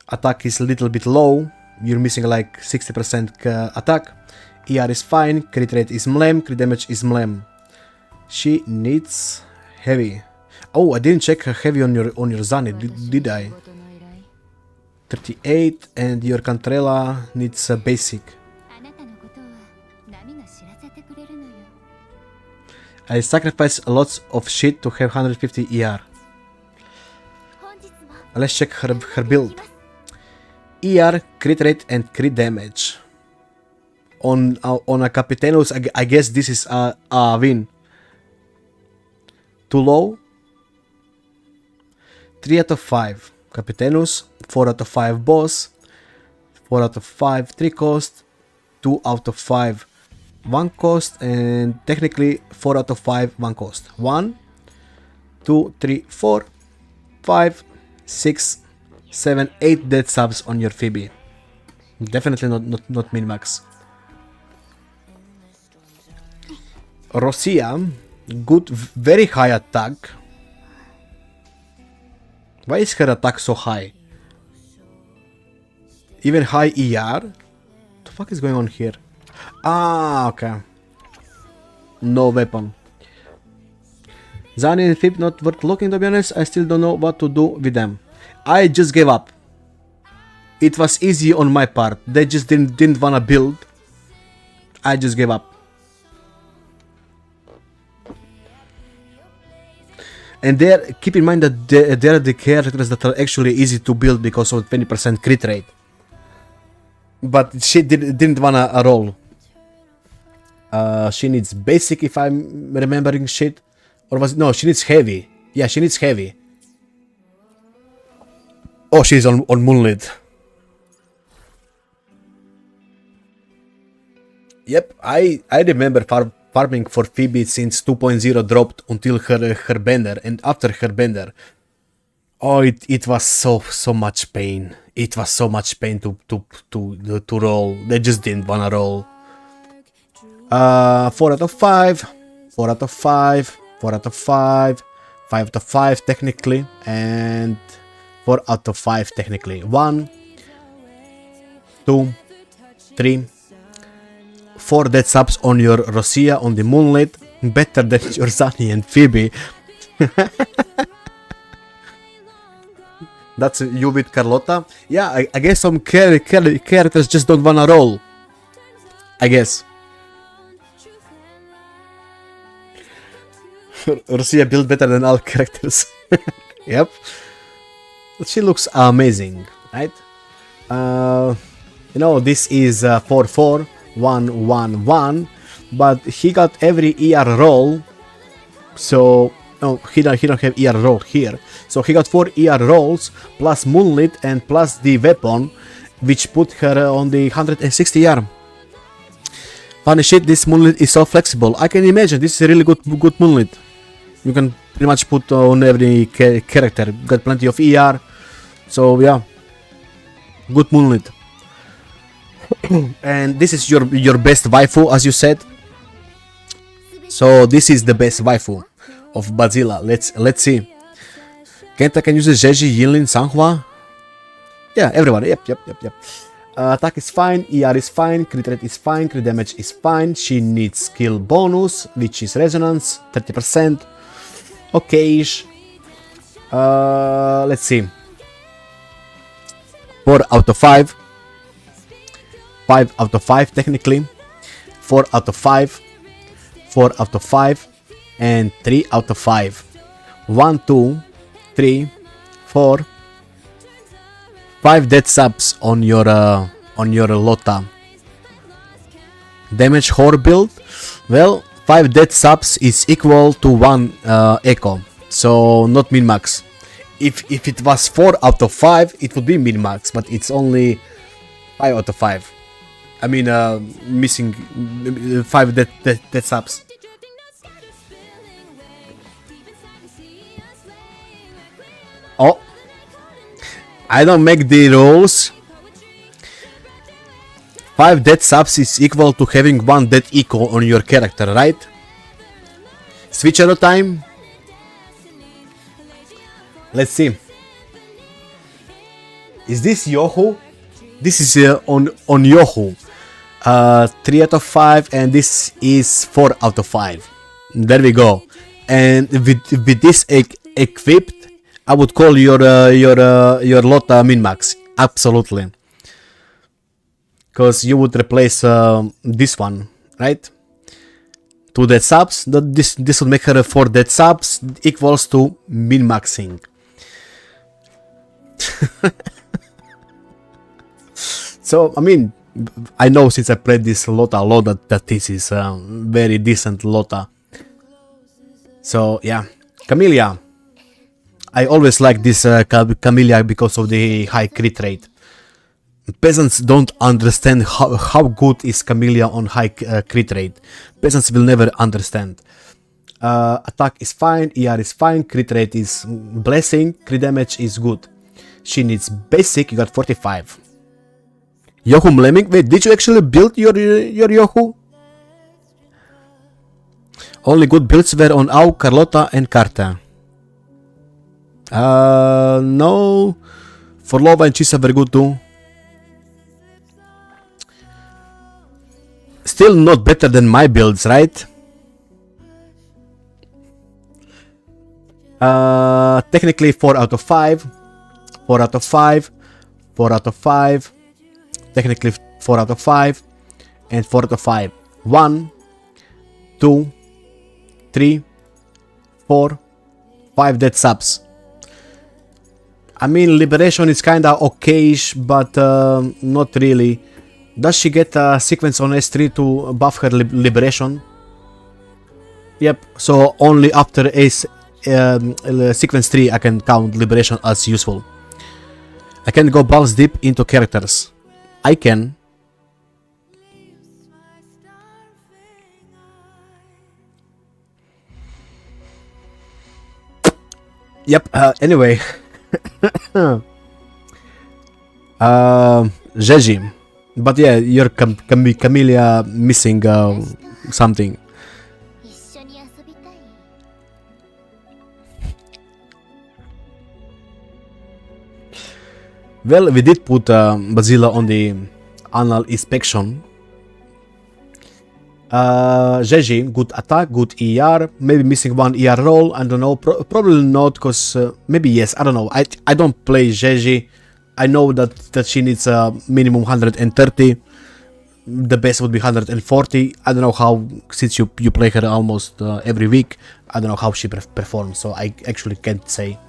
attack is a little bit low, you're missing like 60% attack, ER is fine, crit rate is mlem, crit damage is mlem. She needs heavy. Oh, I didn't check her heavy on your Zani, did I? 38, and your Cantrella needs a basic. あなたのことは波が知らせてくれるのよ。 I sacrifice lots of shit to have 150 ER. 本日も Let's check her build. ER, crit rate, and crit damage. On a Capitanus, I guess this is a win. Too low? 3 out of 5. Capitanus, 4 out of 5 boss, 4 out of 5 3 cost, 2 out of 5 1 cost, and technically 4 out of 5 1 cost. 1, 2, 3, 4, 5, 6, 7, 8 dead subs on your Phoebe. Definitely not min-max. Rosia, good, very high attack. Why is her attack so high? Even high ER? What the fuck is going on here? Ah, okay. No weapon. Zani and Fib not worth looking, to be honest. I still don't know what to do with them. I just gave up. It was easy on my part. They just didn't wanna build. I just gave up. And there, keep in mind that they are the characters that are actually easy to build because of 20% crit rate. But she didn't wanna roll. She needs basic, if I'm remembering shit. Or was it? No, she needs heavy. Yeah, she needs heavy. Oh, she's on Moonlit. Yep, I remember farming for Phoebe since 2.0 dropped until her bender, and after her bender. Oh, it was so much pain. It was so much pain to roll. They just didn't wanna roll. 4 out of 5, 4 out of 5, 4 out of 5, 5 out of 5 technically, and 4 out of 5 technically. 1, 2, 3, 4 dead subs on your Rosia on the Moonlit. Better than your Zani and Phoebe. That's you with Carlotta. Yeah, I guess some characters just don't wanna roll. I guess. Rosia built better than all characters. Yep. She looks amazing, right? You know, this is 4-4, 1-1-1, but he got every ER roll, so no, he don't have ER roll here. So he got 4 ER rolls plus Moonlit and plus the weapon, which put her on the 160 ER. Funny shit, this Moonlit is so flexible. I can imagine this is a really good Moonlit. You can pretty much put on every character. Got plenty of ER, so yeah, good Moonlit. And this is your best waifu, as you said. So this is the best waifu of Bazilla. Let's see. Kenta can use Jeji, Yinlin, Sanghua. Yeah, everyone. Yep. Attack is fine, ER is fine, crit rate is fine, crit damage is fine. She needs skill bonus, which is resonance, 30%. Okay-ish. Let's see. 4 out of 5. 5 out of 5 technically. 4 out of 5. 4 out of 5. And 3 out of 5. 1, 2, 3, 4. 5 dead subs on your Lotta. Damage horror build. Well, 5 dead subs is equal to 1 echo, so not min max. If it was 4 out of 5, it would be min max, but it's only 5 out of 5. I mean, missing 5 dead subs. Oh, I don't make the rules. 5 dead subs is equal to having 1 dead echo on your character, right? Switch arrow time. Let's see. Is this Yohu? This is on Yohu. 3 out of 5, and this is 4 out of 5. There we go. And with this equipped, I would call your Lotta min max. Absolutely. Because you would replace this one, right? 2 dead subs. This would make her 4 dead subs equals to min-maxing. So, I mean, I know since I played this Lota a lot that this is very decent Lota. So, yeah. Camellia. I always like this Camellia because of the high crit rate. Peasants don't understand how good is Camellia on high crit rate. Peasants will never understand. Attack is fine, ER is fine, crit rate is blessing, crit damage is good. She needs basic, you got 45. Yohu Mlemming, wait, did you actually build your Yohu? Only good builds were on Au, Carlotta and Carta. No. Forlova and Chisa very good too. Still not better than my builds, right? Technically 4 out of 5. 4 out of 5. 4 out of 5. Technically 4 out of 5. And 4 out of 5. 1, 2, 3, 4, 5 dead subs. I mean, Liberation is kinda okayish, but not really. Does she get a sequence on S3 to buff her Liberation? Yep, so only after sequence 3 I can count Liberation as useful. I can go balls deep into characters. I can. Yep, anyway. Jeji. But yeah, you're Camellia missing something. Well, we did put Basila on the anal inspection. Jeji, good attack, good ER, maybe missing one ER roll, I don't know, probably not, because maybe yes, I don't know, I don't play Jeji. I know that she needs a minimum 130, the best would be 140, I don't know how, since you play her almost every week, I don't know how she performs, so I actually can't say.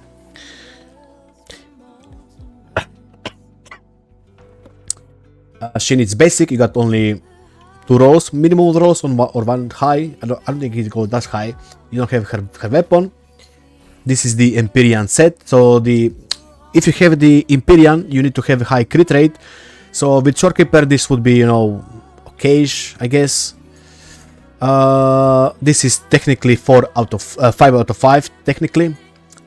She needs basic, you got only 2 rolls, minimum rolls on or 1 high, I don't think it goes that high, you don't have her weapon. This is the Empyrean set, so if you have the Empyrean, you need to have a high crit rate. So with Shorekeeper, this would be, you know, okayish, I guess. This is technically 5 out of 5, technically.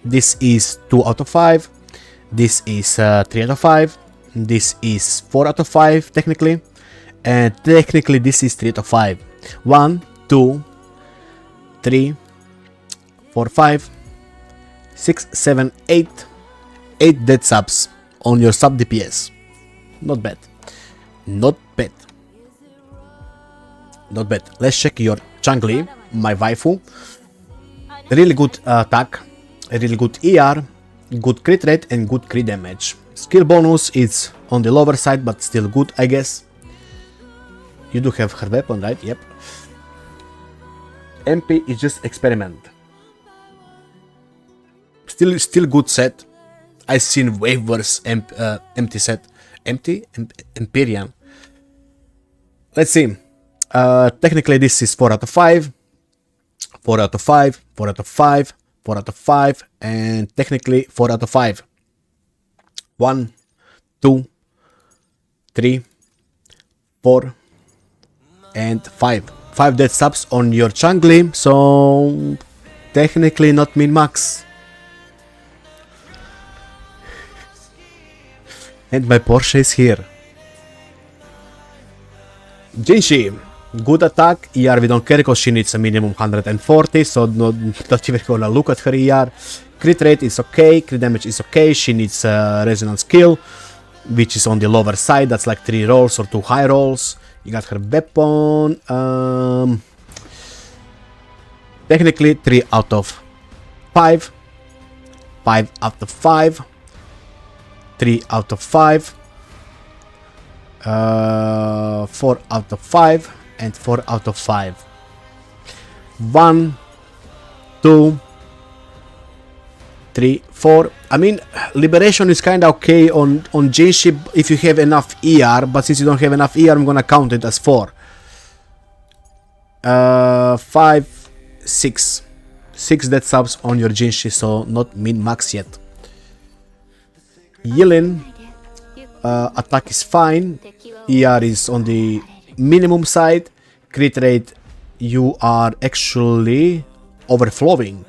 This is 2 out of 5. This is 3 out of 5. This is 4 out of 5, technically. And technically, this is 3 out of 5. 1, 2, 3, 4, 5, 6, 7, 8. 8 dead subs on your sub DPS. Not bad. Not bad. Not bad. Let's check your Changli, my waifu. Really good attack, really good ER, good crit rate and good crit damage. Skill bonus is on the lower side, but still good, I guess. You do have her weapon, right? Yep. MP is just experiment. Still good set. I've seen way worse empty set. Empyrean. Let's see. Technically this is 4 out of 5. 4 out of 5. 4 out of 5. 4 out of 5. And technically 4 out of 5. 1, 2, 3, 4, and 5. 5 dead subs on your Changli, so technically not min-max. And my Porsche is here. Jinshi, good attack, ER we don't care because she needs a minimum 140, so not even gonna look at her ER. Crit rate is okay, crit damage is okay, she needs resonance skill, which is on the lower side, that's like 3 rolls or 2 high rolls. You got her weapon, technically 3 out of 5, 5 out of 5, 3 out of 5, 4 out of 5, and 4 out of 5. 1, 2, 3, 4. I mean, Liberation is kinda okay on Jinshi if you have enough ER, but since you don't have enough ER, I'm gonna count it as 4. 5, 6. 6 death subs on your Jinshi, so not min-max yet. Yilin, attack is fine, ER is on the minimum side, crit rate you are actually overflowing.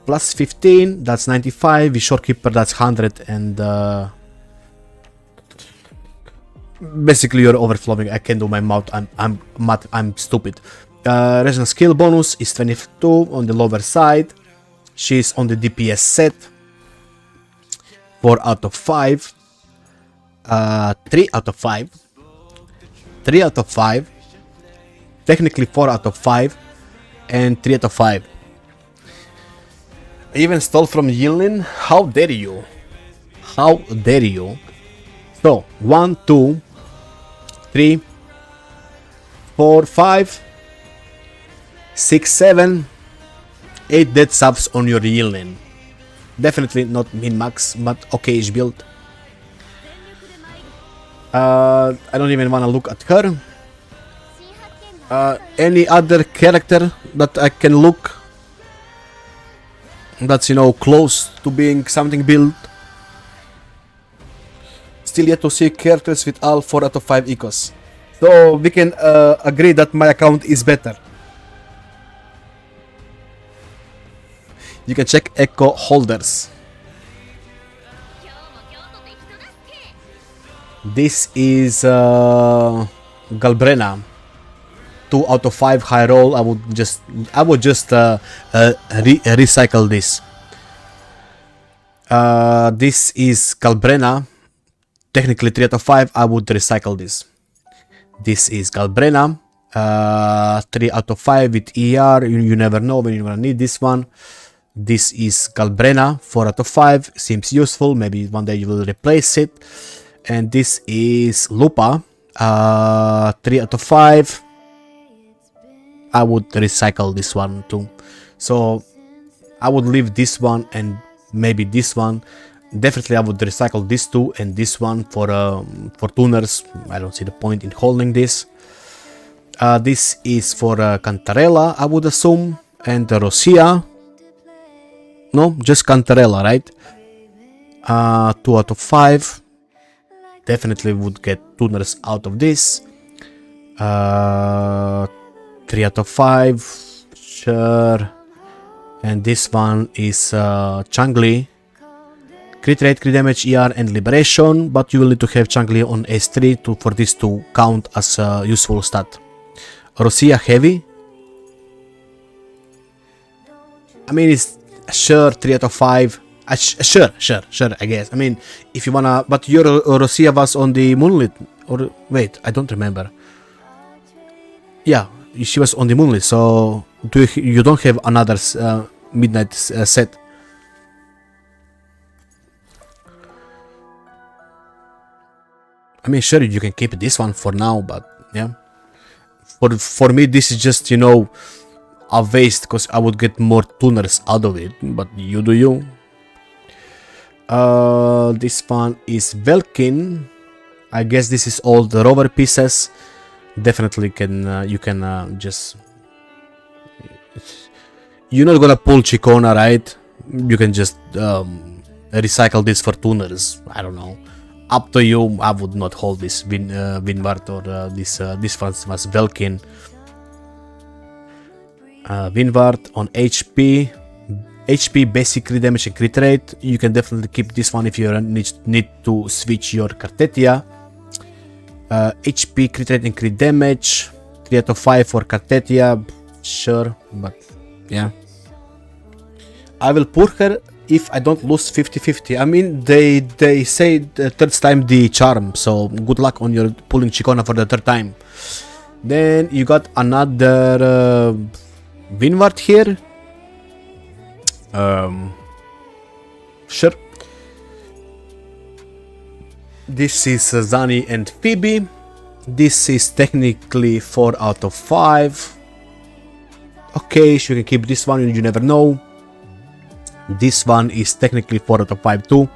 Plus 15, that's 95, with Shorekeeper that's 100, and basically you're overflowing. I can do my mouth, I'm stupid. Resonance skill bonus is 22 on the lower side. She's on the DPS set. 4 out of 5. 3 out of 5. 3 out of 5. Technically 4 out of 5. And 3 out of 5. I even stole from Yilin. How dare you? How dare you? So, 1, 2, 3, 4, 5, 6, 7, 8 dead subs on your Yilin. Definitely not min-max, but okay-ish build. I don't even want to look at her. Any other character that I can look that's, you know, close to being something built? Still yet to see characters with all 4 out of 5 ecos. So we can agree that my account is better. You can check echo holders. This is Galbrena. 2 out of 5 high roll. I would just recycle this. This is Galbrena. Technically 3 out of 5. I would recycle this. This is Galbrena. 3 out of 5 with ER. You never know when you're gonna need this one. This is Galbrena. 4 out of 5. Seems useful. Maybe one day you will replace it. And this is Lupa. 3 out of 5. I would recycle this one too. So I would leave this one and maybe this one. Definitely I would recycle this two and this one for tuners. I don't see the point in holding this. This is for Cantarella, I would assume, and Rosia. No, just Cantarella, right? 2 out of 5. Definitely would get tuners out of this. 3 out of 5. Sure. And this one is Changli. Crit rate, crit damage, ER, and liberation, but you will need to have Changli on S3 for this to count as a useful stat. Rosia heavy. I mean, it's sure 3 out of 5. Sure, I guess. I mean, if you wanna, but your Rosia was on the Moonlit, or wait, I don't remember. Yeah, she was on the Moonlit, so you don't have another Midnight set. I mean, sure, you can keep this one for now, but yeah. For me, this is just, you know, a waste, because I would get more tuners out of it, but you do you. This one is Velkin. I guess this is all the rover pieces. Definitely can, you can just... You're not gonna pull Chicona, right? You can just recycle this for tuners. I don't know. Up to you. I would not hold this Winward or this one was Velkin. Winward on HP, basic crit damage and crit rate. You can definitely keep this one if you need to switch your Cartetia. HP, crit rate and crit damage. 3 out of 5 for Cartetia. Sure, but yeah. I will pour her if I don't lose 50-50. I mean, they say the third time the charm, so good luck on your pulling Chicona for the third time. Then you got another Winward here. Sure. This is Zani and Phoebe. This is technically 4 out of 5. Okay, so you can keep this one, you never know. This one is technically 4 out of 5 too.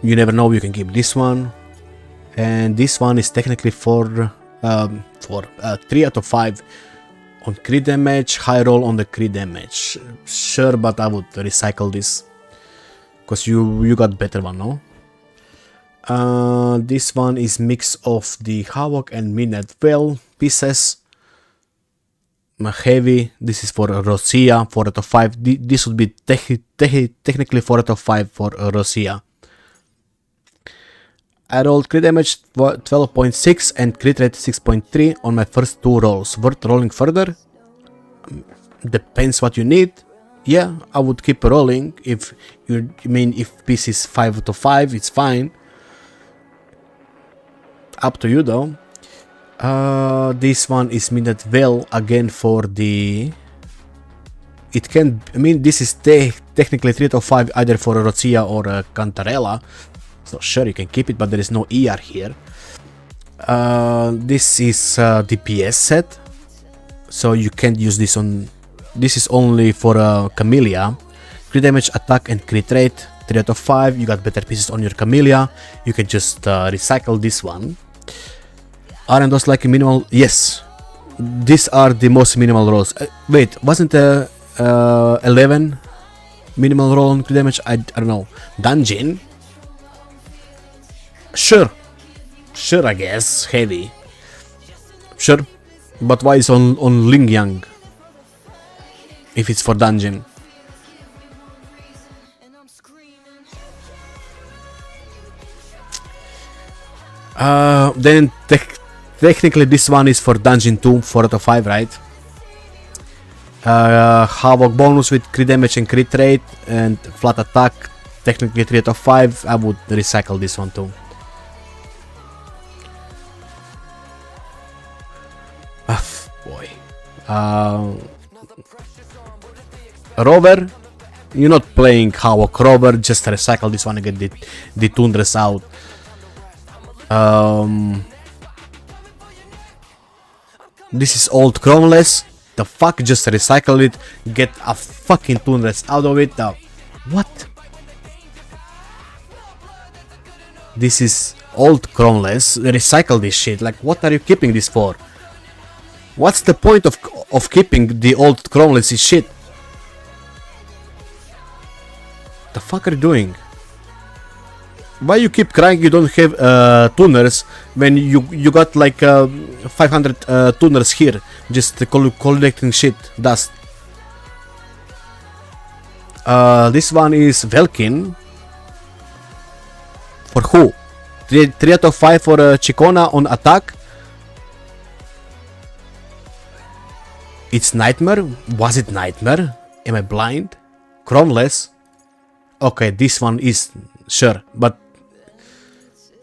You never know, you can keep this one. And this one is technically 3 out of 5 on crit damage, high roll on the crit damage. Sure, but I would recycle this. Because you got better one, no? This one is mix of the Havoc and Midnight Veil pieces. Heavy, this is for Rosia, 4 out of 5. This would be technically 4 out of 5 for Rosia. I rolled crit damage 12.6 and crit rate 6.3 on my first 2 rolls. Worth rolling further? Depends what you need. Yeah, I would keep rolling. If you mean if piece is 5 out of 5, it's fine. Up to you though. This one is Midnight Veil again for the... It can... I mean, this is technically 3 out of 5 either for Rosia or Cantarella. So sure, you can keep it, but there is no ER here. This is DPS set. So you can't use this on... This is only for Camellia. Crit damage, attack and crit rate. 3 out of 5. You got better pieces on your Camellia. You can just recycle this one. Aren't those like minimal? Yes. These are the most minimal rolls. Wait, wasn't 11 minimal roll on crit damage? I don't know. Dungeon? Sure. Sure, I guess. Heavy. Sure. But why is on Ling Yang? If it's for dungeon. Then technically this one is for dungeon 2, 4 out of 5, right? Havoc bonus with crit damage and crit rate and flat attack, technically 3 out of 5. I would recycle this one too. Boy. Rover, you're not playing Havoc Rover, just recycle this one and get the Tundras out. This is old Chromeless. The fuck, just recycle it, get a fucking Tundras out of it. What? This is old Chromeless. Recycle this shit. Like, what are you keeping this for? What's the point of keeping the old Chromeless shit? The fuck are you doing? Why you keep crying you don't have tuners when you got like 500 tuners here just collecting shit, dust. This one is Velkin. For who? 3 out of 5 for Chicona on attack. It's Nightmare? Was it Nightmare? Am I blind? Chromeless? Okay, this one is sure, but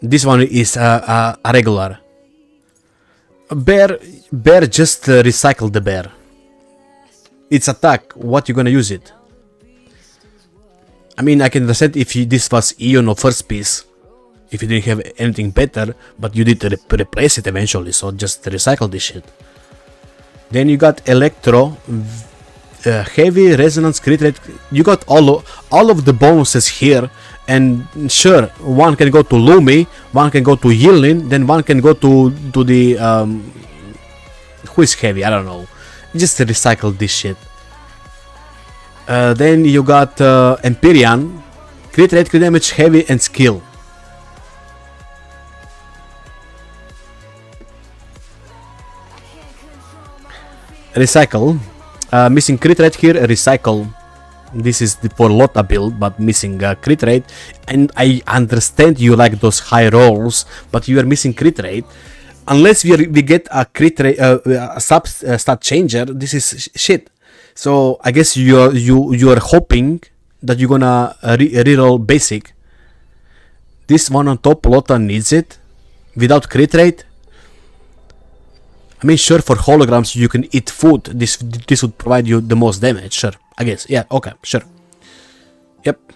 this one is a regular. Bear just recycle the bear. It's attack, what you gonna use it? I mean, I can understand if this was Eon or first piece, if you didn't have anything better, but you did replace it eventually, so just recycle this shit. Then you got Electro, heavy, resonance, crit rate. You got all of the bonuses here, and sure, one can go to Lumi, one can go to Yilin, then one can go to the who is heavy? I don't know. Just recycle this shit. Then you got Empyrean, crit rate, crit damage, heavy, and skill. Recycle. Missing crit rate here, recycle. This is for Lotta build, but missing crit rate. And I understand you like those high rolls, but you are missing crit rate. Unless we get a crit rate, stat changer, this is shit. So I guess you are hoping that you're gonna reroll basic. This one on top, Lotta needs it without crit rate. I mean, sure, for holograms you can eat food. This would provide you the most damage. Sure, I guess. Yeah, okay, sure. Yep.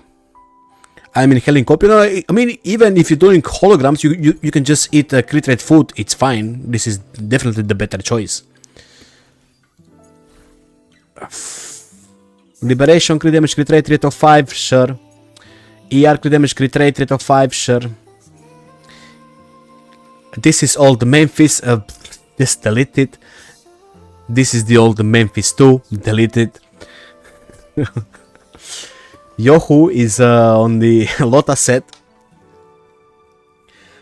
I mean, healing copy. No, I mean, even if you're doing holograms, you can just eat crit rate food. It's fine. This is definitely the better choice. Liberation, crit damage, crit rate of 5, sure. ER, crit damage, crit rate of 5, sure. This is all the Memphis, just delete it. This is the old Memphis 2, delete it. Yohu is on the Lota set.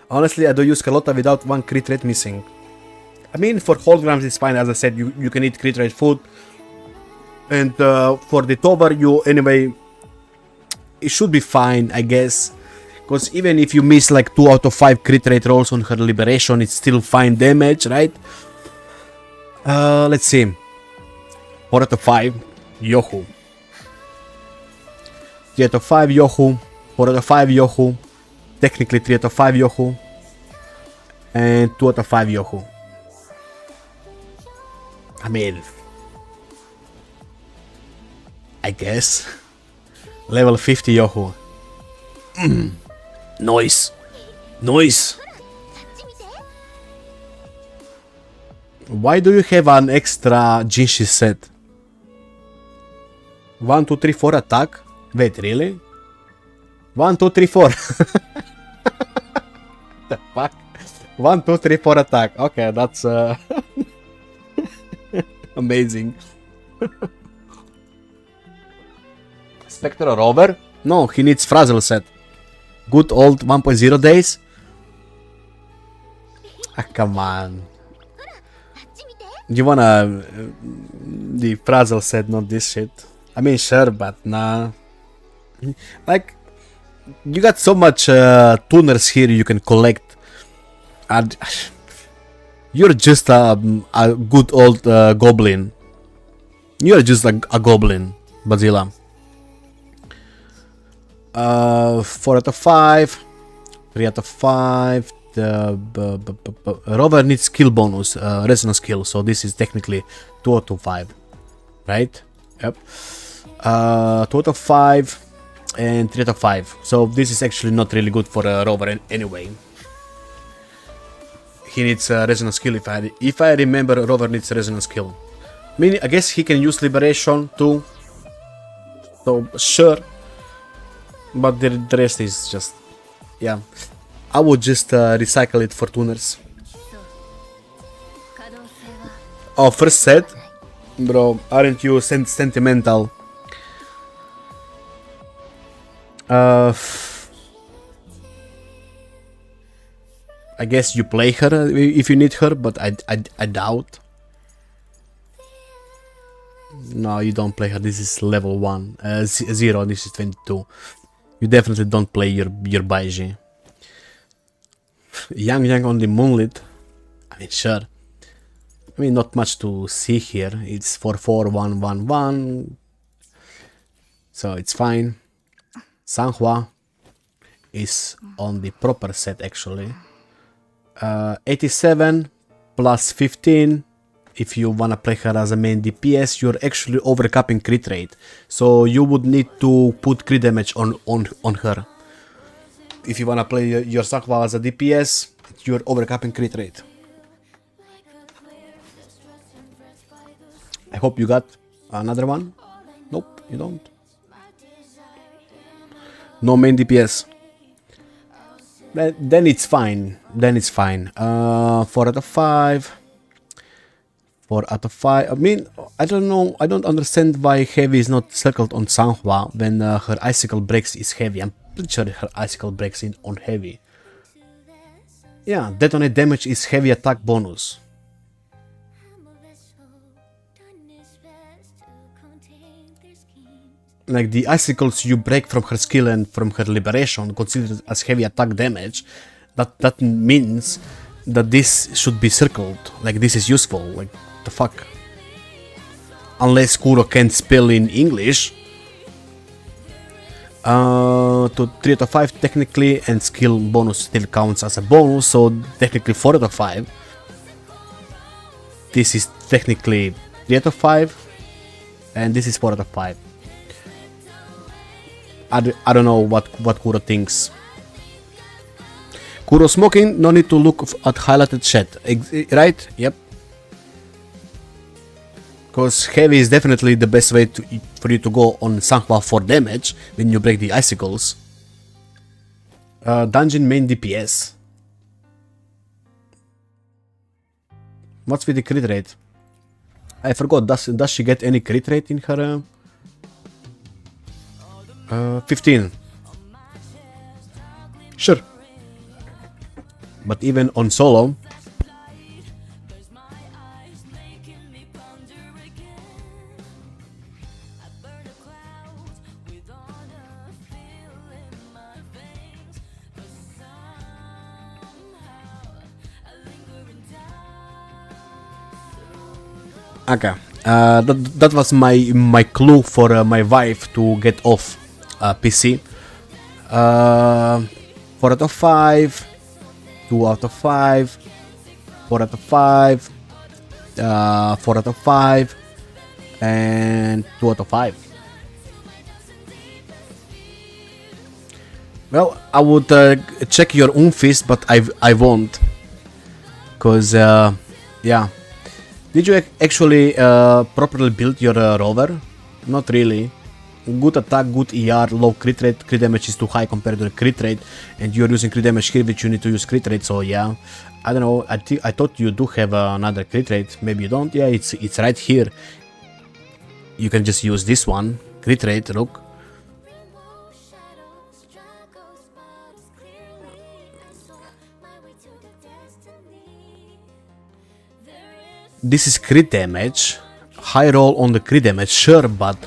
Honestly, I do use Carlotta without one crit rate missing. I mean, for holograms it's fine, as I said, you can eat crit rate food. And for the TOA, anyway, it should be fine, I guess. Because even if you miss like 2 out of 5 crit rate rolls on her liberation, it's still fine damage, right? Let's see. 4 out of 5, Yohu. 3 out of 5, Yohu. 4 out of 5, Yohu. Technically 3 out of 5, Yohu. And 2 out of 5, Yohu. I mean, I guess. Level 50 Yohu. Noise. Noise. Why do you have an extra Jinshi set? 1, 2, 3, 4 attack? Wait, really? 1, 2, 3, 4. The fuck? 1, 2, 3, 4 attack. Okay, that's amazing. Spectre Rover? No, he needs Frazzle set. Good old 1.0 days? Ah, come on. You wanna the Frazzle set, not this shit. I mean, sure, but nah. Like, you got so much tuners here you can collect. And you're just a good old goblin. You're just a goblin, Bazilla. 4 out of 5, 3 out of 5. The Rover needs skill bonus, resonance skill, so this is technically 2 out of 5, right? Yep. 2 out of 5 and 3 out of 5. So this is actually not really good for Rover anyway. He needs resonance skill. If I remember, Rover needs resonance skill. I mean, I guess he can use liberation too. So sure. But the rest is just, yeah. I would just recycle it for tuners. Oh, first set? Bro, aren't you sentimental? I guess you play her if you need her, but I doubt. No, you don't play her. This is level 1. 0, this is 22. You definitely don't play your Baiji. Yang on the Moonlit. I mean, sure. I mean, not much to see here. It's 4-4-1-1-1. So it's fine. Sanhua is on the proper set actually. 87 plus 15. If you wanna play her as a main DPS, you're actually overcapping crit rate. So you would need to put crit damage on her. If you wanna play your Sakwa as a DPS, you're overcapping crit rate. I hope you got another one. Nope, you don't. No main DPS. Then it's fine. Then it's fine. 4 out of 5. 4 out of 5. I mean, I don't know. I don't understand why heavy is not circled on Sanhua when her icicle breaks is heavy. I'm pretty sure her icicle breaks in on heavy. Yeah, detonate damage is heavy attack bonus. Like the icicles you break from her skill and from her liberation considered as heavy attack damage. That means that this should be circled. Like this is useful. Like the fuck. Unless Kuro can't spell in English. To 3 out of 5 technically, and skill bonus still counts as a bonus, so technically 4 out of 5. This is technically 3 out of 5, and this is 4 out of 5. I don't know what Kuro thinks. Kuro smoking, no need to look at highlighted chat, right? Yep. Because heavy is definitely the best way for you to go on Sanhua for damage when you break the icicles. Dungeon main DPS. What's with the crit rate? I forgot, does she get any crit rate in her? 15. Sure. But even on solo, okay, that was my clue for my wife to get off PC. 4 out of 5, 2 out of 5, 4 out of 5, 4 out of 5, and 2 out of 5. Well, I would check your own fist, but I won't, cause yeah. Did you actually properly build your rover? Not really. Good attack, good ER, low crit rate, crit damage is too high compared to the crit rate, and you're using crit damage here, which you need to use crit rate, so yeah. I don't know, I thought you do have another crit rate, maybe you don't, yeah, it's right here. You can just use this one, crit rate, look. This is crit damage, high roll on the crit damage, sure, but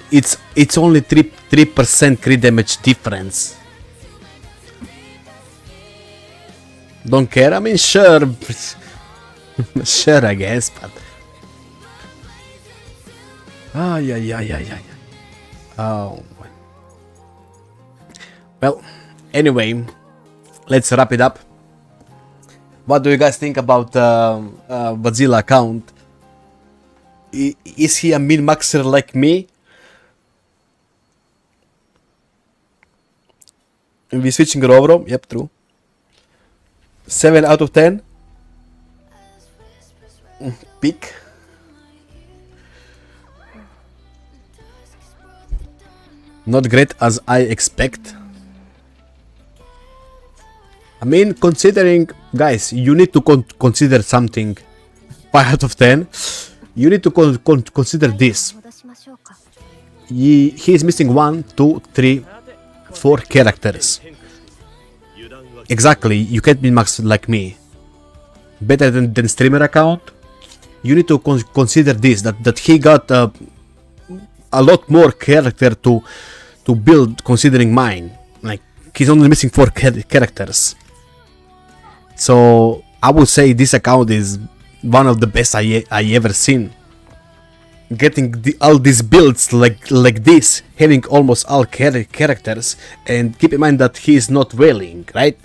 it's only 3% crit damage difference. Don't care? I mean, sure. Sure, I guess, but... yeah. Oh. Well, anyway, let's wrap it up. What do you guys think about Godzilla account? Is he a min-maxer like me? We switching Rovro? Yep, true. 7 out of 10. Pick. Not great as I expect. I mean, considering, guys, you need to consider something. 5 out of 10. You need to consider this. He is missing 1, 2, 3, 4 characters. Exactly, you can't be max like me. Better than streamer account. You need to consider this, that he got a lot more character to build considering mine. Like, he's only missing 4 characters. So I would say this account is one of the best I ever seen. Getting all these builds like this, having almost all characters, and keep in mind that he is not wailing, right?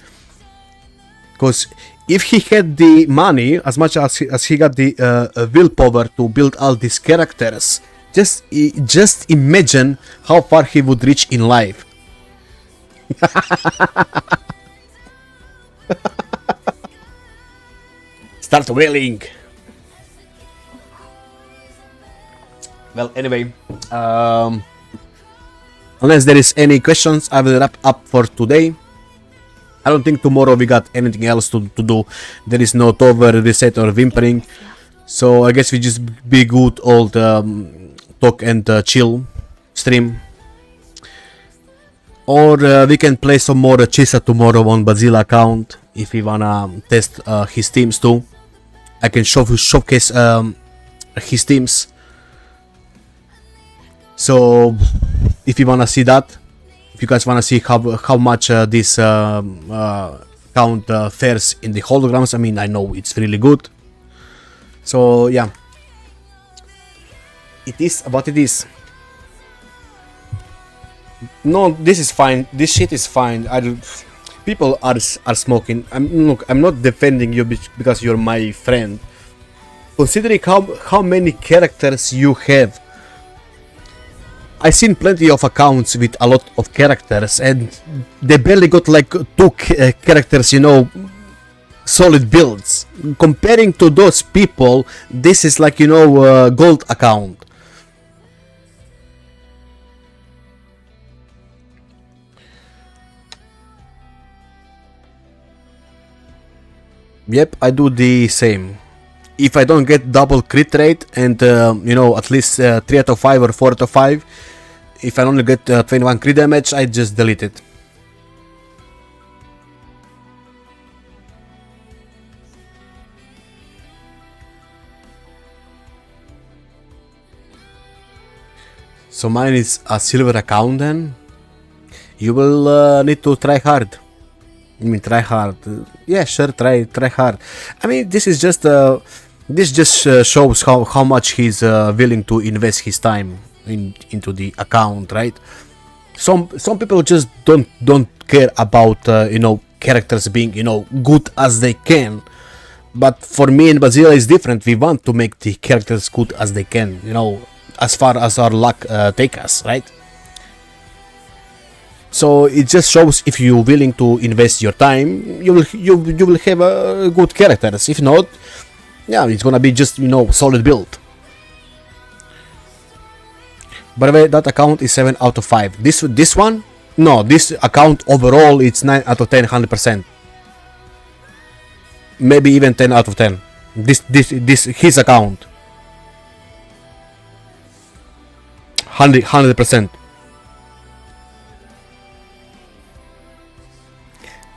Because if he had the money as much as he got the willpower to build all these characters, just imagine how far he would reach in life. Start wailing. Well, anyway, unless there is any questions, I will wrap up for today. I don't think tomorrow we got anything else to do. There is no TOA reset or whimpering, so I guess we just be good old talk and chill stream. Or we can play some more Chisa tomorrow on Godzilla account if we wanna test his teams too. I can showcase his teams. So if you wanna see that, if you guys wanna see how much this count fares in the holograms, I mean, I know it's really good. So yeah, it is what it is. No, this is fine. This shit is fine. People are smoking. I'm not defending you because you're my friend. Considering how many characters you have, I seen plenty of accounts with a lot of characters, and they barely got like two characters, you know, solid builds. Comparing to those people, this is like, you know, a gold account. Yep, I do the same. If I don't get double crit rate and you know, at least 3 out of 5 or 4 out of 5, if I only get 21 crit damage, I just delete it. So mine is a silver account then? You will need to try hard. I mean, try hard. Yeah, sure, try hard. I mean, this is just this just shows how much he's willing to invest his time into the account, right? Some people just don't care about you know, characters being, you know, good as they can. But for me and Bazilla is different. We want to make the characters good as they can, you know, as far as our luck take us, right? So it just shows if you're willing to invest your time, you will have good characters. If not, yeah, it's gonna be just, you know, solid build. By the way, that account is 7 out of 5. This one, no, this account overall it's 9 out of 10, 100%. Maybe even 10 out of 10. This his account, 100%.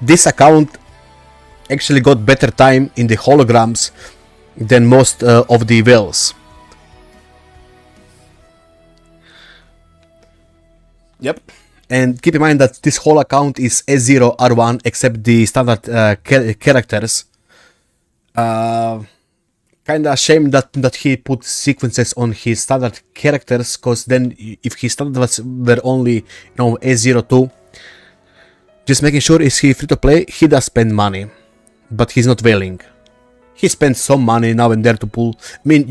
This account actually got better time in the holograms than most of the whales. Yep. And keep in mind that this whole account is S0 R1 except the standard characters. Kinda shame that he put sequences on his standard characters, cause then if his standard were only, you know, S02, just making sure is he free to play, he does spend money, but he's not whaling. He spends some money now and there to pull. I mean,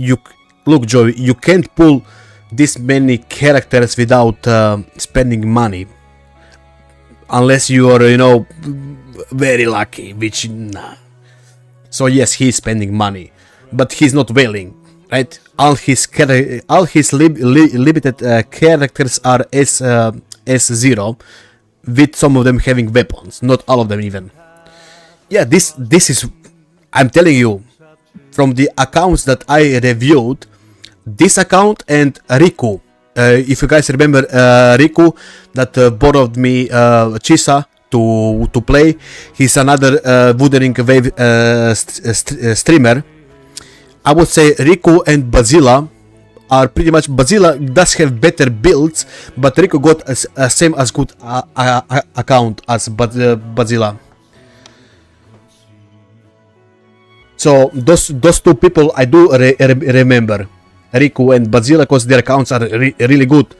look, Joey, you can't pull this many characters without spending money, unless you are, you know, very lucky, which nah. So yes, he's spending money, but he's not whaling, right? All his limited characters are S0. With some of them having weapons, not all of them even. Yeah, this is, I'm telling you, from the accounts that I reviewed, this account and Riku. If you guys remember Riku that borrowed me Chisa to play, he's another Wuthering Wave streamer. I would say Riku and Bazilla are pretty much, Bazilla does have better builds, but Riku got a same as good account as Bazilla. So those two people I do remember, Riku and Bazilla, because their accounts are really good,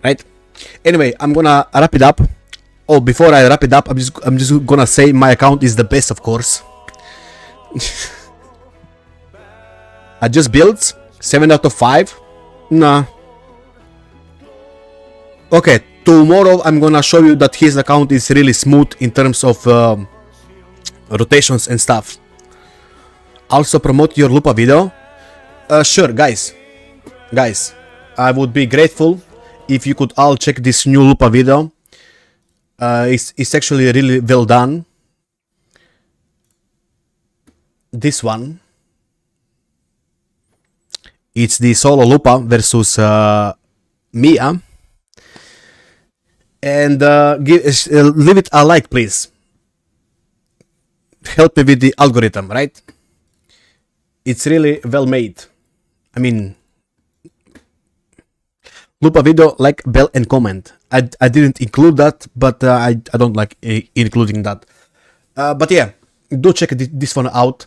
right? Anyway, I'm gonna wrap it up. Oh, before I wrap it up, I'm just gonna say my account is the best, of course. I just built 7 out of 5. Nah. Okay, tomorrow I'm gonna show you that his account is really smooth in terms of rotations and stuff. Also promote your Lupa video. Sure, guys, I would be grateful if you could all check this new Lupa video. It's actually really well done. This one, it's the solo Lupa versus Mia. And leave it a like, please. Help me with the algorithm, right? It's really well made. I mean, Lupa video, like, bell and comment. I didn't include that, but I don't like including that. But yeah, do check this one out.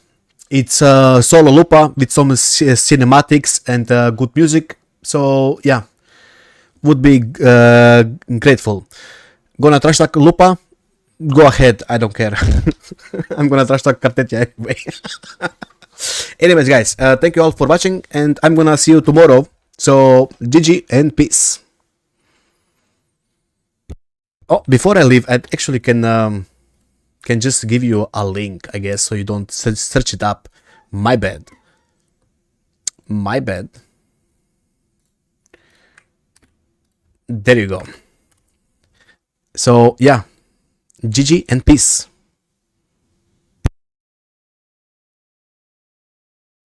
It's solo Lupa with some cinematics and good music. So yeah, would be grateful. Gonna trash talk Lupa? Go ahead, I don't care. I'm gonna trash talk Cartetia anyway. Anyways, guys, thank you all for watching, and I'm gonna see you tomorrow. So GG and peace. Oh, before I leave, I actually can just give you a link, I guess, so you don't search it up. My bad. My bad. There you go. So yeah, GG and peace.